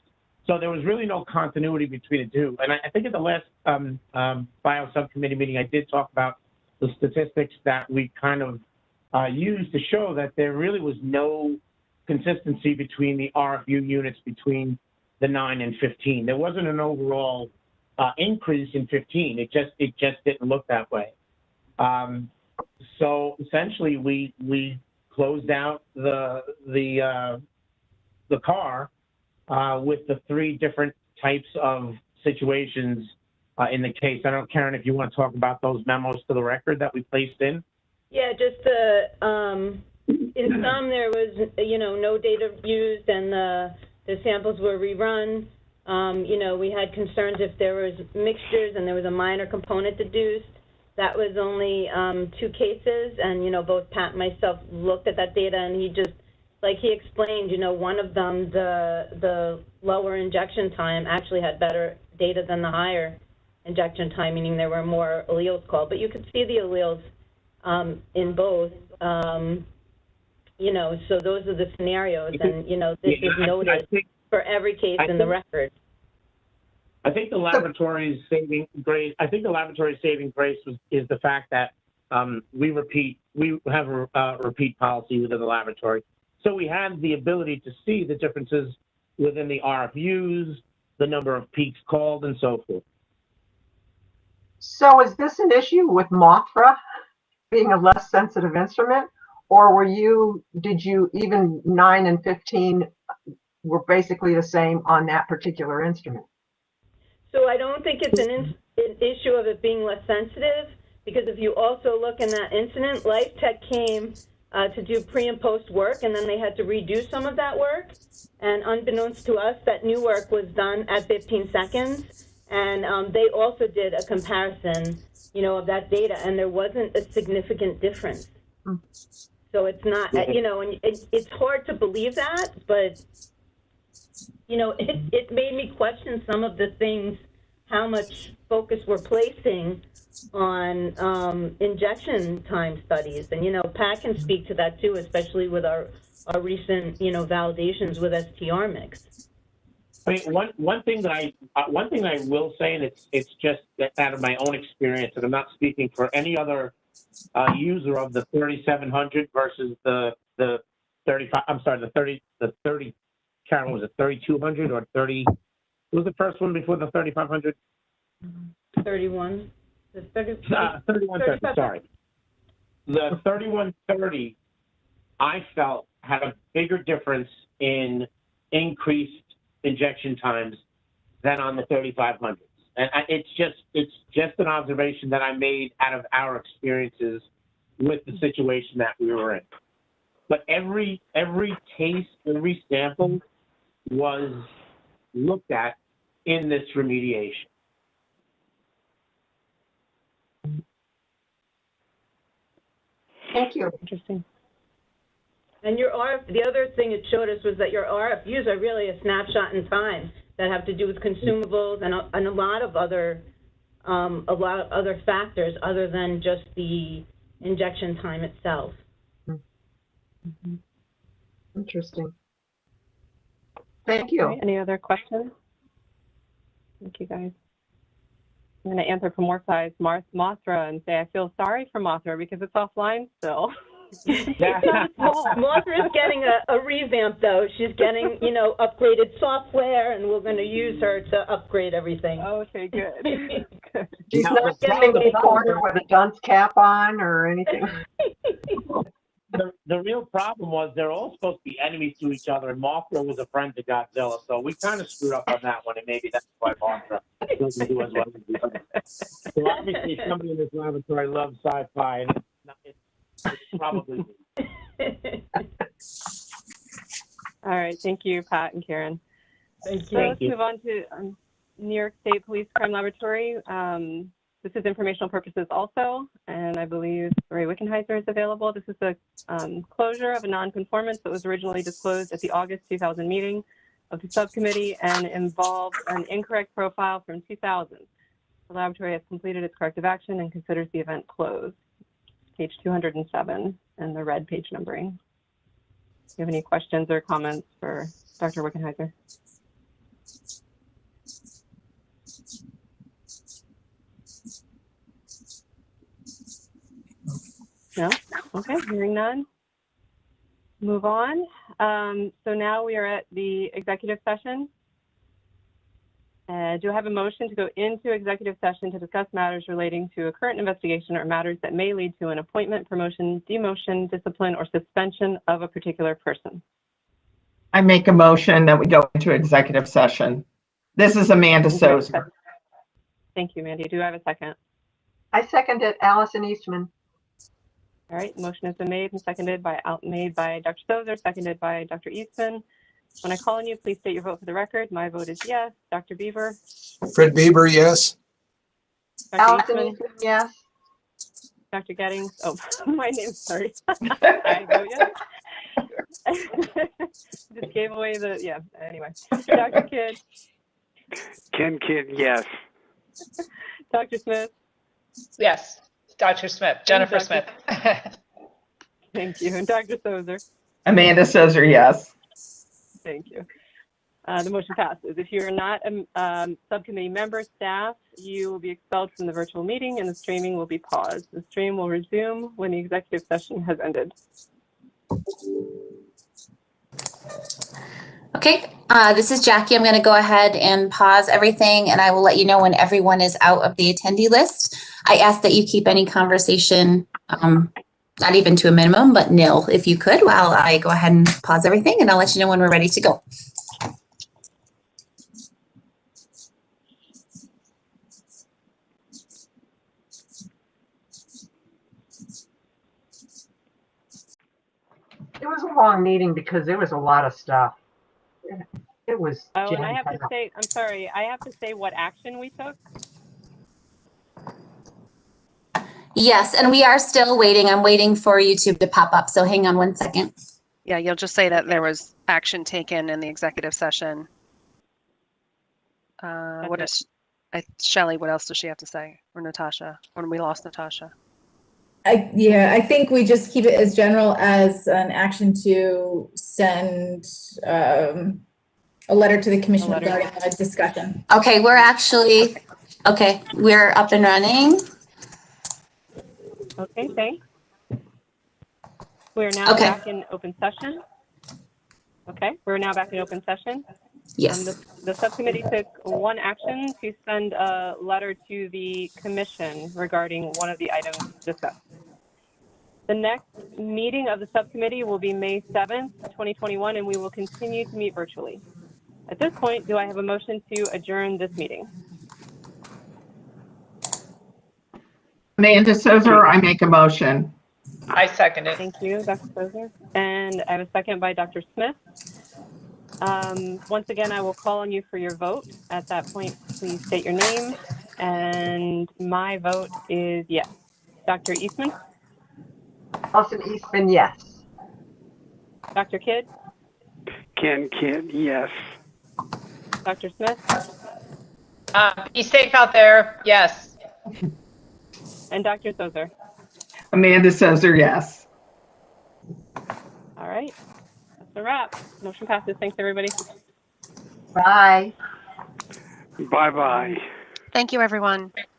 Speaker 8: So there was really no continuity between the two. And I think at the last bio subcommittee meeting, I did talk about the statistics that we kind of used to show that there really was no consistency between the RFU units between the 9 and 15. There wasn't an overall increase in 15. It just didn't look that way. So essentially, we closed out the car with the 3 different types of situations in the case. I don't know, Karen, if you want to talk about those memos to the record that we placed in.
Speaker 1: Yeah, just in some there was no data used, and the samples were rerun. We had concerns if there was mixtures and there was a minor component deduced. That was only 2 cases, and both Pat and myself looked at that data, and like he explained, you know, one of them, the lower injection time actually had better data than the higher injection time, meaning there were more alleles called. But you could see the alleles in both, you know, so those are the scenarios, and, you know, this is noted for every case in the record.
Speaker 8: I think the laboratory's saving grace. I think the laboratory's saving grace is the fact that we have a repeat policy within the laboratory, so we have the ability to see the differences within the RFUs, the number of peaks called, and so forth.
Speaker 5: So is this an issue with Mothra being a less sensitive instrument, or did you even 9 and 15 were basically the same on that particular instrument?
Speaker 1: So I don't think it's an issue of it being less sensitive, because if you also look in that incident, Life Tech came to do pre and post work, and then they had to redo some of that work. And unbeknownst to us, that new work was done at 15 seconds. And they also did a comparison, you know, of that data, and there wasn't a significant difference. So it's not, you know, and it's hard to believe that, but, you know, it made me question some of the things, how much focus we're placing on injection time studies. And, you know, Pat can speak to that too, especially with our recent, you know, validations with STR mix.
Speaker 8: I mean, one thing that I will say, and it's just out of my own experience, and I'm not speaking for any other user of the 3700 versus the 35. I'm sorry, the 30. Karen, was it 3200 or 30? What was the first one before the 3500?
Speaker 1: 31. The
Speaker 8: 3130. Sorry, the 3130. I felt had a bigger difference in increased injection times than on the 3500s, and it's just an observation that I made out of our experiences with the situation that we were in. But every case, every sample was looked at in this remediation.
Speaker 5: Thank you.
Speaker 1: Interesting. And your the other thing it showed us was that your RFUs are really a snapshot in time that have to do with consumables and a lot of other factors other than just the injection time itself.
Speaker 5: Mm-hmm. Interesting. Thank you.
Speaker 2: Right, any other questions? Thank you, guys. I'm going to answer from more sides, Mothra, and say I feel sorry for Mothra because it's offline still.
Speaker 1: Mothra is getting a revamp, though. She's getting, you know, upgraded software, and we're going to use her to upgrade everything.
Speaker 2: Okay, good.
Speaker 5: She's not getting a corner with a dunce cap on or anything.
Speaker 8: The real problem was they're all supposed to be enemies to each other, and Mothra was a friend to Godzilla, so we kind of screwed up on that one, and maybe that's why Mothra doesn't do as well as the other. So obviously somebody in this laboratory loves sci-fi, and it's probably me.
Speaker 2: All right, thank you, Pat and Karen.
Speaker 1: Thank
Speaker 2: you. So let's move on to New York State Police Crime Laboratory. This is informational purposes also, and I believe Ray Wickenheiser is available. This is the closure of a nonconformance that was originally disclosed at the August 2000 meeting of the subcommittee and involved an incorrect profile from 2000. The laboratory has completed its corrective action and considers the event closed. Page 207 and the red page numbering. Do you have any questions or comments for Dr. Wickenheiser? No? Okay, hearing none. Move on. So now we are at the executive session. Do I have a motion to go into executive session to discuss matters relating to a current investigation or matters that may lead to an appointment, promotion, demotion, discipline, or suspension of a particular person?
Speaker 6: I make a motion that we go into executive session. This is Amanda Sozer.
Speaker 2: Thank you, Mandy. Do I have a second?
Speaker 5: I second it, Allison Eastman.
Speaker 2: All right, motion has been made and seconded by Dr. Sozer, seconded by Dr. Eastman. When I call on you, please state your vote for the record. My vote is yes. Dr. Beaver?
Speaker 4: Fred Beaver, yes.
Speaker 2: Dr.
Speaker 5: Allison
Speaker 2: Eastman?
Speaker 5: Eastman, yes.
Speaker 2: Dr. Gettings? Oh, my name, sorry. I vote yes. Just gave away the, yeah, anyway. Dr. Kidd.
Speaker 13: Ken Kidd, yes.
Speaker 2: Dr. Smith.
Speaker 10: Yes, Dr. Smith, Jennifer Smith.
Speaker 2: Thank you. And Dr. Sozer.
Speaker 6: Amanda Sozer, yes.
Speaker 2: Thank you. The motion passes. If you're not a subcommittee member, staff, you will be expelled from the virtual meeting and the streaming will be paused. The stream will resume when the executive session has ended.
Speaker 7: Okay, this is Jackie. I'm going to go ahead and pause everything, and I will let you know when everyone is out of the attendee list. I ask that you keep any conversation, not even to a minimum, but nil if you could, while I go ahead and pause everything, and I'll let you know when we're ready to go.
Speaker 5: It was a long meeting because there was a lot of stuff. It was.
Speaker 2: Oh, and I have to say, I'm sorry, I have to say what action we took.
Speaker 7: Yes, and we are still waiting. I'm waiting for YouTube to pop up, so hang on one second.
Speaker 3: Yeah, you'll just say that there was action taken in the executive session. What is, Shelley, what else does she have to say? Or Natasha, when we lost Natasha?
Speaker 11: I think we just keep it as general as an action to send a letter to the commission regarding a discussion.
Speaker 7: Okay, we're actually, okay, we're up and running.
Speaker 2: Okay, thanks. We're now back in open session. Okay, we're now back in open session.
Speaker 7: Yes.
Speaker 2: The subcommittee took one action to send a letter to the commission regarding one of the items discussed. The next meeting of the subcommittee will be May 7th, 2021, and we will continue to meet virtually. At this point, do I have a motion to adjourn this meeting?
Speaker 6: Amanda Sozer, I make a motion.
Speaker 10: I second it.
Speaker 2: Thank you, Dr. Sozer. And I have a second by Dr. Smith. Once again, I will call on you for your vote. At that point, please state your name. And my vote is yes. Dr. Eastman?
Speaker 5: Austin Eastman, yes.
Speaker 2: Dr. Kidd?
Speaker 13: Ken Kidd, yes.
Speaker 2: Dr. Smith?
Speaker 10: Be safe out there. Yes.
Speaker 2: And Dr. Sozer?
Speaker 6: Amanda Sozer, yes.
Speaker 2: All right. That's a wrap. Motion passes. Thanks, everybody.
Speaker 5: Bye.
Speaker 13: Bye-bye.
Speaker 3: Thank you, everyone.